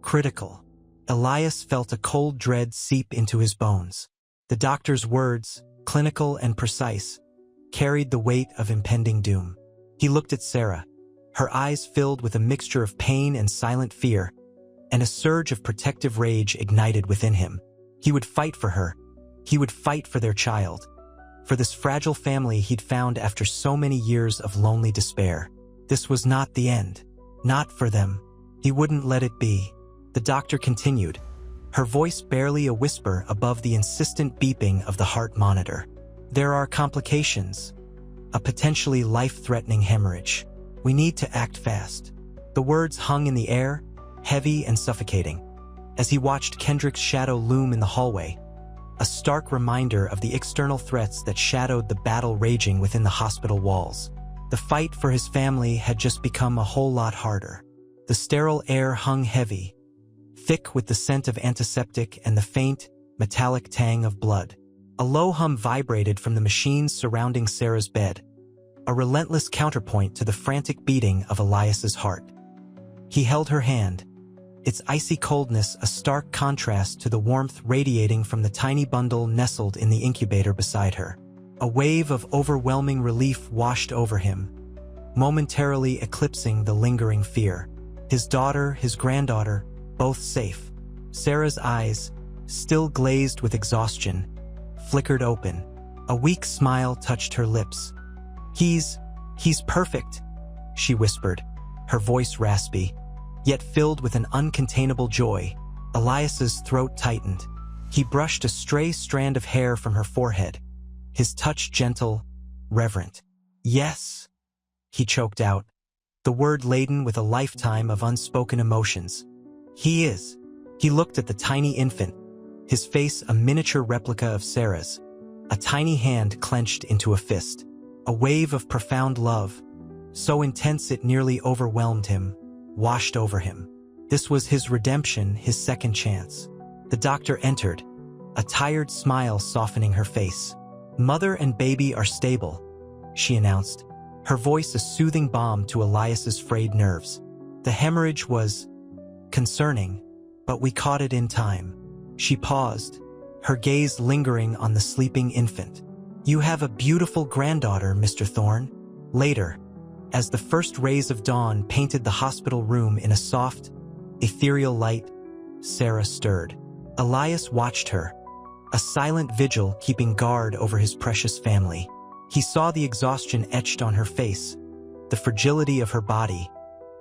critical." Elias felt a cold dread seep into his bones. The doctor's words, clinical and precise, carried the weight of impending doom. He looked at Sarah, her eyes filled with a mixture of pain and silent fear, and a surge of protective rage ignited within him. He would fight for her. He would fight for their child, for this fragile family he'd found after so many years of lonely despair. This was not the end. Not for them. He wouldn't let it be. The doctor continued, her voice barely a whisper above the insistent beeping of the heart monitor. There are complications. A potentially life-threatening hemorrhage. We need to act fast. The words hung in the air, heavy and suffocating. As he watched Kendrick's shadow loom in the hallway, a stark reminder of the external threats that shadowed the battle raging within the hospital walls. The fight for his family had just become a whole lot harder. The sterile air hung heavy, thick with the scent of antiseptic and the faint, metallic tang of blood. A low hum vibrated from the machines surrounding Sarah's bed, a relentless counterpoint to the frantic beating of Elias's heart. He held her hand, its icy coldness a stark contrast to the warmth radiating from the tiny bundle nestled in the incubator beside her. A wave of overwhelming relief washed over him, momentarily eclipsing the lingering fear. His daughter, his granddaughter, both safe. Sarah's eyes, still glazed with exhaustion, flickered open. A weak smile touched her lips. He's perfect, she whispered, her voice raspy, yet filled with an uncontainable joy. Elias's throat tightened. He brushed a stray strand of hair from her forehead, his touch gentle, reverent. Yes, he choked out, the word laden with a lifetime of unspoken emotions. He is. He looked at the tiny infant, his face a miniature replica of Sarah's, a tiny hand clenched into a fist. A wave of profound love, so intense it nearly overwhelmed him, washed over him. This was his redemption, his second chance. The doctor entered, a tired smile softening her face. Mother and baby are stable, she announced, her voice a soothing balm to Elias's frayed nerves. The hemorrhage was concerning, but we caught it in time. She paused, her gaze lingering on the sleeping infant. You have a beautiful granddaughter, Mr. Thorne. Later, as the first rays of dawn painted the hospital room in a soft, ethereal light, Sarah stirred. Elias watched her, a silent vigil keeping guard over his precious family. He saw the exhaustion etched on her face, the fragility of her body,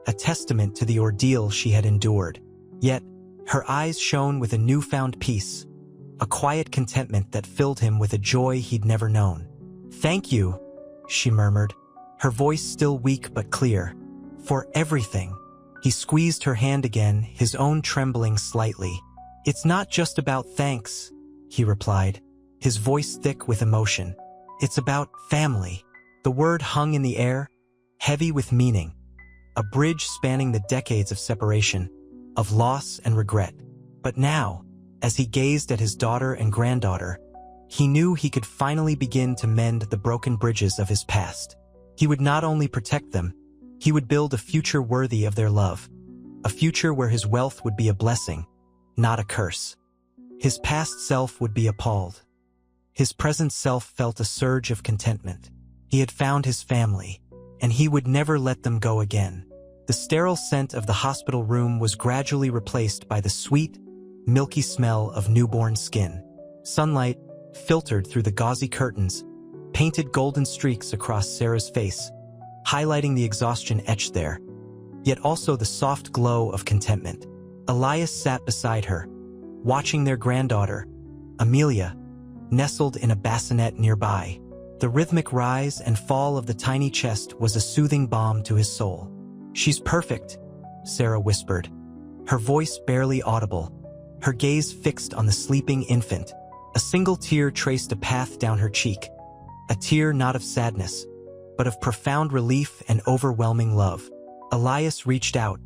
a testament to the ordeal she had endured. Yet, her eyes shone with a newfound peace, a quiet contentment that filled him with a joy he'd never known. Thank you, she murmured, her voice still weak but clear. For everything. He squeezed her hand again, his own trembling slightly. It's not just about thanks, he replied, his voice thick with emotion. It's about family. The word hung in the air, heavy with meaning. A bridge spanning the decades of separation, of loss and regret. But now, as he gazed at his daughter and granddaughter, he knew he could finally begin to mend the broken bridges of his past. He would not only protect them, he would build a future worthy of their love. A future where his wealth would be a blessing, not a curse. His past self would be appalled. His present self felt a surge of contentment. He had found his family, and he would never let them go again. The sterile scent of the hospital room was gradually replaced by the sweet, milky smell of newborn skin. Sunlight, filtered through the gauzy curtains, painted golden streaks across Sarah's face, highlighting the exhaustion etched there, yet also the soft glow of contentment. Elias sat beside her, watching their granddaughter, Amelia, nestled in a bassinet nearby. The rhythmic rise and fall of the tiny chest was a soothing balm to his soul. She's perfect, Sarah whispered, her voice barely audible, her gaze fixed on the sleeping infant. A single tear traced a path down her cheek, a tear not of sadness, but of profound relief and overwhelming love. Elias reached out,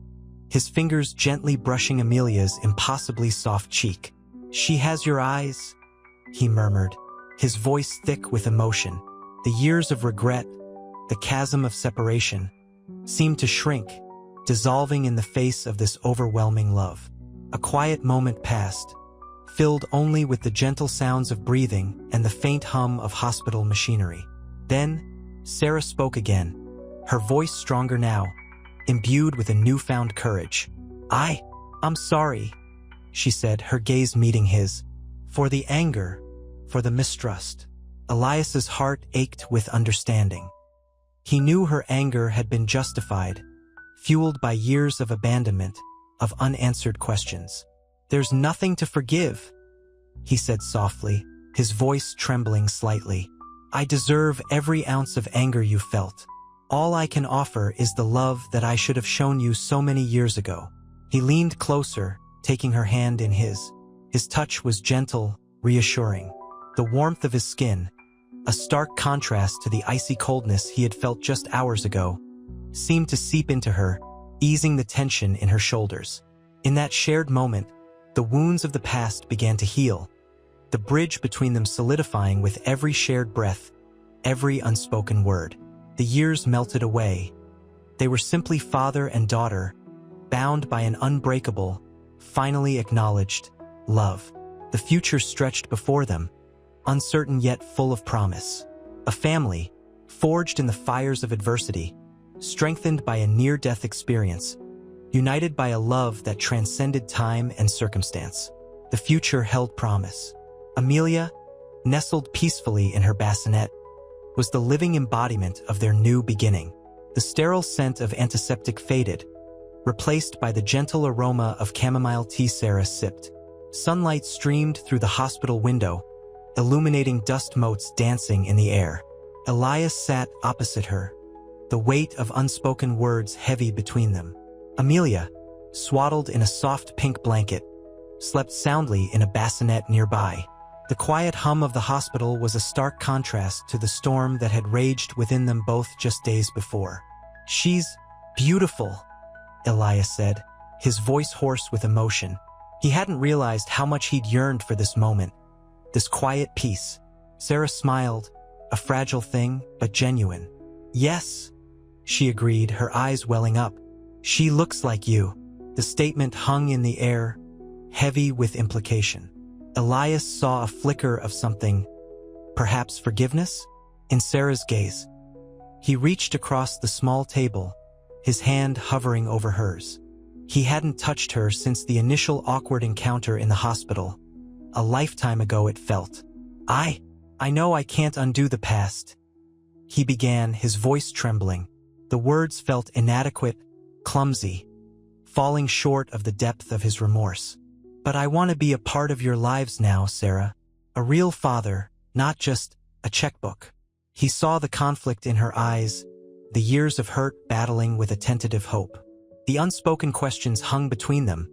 his fingers gently brushing Amelia's impossibly soft cheek. She has your eyes, he murmured, his voice thick with emotion. The years of regret, the chasm of separation, seemed to shrink, dissolving in the face of this overwhelming love. A quiet moment passed, filled only with the gentle sounds of breathing and the faint hum of hospital machinery. Then, Sarah spoke again, her voice stronger now, imbued with a newfound courage. I'm sorry, she said, her gaze meeting his. For the anger, for the mistrust. Elias's heart ached with understanding. He knew her anger had been justified, fueled by years of abandonment, of unanswered questions. "There's nothing to forgive," he said softly, his voice trembling slightly. "I deserve every ounce of anger you felt. All I can offer is the love that I should have shown you so many years ago." He leaned closer, taking her hand in his. His touch was gentle, reassuring. The warmth of his skin, a stark contrast to the icy coldness he had felt just hours ago, seemed to seep into her, easing the tension in her shoulders. In that shared moment, the wounds of the past began to heal, the bridge between them solidifying with every shared breath, every unspoken word. The years melted away. They were simply father and daughter, bound by an unbreakable, finally acknowledged love. The future stretched before them, uncertain yet full of promise. A family, forged in the fires of adversity, strengthened by a near-death experience, united by a love that transcended time and circumstance. The future held promise. Amelia, nestled peacefully in her bassinet, was the living embodiment of their new beginning. The sterile scent of antiseptic faded, replaced by the gentle aroma of chamomile tea Sarah sipped. Sunlight streamed through the hospital window, illuminating dust motes dancing in the air. Elias sat opposite her, the weight of unspoken words heavy between them. Amelia, swaddled in a soft pink blanket, slept soundly in a bassinet nearby. The quiet hum of the hospital was a stark contrast to the storm that had raged within them both just days before. "She's beautiful," Elias said, his voice hoarse with emotion. He hadn't realized how much he'd yearned for this moment, this quiet peace. Sarah smiled, a fragile thing, but genuine. "Yes," she agreed, her eyes welling up. "She looks like you." The statement hung in the air, heavy with implication. Elias saw a flicker of something, perhaps forgiveness, in Sarah's gaze. He reached across the small table, his hand hovering over hers. He hadn't touched her since the initial awkward encounter in the hospital. A lifetime ago it felt. I know I can't undo the past," he began, his voice trembling. The words felt inadequate, clumsy, falling short of the depth of his remorse. "But I want to be a part of your lives now, Sarah. A real father, not just a checkbook." He saw the conflict in her eyes, the years of hurt battling with a tentative hope. The unspoken questions hung between them,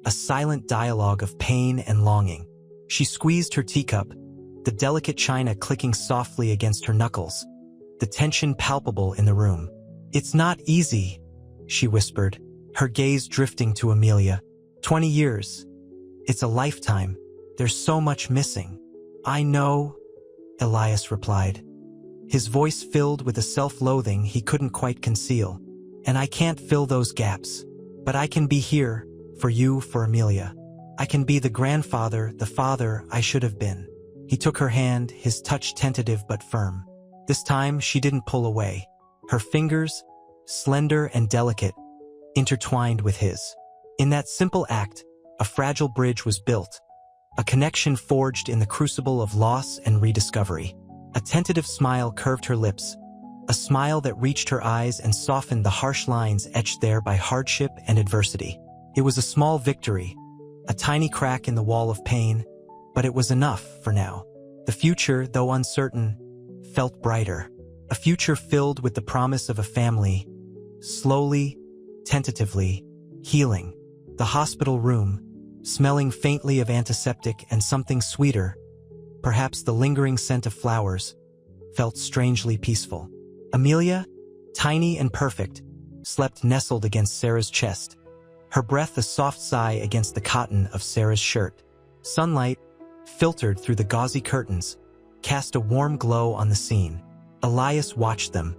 a silent dialogue of pain and longing. She squeezed her teacup, the delicate china clicking softly against her knuckles, the tension palpable in the room. "It's not easy," she whispered, her gaze drifting to Amelia. 20 years. It's a lifetime. There's so much missing." "I know," Elias replied, his voice filled with a self-loathing he couldn't quite conceal. "And I can't fill those gaps. But I can be here, for you, for Amelia. I can be the grandfather, the father I should have been." He took her hand, his touch tentative but firm. This time she didn't pull away. Her fingers, slender and delicate, intertwined with his. In that simple act, a fragile bridge was built, a connection forged in the crucible of loss and rediscovery. A tentative smile curved her lips, a smile that reached her eyes and softened the harsh lines etched there by hardship and adversity. It was a small victory, a tiny crack in the wall of pain, but it was enough for now. The future, though uncertain, felt brighter. A future filled with the promise of a family, slowly, tentatively, healing. The hospital room, smelling faintly of antiseptic and something sweeter, perhaps the lingering scent of flowers, felt strangely peaceful. Amelia, tiny and perfect, slept nestled against Sarah's chest, her breath a soft sigh against the cotton of Sarah's shirt. Sunlight, filtered through the gauzy curtains, cast a warm glow on the scene. Elias watched them,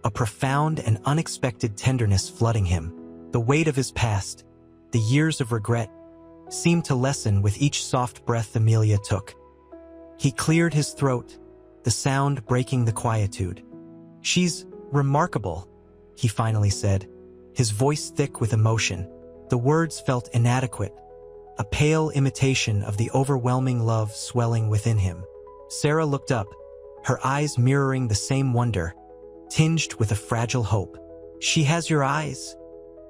a profound and unexpected tenderness flooding him. The weight of his past, the years of regret, seemed to lessen with each soft breath Amelia took. He cleared his throat, the sound breaking the quietude. "She's remarkable," he finally said, his voice thick with emotion. The words felt inadequate, a pale imitation of the overwhelming love swelling within him. Sarah looked up, her eyes mirroring the same wonder, tinged with a fragile hope. "She has your eyes,"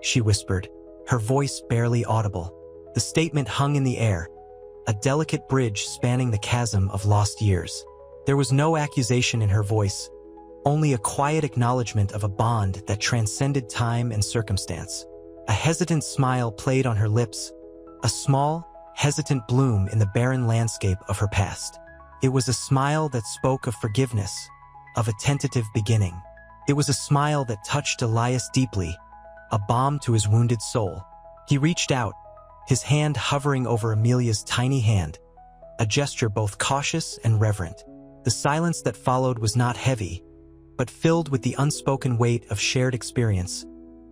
she whispered, her voice barely audible. The statement hung in the air, a delicate bridge spanning the chasm of lost years. There was no accusation in her voice, only a quiet acknowledgement of a bond that transcended time and circumstance. A hesitant smile played on her lips, a small, hesitant bloom in the barren landscape of her past. It was a smile that spoke of forgiveness, of a tentative beginning. It was a smile that touched Elias deeply, a balm to his wounded soul. He reached out, his hand hovering over Amelia's tiny hand, a gesture both cautious and reverent. The silence that followed was not heavy, but filled with the unspoken weight of shared experience,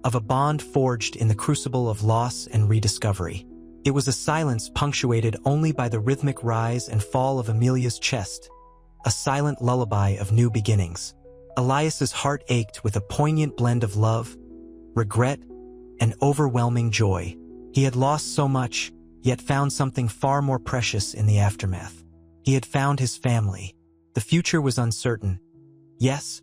of a bond forged in the crucible of loss and rediscovery. It was a silence punctuated only by the rhythmic rise and fall of Amelia's chest, a silent lullaby of new beginnings. Elias's heart ached with a poignant blend of love, regret, and overwhelming joy. He had lost so much, yet found something far more precious in the aftermath. He had found his family. The future was uncertain, yes,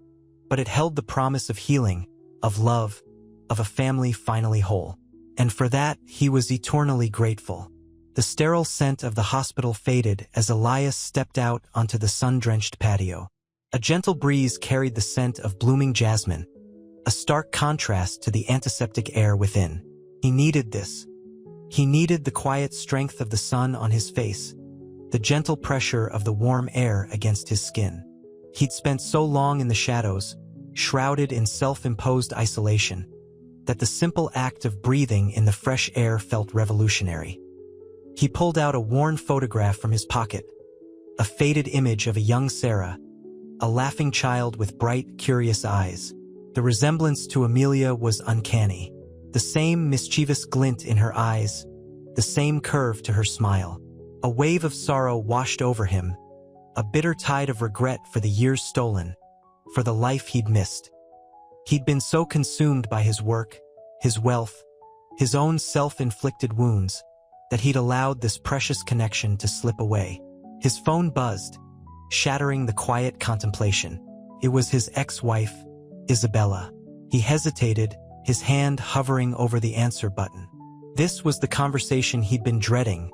but it held the promise of healing, of love, of a family finally whole. And for that, he was eternally grateful. The sterile scent of the hospital faded as Elias stepped out onto the sun-drenched patio. A gentle breeze carried the scent of blooming jasmine, a stark contrast to the antiseptic air within. He needed this. He needed the quiet strength of the sun on his face, the gentle pressure of the warm air against his skin. He'd spent so long in the shadows, shrouded in self-imposed isolation, that the simple act of breathing in the fresh air felt revolutionary. He pulled out a worn photograph from his pocket, a faded image of a young Sarah, a laughing child with bright, curious eyes. The resemblance to Amelia was uncanny. The same mischievous glint in her eyes, the same curve to her smile. A wave of sorrow washed over him, a bitter tide of regret for the years stolen, for the life he'd missed. He'd been so consumed by his work, his wealth, his own self-inflicted wounds, that he'd allowed this precious connection to slip away. His phone buzzed, shattering the quiet contemplation. It was his ex-wife, Isabella. He hesitated, his hand hovering over the answer button. This was the conversation he'd been dreading,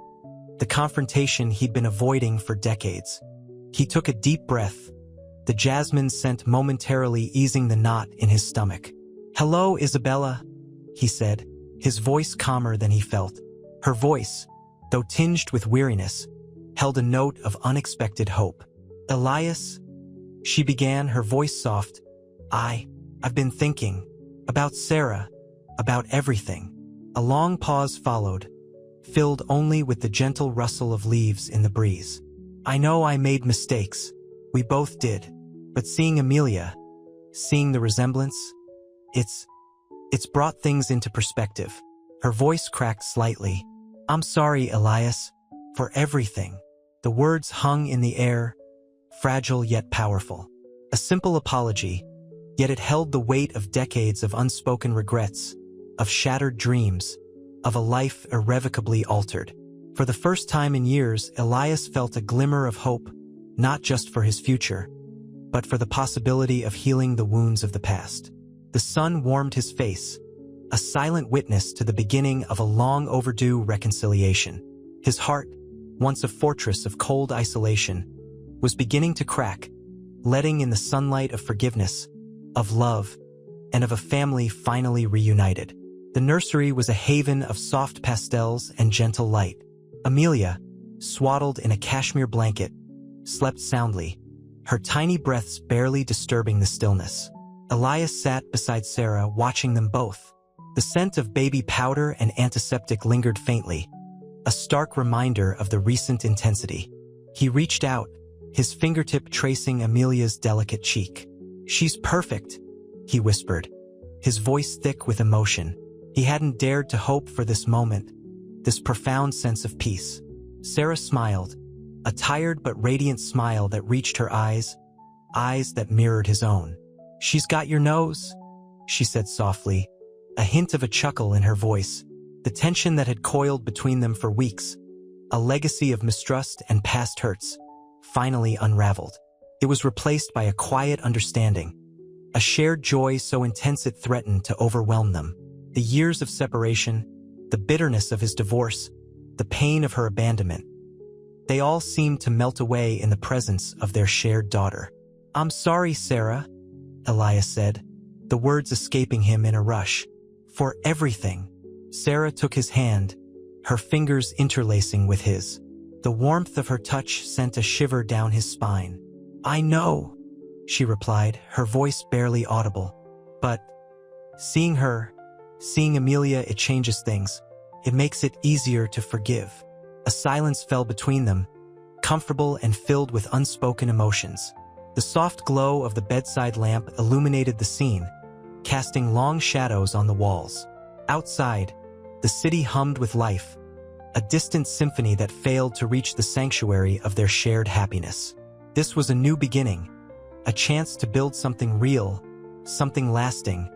the confrontation he'd been avoiding for decades. He took a deep breath, the jasmine scent momentarily easing the knot in his stomach. "Hello, Isabella," he said, his voice calmer than he felt. Her voice, though tinged with weariness, held a note of unexpected hope. "Elias," she began, her voice soft, I've been thinking about Sarah, about everything." A long pause followed, filled only with the gentle rustle of leaves in the breeze. "I know I made mistakes. We both did. But seeing Amelia, seeing the resemblance, it's brought things into perspective." Her voice cracked slightly. "I'm sorry, Elias, for everything." The words hung in the air, fragile yet powerful. A simple apology, yet it held the weight of decades of unspoken regrets, of shattered dreams, of a life irrevocably altered. For the first time in years, Elias felt a glimmer of hope, not just for his future, but for the possibility of healing the wounds of the past. The sun warmed his face, a silent witness to the beginning of a long-overdue reconciliation. His heart, once a fortress of cold isolation, was beginning to crack, letting in the sunlight of forgiveness, of love, and of a family finally reunited. The nursery was a haven of soft pastels and gentle light. Amelia, swaddled in a cashmere blanket, slept soundly, her tiny breaths barely disturbing the stillness. Elias sat beside Sarah, watching them both. The scent of baby powder and antiseptic lingered faintly, a stark reminder of the recent intensity. He reached out, his fingertip tracing Amelia's delicate cheek. "She's perfect," he whispered, his voice thick with emotion. He hadn't dared to hope for this moment, this profound sense of peace. Sarah smiled, a tired but radiant smile that reached her eyes that mirrored his own. "She's got your nose," she said softly, a hint of a chuckle in her voice. The tension that had coiled between them for weeks, a legacy of mistrust and past hurts, finally unraveled. It was replaced by a quiet understanding, a shared joy so intense it threatened to overwhelm them. The years of separation, the bitterness of his divorce, the pain of her abandonment, they all seemed to melt away in the presence of their shared daughter. "I'm sorry, Sarah," Elias said, the words escaping him in a rush. "For everything." Sarah took his hand, her fingers interlacing with his. The warmth of her touch sent a shiver down his spine. "I know," she replied, her voice barely audible. "But seeing Amelia, it changes things. It makes it easier to forgive." A silence fell between them, comfortable and filled with unspoken emotions. The soft glow of the bedside lamp illuminated the scene, casting long shadows on the walls. Outside, the city hummed with life, a distant symphony that failed to reach the sanctuary of their shared happiness. This was a new beginning, a chance to build something real, something lasting,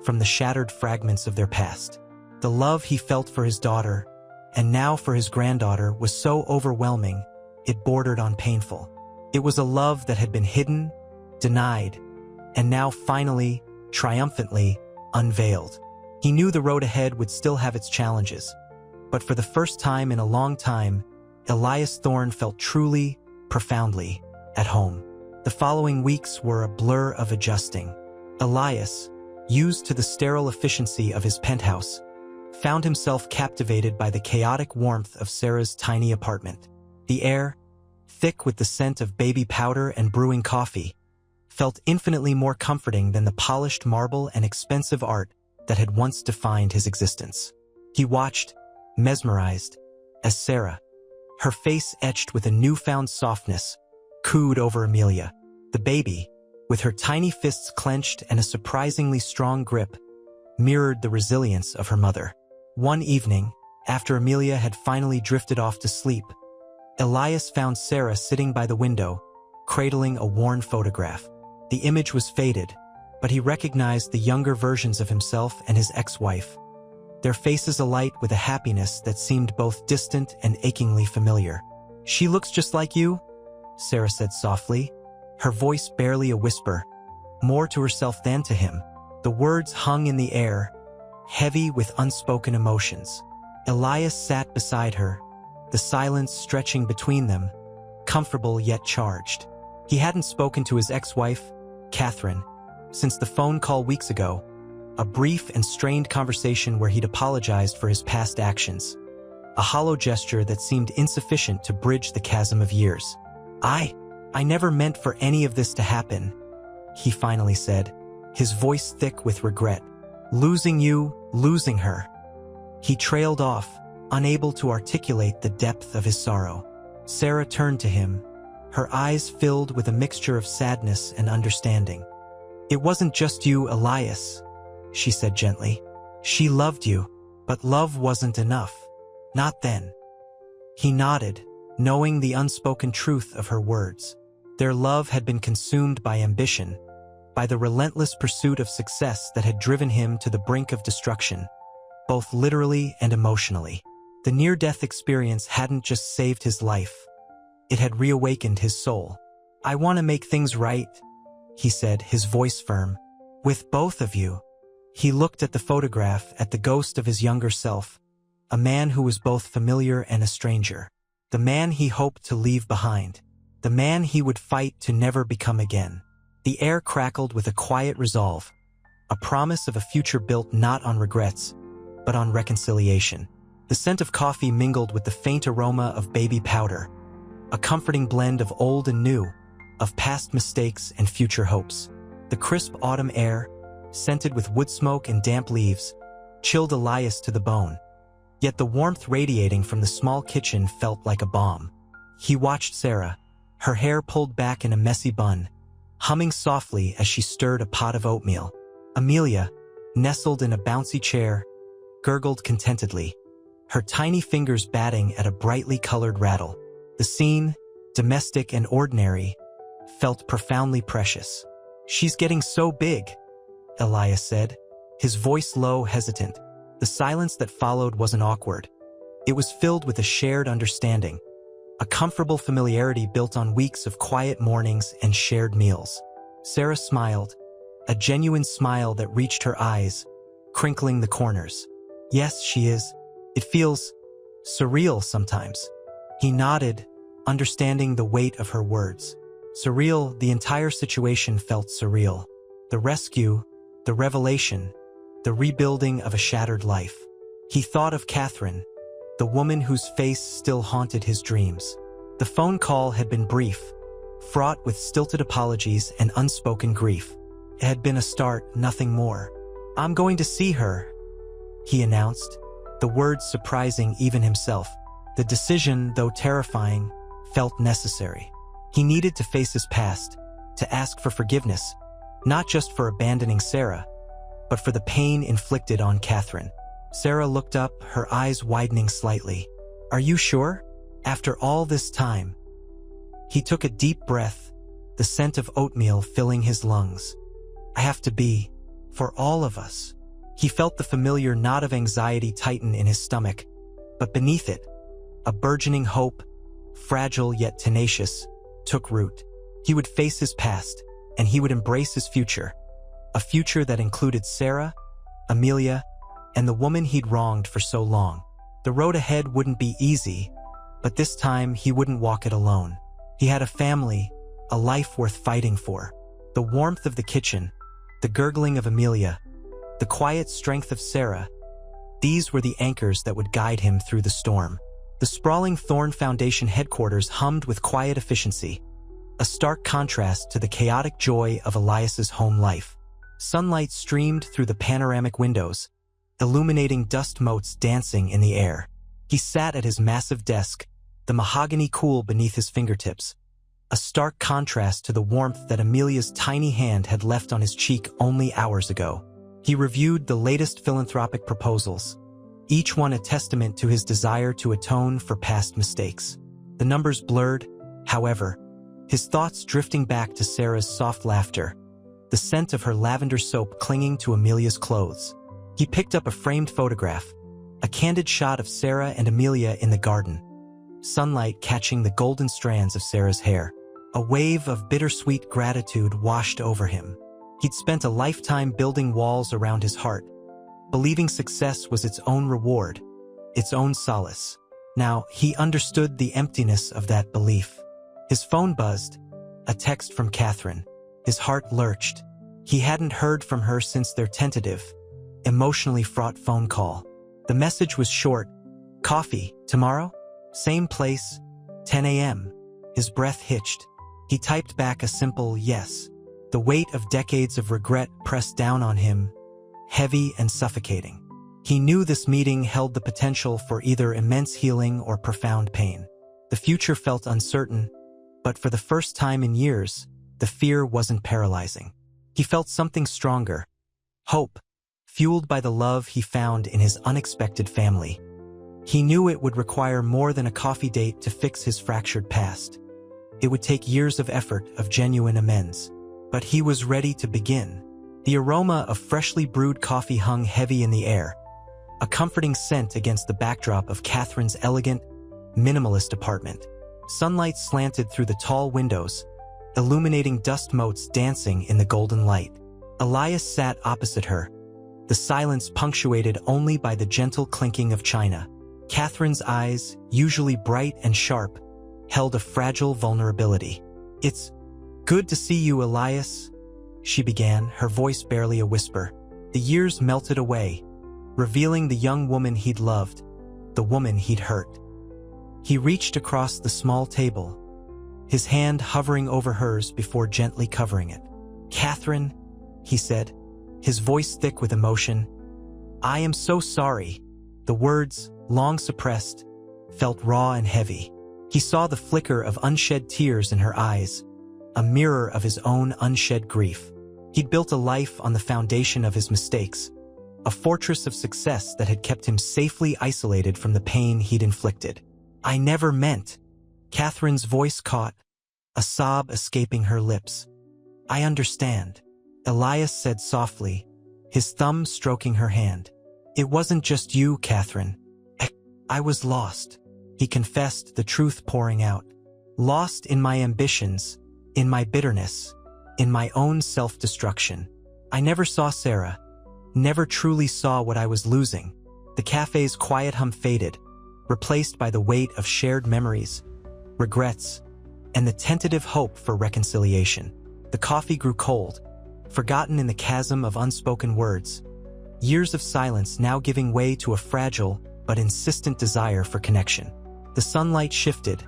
from the shattered fragments of their past. The love he felt for his daughter, and now for his granddaughter, was so overwhelming, it bordered on painful. It was a love that had been hidden, denied, and now finally, triumphantly, unveiled. He knew the road ahead would still have its challenges, but for the first time in a long time, Elias Thorne felt truly, profoundly, at home. The following weeks were a blur of adjusting. Elias, used to the sterile efficiency of his penthouse, found himself captivated by the chaotic warmth of Sarah's tiny apartment. The air, thick with the scent of baby powder and brewing coffee, felt infinitely more comforting than the polished marble and expensive art that had once defined his existence. He watched, mesmerized, as Sarah, her face etched with a newfound softness, cooed over Amelia. The baby, with her tiny fists clenched and a surprisingly strong grip, mirrored the resilience of her mother. One evening, after Amelia had finally drifted off to sleep, Elias found Sarah sitting by the window, cradling a worn photograph. The image was faded, but he recognized the younger versions of himself and his ex-wife, their faces alight with a happiness that seemed both distant and achingly familiar. "She looks just like you," Sarah said softly, her voice barely a whisper, more to herself than to him. The words hung in the air, heavy with unspoken emotions. Elias sat beside her, the silence stretching between them, comfortable yet charged. He hadn't spoken to his ex-wife, Catherine, since the phone call weeks ago, a brief and strained conversation where he'd apologized for his past actions, a hollow gesture that seemed insufficient to bridge the chasm of years. I never meant for any of this to happen," he finally said, his voice thick with regret. "Losing you, losing her." He trailed off, unable to articulate the depth of his sorrow. Sarah turned to him, her eyes filled with a mixture of sadness and understanding. "It wasn't just you, Elias," she said gently. "She loved you, but love wasn't enough. Not then." He nodded, knowing the unspoken truth of her words. Their love had been consumed by ambition, by the relentless pursuit of success that had driven him to the brink of destruction, both literally and emotionally. The near-death experience hadn't just saved his life, it had reawakened his soul. "I want to make things right," he said, his voice firm. "With both of you." He looked at the photograph, at the ghost of his younger self, a man who was both familiar and a stranger, the man he hoped to leave behind, the man he would fight to never become again. The air crackled with a quiet resolve, a promise of a future built not on regrets, but on reconciliation. The scent of coffee mingled with the faint aroma of baby powder, a comforting blend of old and new, of past mistakes and future hopes. The crisp autumn air, scented with wood smoke and damp leaves, chilled Elias to the bone. Yet the warmth radiating from the small kitchen felt like a balm. He watched Sarah, her hair pulled back in a messy bun, humming softly as she stirred a pot of oatmeal. Amelia, nestled in a bouncy chair, gurgled contentedly, her tiny fingers batting at a brightly colored rattle. The scene, domestic and ordinary, felt profoundly precious. "She's getting so big," Elias said, his voice low, hesitant. The silence that followed wasn't awkward. It was filled with a shared understanding, a comfortable familiarity built on weeks of quiet mornings and shared meals. Sarah smiled, a genuine smile that reached her eyes, crinkling the corners. Yes, she is. It feels surreal sometimes. He nodded, understanding the weight of her words. Surreal, the entire situation felt surreal. The rescue, the revelation, the rebuilding of a shattered life. He thought of Catherine, the woman whose face still haunted his dreams. The phone call had been brief, fraught with stilted apologies and unspoken grief. It had been a start, nothing more. "I'm going to see her," he announced, the words surprising even himself. The decision, though terrifying, felt necessary. He needed to face his past, to ask for forgiveness, not just for abandoning Sarah, but for the pain inflicted on Catherine. Sarah looked up, her eyes widening slightly. "Are you sure? After all this time?" He took a deep breath, the scent of oatmeal filling his lungs. "I have to be, for all of us." He felt the familiar knot of anxiety tighten in his stomach, but beneath it, a burgeoning hope, fragile yet tenacious, took root. He would face his past, and he would embrace his future. A future that included Sarah, Amelia, and the woman he'd wronged for so long. The road ahead wouldn't be easy, but this time he wouldn't walk it alone. He had a family, a life worth fighting for. The warmth of the kitchen, the gurgling of Amelia, the quiet strength of Sarah, these were the anchors that would guide him through the storm. The sprawling Thorn Foundation headquarters hummed with quiet efficiency, a stark contrast to the chaotic joy of Elias's home life. Sunlight streamed through the panoramic windows, illuminating dust motes dancing in the air. He sat at his massive desk, the mahogany cool beneath his fingertips, a stark contrast to the warmth that Amelia's tiny hand had left on his cheek only hours ago. He reviewed the latest philanthropic proposals, each one a testament to his desire to atone for past mistakes. The numbers blurred, however, his thoughts drifting back to Sarah's soft laughter, the scent of her lavender soap clinging to Amelia's clothes. He picked up a framed photograph, a candid shot of Sarah and Amelia in the garden, sunlight catching the golden strands of Sarah's hair. A wave of bittersweet gratitude washed over him. He'd spent a lifetime building walls around his heart, believing success was its own reward, its own solace. Now, he understood the emptiness of that belief. His phone buzzed, a text from Catherine. His heart lurched. He hadn't heard from her since their tentative, emotionally fraught phone call. The message was short. "Coffee, tomorrow? Same place, 10 a.m. His breath hitched. He typed back a simple yes. The weight of decades of regret pressed down on him, heavy and suffocating. He knew this meeting held the potential for either immense healing or profound pain. The future felt uncertain, but for the first time in years, the fear wasn't paralyzing. He felt something stronger, hope, fueled by the love he found in his unexpected family. He knew it would require more than a coffee date to fix his fractured past. It would take years of effort, of genuine amends. But he was ready to begin. The aroma of freshly brewed coffee hung heavy in the air, a comforting scent against the backdrop of Catherine's elegant, minimalist apartment. Sunlight slanted through the tall windows, illuminating dust motes dancing in the golden light. Elias sat opposite her, the silence punctuated only by the gentle clinking of china. Catherine's eyes, usually bright and sharp, held a fragile vulnerability. "It's good to see you, Elias," she began, her voice barely a whisper. The years melted away, revealing the young woman he'd loved, the woman he'd hurt. He reached across the small table, his hand hovering over hers before gently covering it. "Catherine," he said, his voice thick with emotion, "I am so sorry." The words, long suppressed, felt raw and heavy. He saw the flicker of unshed tears in her eyes, a mirror of his own unshed grief. He'd built a life on the foundation of his mistakes, a fortress of success that had kept him safely isolated from the pain he'd inflicted. "I never meant." Catherine's voice caught, a sob escaping her lips. "I understand," Elias said softly, his thumb stroking her hand. "It wasn't just you, Catherine. I was lost," he confessed, the truth pouring out. "Lost in my ambitions, in my bitterness, in my own self-destruction. I never saw Sarah, never truly saw what I was losing. The cafe's quiet hum faded, replaced by the weight of shared memories, regrets, and the tentative hope for reconciliation. The coffee grew cold, forgotten in the chasm of unspoken words. Years of silence now giving way to a fragile but insistent desire for connection. The sunlight shifted,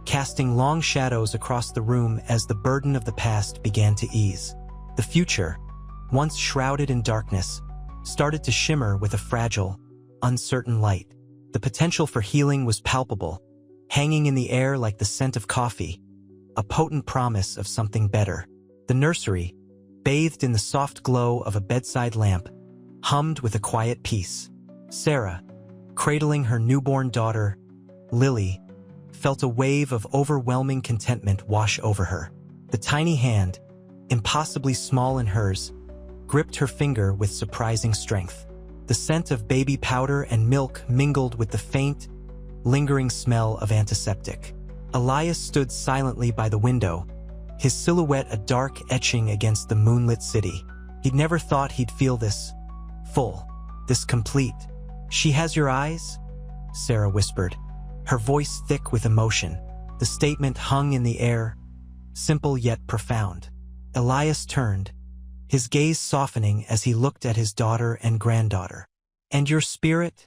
casting long shadows across the room as the burden of the past began to ease. The future, once shrouded in darkness, started to shimmer with a fragile, uncertain light. The potential for healing was palpable, hanging in the air like the scent of coffee, a potent promise of something better. The nursery, bathed in the soft glow of a bedside lamp, hummed with a quiet peace. Sarah, cradling her newborn daughter, Lily, felt a wave of overwhelming contentment wash over her. The tiny hand, impossibly small in hers, gripped her finger with surprising strength. The scent of baby powder and milk mingled with the faint, lingering smell of antiseptic. Elias stood silently by the window, his silhouette a dark etching against the moonlit city. He'd never thought he'd feel this full, this complete. "She has your eyes?" Sarah whispered, her voice thick with emotion. The statement hung in the air, simple yet profound. Elias turned, his gaze softening as he looked at his daughter and granddaughter. "And your spirit?"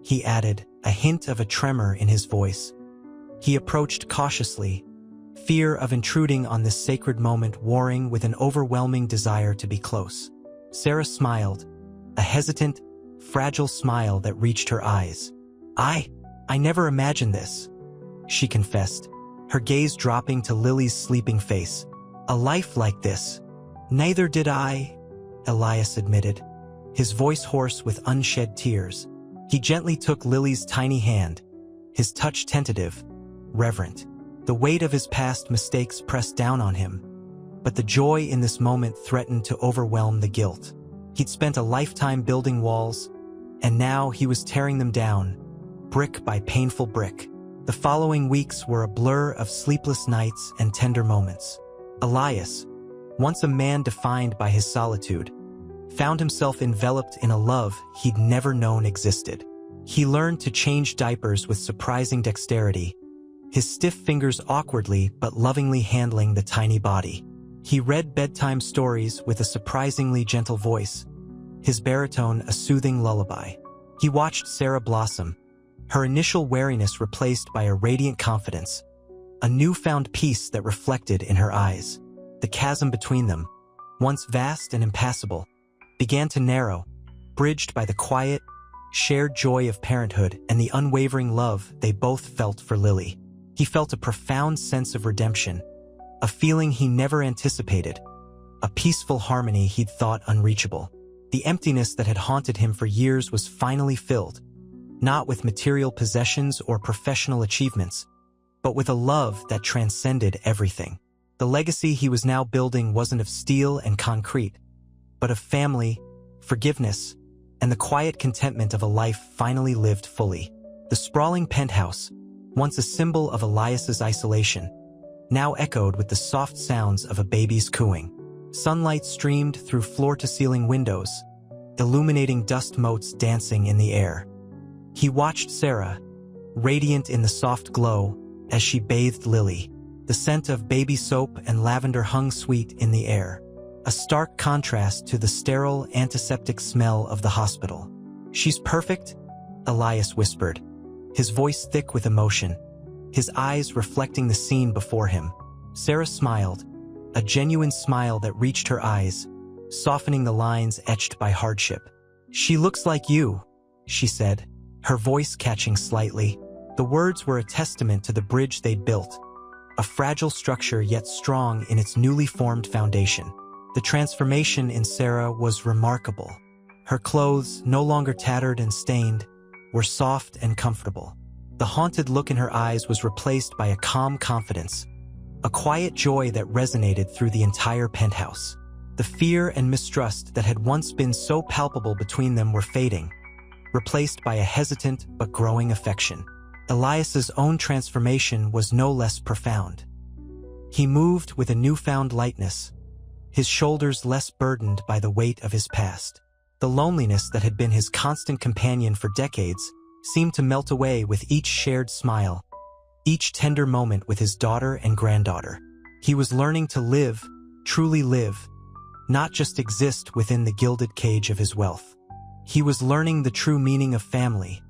he added, a hint of a tremor in his voice. He approached cautiously, fear of intruding on this sacred moment warring with an overwhelming desire to be close. Sarah smiled, a hesitant, fragile smile that reached her eyes. I never imagined this," she confessed, her gaze dropping to Lily's sleeping face. "A life like this." "Neither did I," Elias admitted, his voice hoarse with unshed tears. He gently took Lily's tiny hand, his touch tentative, reverent. The weight of his past mistakes pressed down on him, but the joy in this moment threatened to overwhelm the guilt. He'd spent a lifetime building walls, and now he was tearing them down, brick by painful brick. The following weeks were a blur of sleepless nights and tender moments. Elias, once a man defined by his solitude, found himself enveloped in a love he'd never known existed. He learned to change diapers with surprising dexterity, his stiff fingers awkwardly but lovingly handling the tiny body. He read bedtime stories with a surprisingly gentle voice, his baritone a soothing lullaby. He watched Sarah blossom, her initial wariness replaced by a radiant confidence, a newfound peace that reflected in her eyes. The chasm between them, once vast and impassable, began to narrow, bridged by the quiet, shared joy of parenthood and the unwavering love they both felt for Lily. He felt a profound sense of redemption, a feeling he never anticipated, a peaceful harmony he'd thought unreachable. The emptiness that had haunted him for years was finally filled, not with material possessions or professional achievements, but with a love that transcended everything. The legacy he was now building wasn't of steel and concrete, but of family, forgiveness, and the quiet contentment of a life finally lived fully. The sprawling penthouse, once a symbol of Elias's isolation, now echoed with the soft sounds of a baby's cooing. Sunlight streamed through floor-to-ceiling windows, illuminating dust motes dancing in the air. He watched Sarah, radiant in the soft glow, as she bathed Lily. The scent of baby soap and lavender hung sweet in the air, a stark contrast to the sterile, antiseptic smell of the hospital. "She's perfect," Elias whispered, his voice thick with emotion, his eyes reflecting the scene before him. Sarah smiled, a genuine smile that reached her eyes, softening the lines etched by hardship. "She looks like you," she said, her voice catching slightly. The words were a testament to the bridge they'd built, a fragile structure yet strong in its newly formed foundation. The transformation in Sarah was remarkable. Her clothes, no longer tattered and stained, were soft and comfortable. The haunted look in her eyes was replaced by a calm confidence, a quiet joy that resonated through the entire penthouse. The fear and mistrust that had once been so palpable between them were fading, replaced by a hesitant but growing affection. Elias's own transformation was no less profound. He moved with a newfound lightness, his shoulders less burdened by the weight of his past. The loneliness that had been his constant companion for decades seemed to melt away with each shared smile, each tender moment with his daughter and granddaughter. He was learning to live, truly live, not just exist within the gilded cage of his wealth. He was learning the true meaning of family,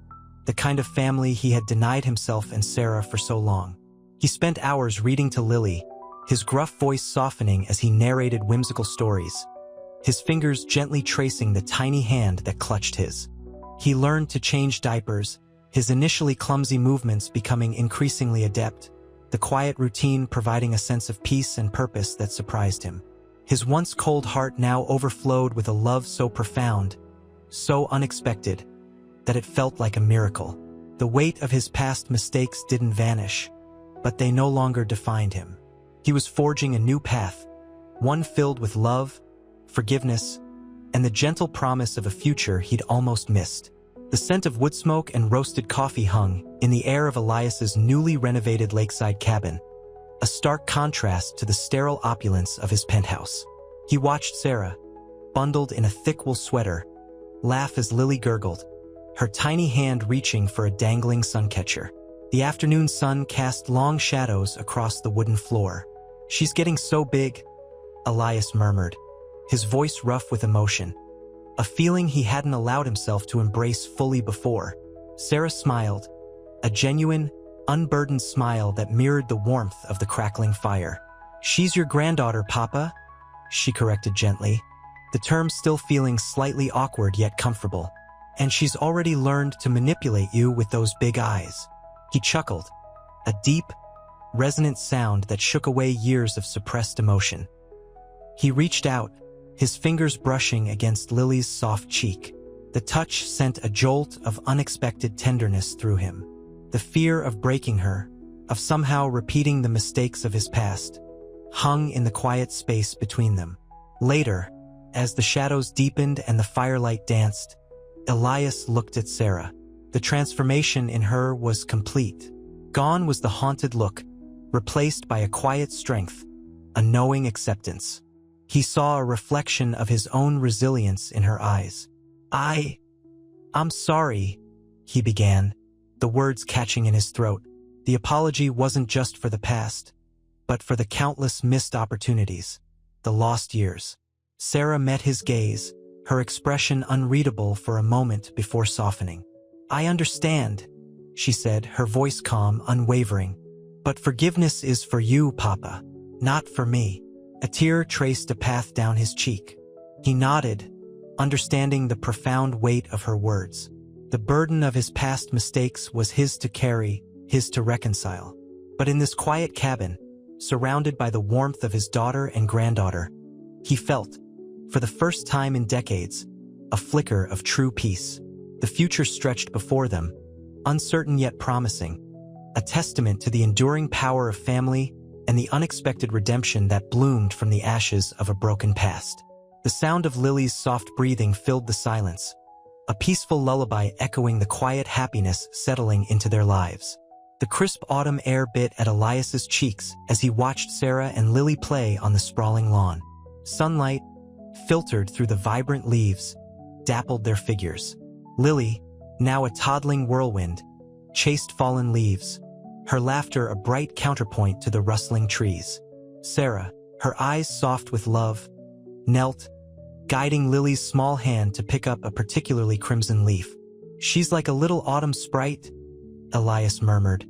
the kind of family he had denied himself and Sarah for so long. He spent hours reading to Lily, his gruff voice softening as he narrated whimsical stories, his fingers gently tracing the tiny hand that clutched his. He learned to change diapers, his initially clumsy movements becoming increasingly adept, the quiet routine providing a sense of peace and purpose that surprised him. His once cold heart now overflowed with a love so profound, so unexpected, that it felt like a miracle. The weight of his past mistakes didn't vanish, but they no longer defined him. He was forging a new path, one filled with love, forgiveness, and the gentle promise of a future he'd almost missed. The scent of wood smoke and roasted coffee hung in the air of Elias's newly renovated lakeside cabin, a stark contrast to the sterile opulence of his penthouse. He watched Sarah, bundled in a thick wool sweater, laugh as Lily gurgled, her tiny hand reaching for a dangling suncatcher. The afternoon sun cast long shadows across the wooden floor. "She's getting so big," Elias murmured, his voice rough with emotion, a feeling he hadn't allowed himself to embrace fully before. Sarah smiled, a genuine, unburdened smile that mirrored the warmth of the crackling fire. "She's your granddaughter, Papa," she corrected gently, the term still feeling slightly awkward yet comfortable. "And she's already learned to manipulate you with those big eyes." He chuckled, a deep, resonant sound that shook away years of suppressed emotion. He reached out, his fingers brushing against Lily's soft cheek. The touch sent a jolt of unexpected tenderness through him. The fear of breaking her, of somehow repeating the mistakes of his past, hung in the quiet space between them. Later, as the shadows deepened and the firelight danced, Elias looked at Sarah. The transformation in her was complete. Gone was the haunted look, replaced by a quiet strength, a knowing acceptance. He saw a reflection of his own resilience in her eyes. I'm sorry," he began, the words catching in his throat. The apology wasn't just for the past, but for the countless missed opportunities, the lost years. Sarah met his gaze, her expression unreadable for a moment before softening. "I understand," she said, her voice calm, unwavering. "But forgiveness is for you, Papa, not for me." A tear traced a path down his cheek. He nodded, understanding the profound weight of her words. The burden of his past mistakes was his to carry, his to reconcile. But in this quiet cabin, surrounded by the warmth of his daughter and granddaughter, he felt, for the first time in decades, a flicker of true peace. The future stretched before them, uncertain yet promising, a testament to the enduring power of family and the unexpected redemption that bloomed from the ashes of a broken past. The sound of Lily's soft breathing filled the silence, a peaceful lullaby echoing the quiet happiness settling into their lives. The crisp autumn air bit at Elias's cheeks as he watched Sarah and Lily play on the sprawling lawn. Sunlight, filtered through the vibrant leaves, dappled their figures. Lily, now a toddling whirlwind, chased fallen leaves, her laughter a bright counterpoint to the rustling trees. Sarah, her eyes soft with love, knelt, guiding Lily's small hand to pick up a particularly crimson leaf. "She's like a little autumn sprite," Elias murmured,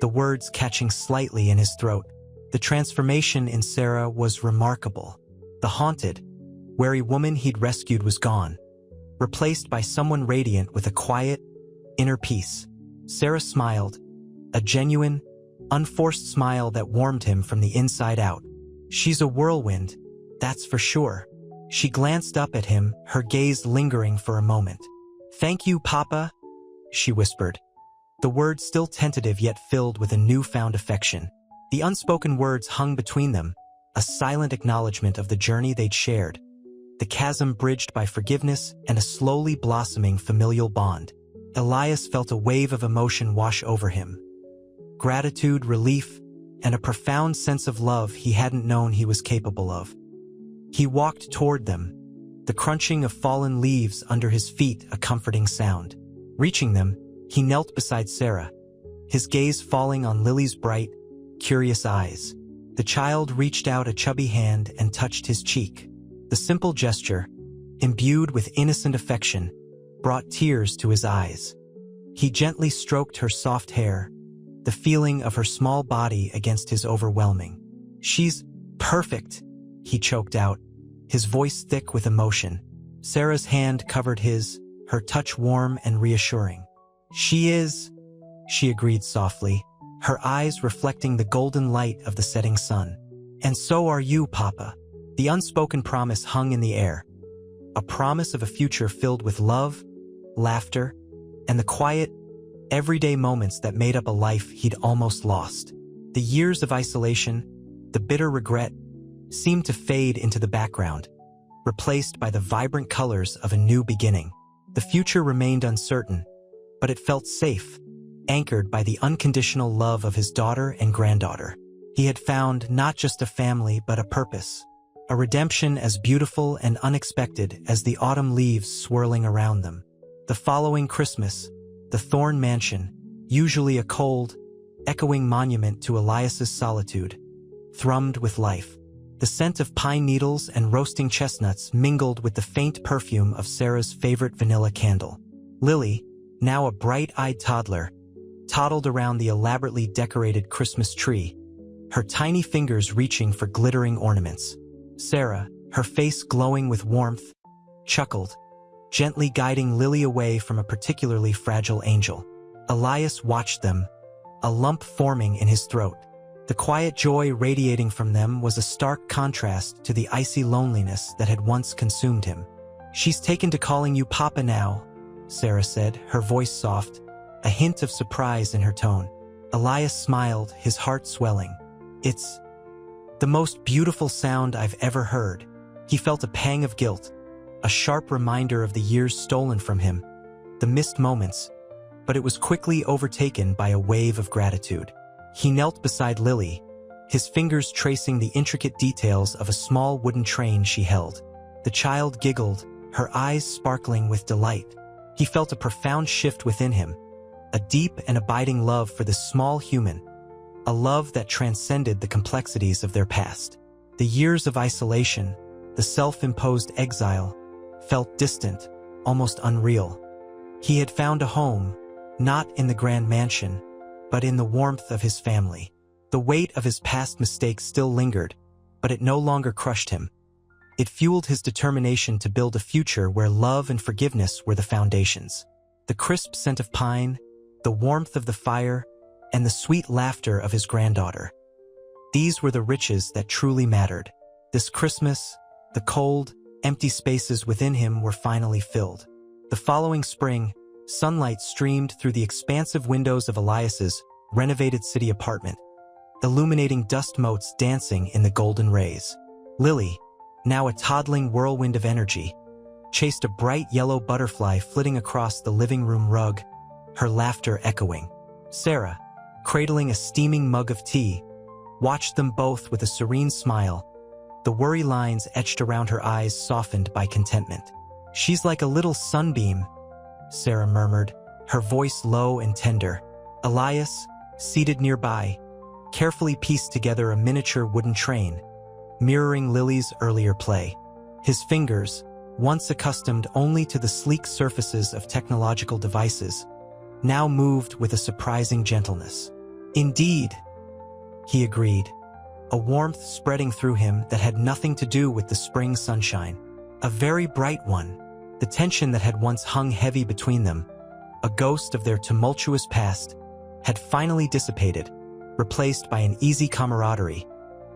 the words catching slightly in his throat. The transformation in Sarah was remarkable. The haunted, wary woman he'd rescued was gone, replaced by someone radiant with a quiet, inner peace. Sarah smiled, a genuine, unforced smile that warmed him from the inside out. "She's a whirlwind, that's for sure." She glanced up at him, her gaze lingering for a moment. "Thank you, Papa," she whispered, the words still tentative yet filled with a newfound affection. The unspoken words hung between them, a silent acknowledgement of the journey they'd shared, the chasm bridged by forgiveness and a slowly blossoming familial bond. Elias felt a wave of emotion wash over him. Gratitude, relief, and a profound sense of love he hadn't known he was capable of. He walked toward them, the crunching of fallen leaves under his feet a comforting sound. Reaching them, he knelt beside Sarah, his gaze falling on Lily's bright, curious eyes. The child reached out a chubby hand and touched his cheek. The simple gesture, imbued with innocent affection, brought tears to his eyes. He gently stroked her soft hair, the feeling of her small body against his overwhelming. "She's perfect," he choked out, his voice thick with emotion. Sarah's hand covered his, her touch warm and reassuring. "She is," she agreed softly, her eyes reflecting the golden light of the setting sun. "And so are you, Papa." The unspoken promise hung in the air, a promise of a future filled with love, laughter, and the quiet, everyday moments that made up a life he'd almost lost. The years of isolation, the bitter regret, seemed to fade into the background, replaced by the vibrant colors of a new beginning. The future remained uncertain, but it felt safe, anchored by the unconditional love of his daughter and granddaughter. He had found not just a family but a purpose, a redemption as beautiful and unexpected as the autumn leaves swirling around them. The following Christmas, the Thorne Mansion, usually a cold, echoing monument to Elias's solitude, thrummed with life. The scent of pine needles and roasting chestnuts mingled with the faint perfume of Sarah's favorite vanilla candle. Lily, now a bright-eyed toddler, toddled around the elaborately decorated Christmas tree, her tiny fingers reaching for glittering ornaments. Sarah, her face glowing with warmth, chuckled, gently guiding Lily away from a particularly fragile angel. Elias watched them, a lump forming in his throat. The quiet joy radiating from them was a stark contrast to the icy loneliness that had once consumed him. "She's taken to calling you Papa now," Sarah said, her voice soft, a hint of surprise in her tone. Elias smiled, his heart swelling. "It's the most beautiful sound I've ever heard." He felt a pang of guilt, a sharp reminder of the years stolen from him, the missed moments, but it was quickly overtaken by a wave of gratitude. He knelt beside Lily, his fingers tracing the intricate details of a small wooden train she held. The child giggled, her eyes sparkling with delight. He felt a profound shift within him, a deep and abiding love for this small human, a love that transcended the complexities of their past. The years of isolation, the self-imposed exile, felt distant, almost unreal. He had found a home, not in the grand mansion, but in the warmth of his family. The weight of his past mistakes still lingered, but it no longer crushed him. It fueled his determination to build a future where love and forgiveness were the foundations. The crisp scent of pine, the warmth of the fire, and the sweet laughter of his granddaughter. These were the riches that truly mattered. This Christmas, the cold, empty spaces within him were finally filled. The following spring, sunlight streamed through the expansive windows of Elias's renovated city apartment, illuminating dust motes dancing in the golden rays. Lily, now a toddling whirlwind of energy, chased a bright yellow butterfly flitting across the living room rug, her laughter echoing. Sarah, cradling a steaming mug of tea, watched them both with a serene smile, the worry lines etched around her eyes softened by contentment. "She's like a little sunbeam," Sarah murmured, her voice low and tender. Elias, seated nearby, carefully pieced together a miniature wooden train, mirroring Lily's earlier play. His fingers, once accustomed only to the sleek surfaces of technological devices, now moved with a surprising gentleness. "Indeed," he agreed, a warmth spreading through him that had nothing to do with the spring sunshine. A very bright one. The tension that had once hung heavy between them, a ghost of their tumultuous past, had finally dissipated, replaced by an easy camaraderie,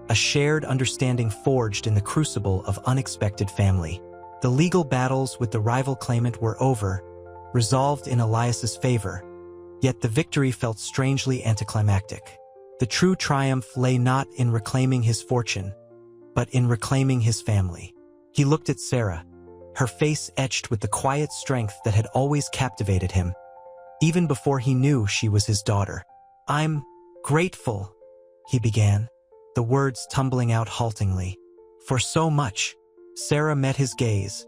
a shared understanding forged in the crucible of unexpected family. The legal battles with the rival claimant were over, resolved in Elias's favor, yet the victory felt strangely anticlimactic. The true triumph lay not in reclaiming his fortune, but in reclaiming his family. He looked at Sarah, her face etched with the quiet strength that had always captivated him, even before he knew she was his daughter. "I'm grateful," he began, the words tumbling out haltingly. "For so much." Sarah met his gaze,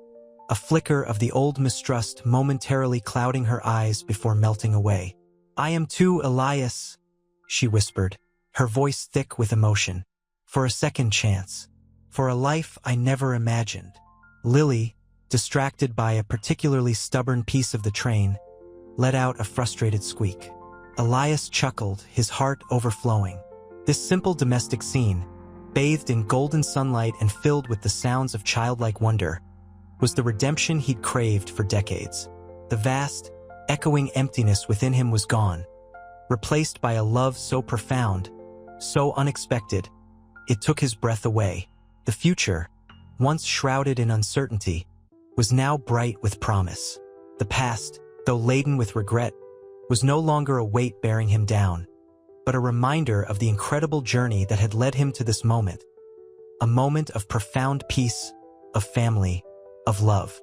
a flicker of the old mistrust momentarily clouding her eyes before melting away. "I am too, Elias," she whispered, her voice thick with emotion. "For a second chance. For a life I never imagined." Lily, distracted by a particularly stubborn piece of the train, let out a frustrated squeak. Elias chuckled, his heart overflowing. This simple domestic scene, bathed in golden sunlight and filled with the sounds of childlike wonder, was the redemption he'd craved for decades. The vast, echoing emptiness within him was gone, replaced by a love so profound, so unexpected, it took his breath away. The future, once shrouded in uncertainty, was now bright with promise. The past, though laden with regret, was no longer a weight bearing him down, but a reminder of the incredible journey that had led him to this moment. A moment of profound peace, of family, of love.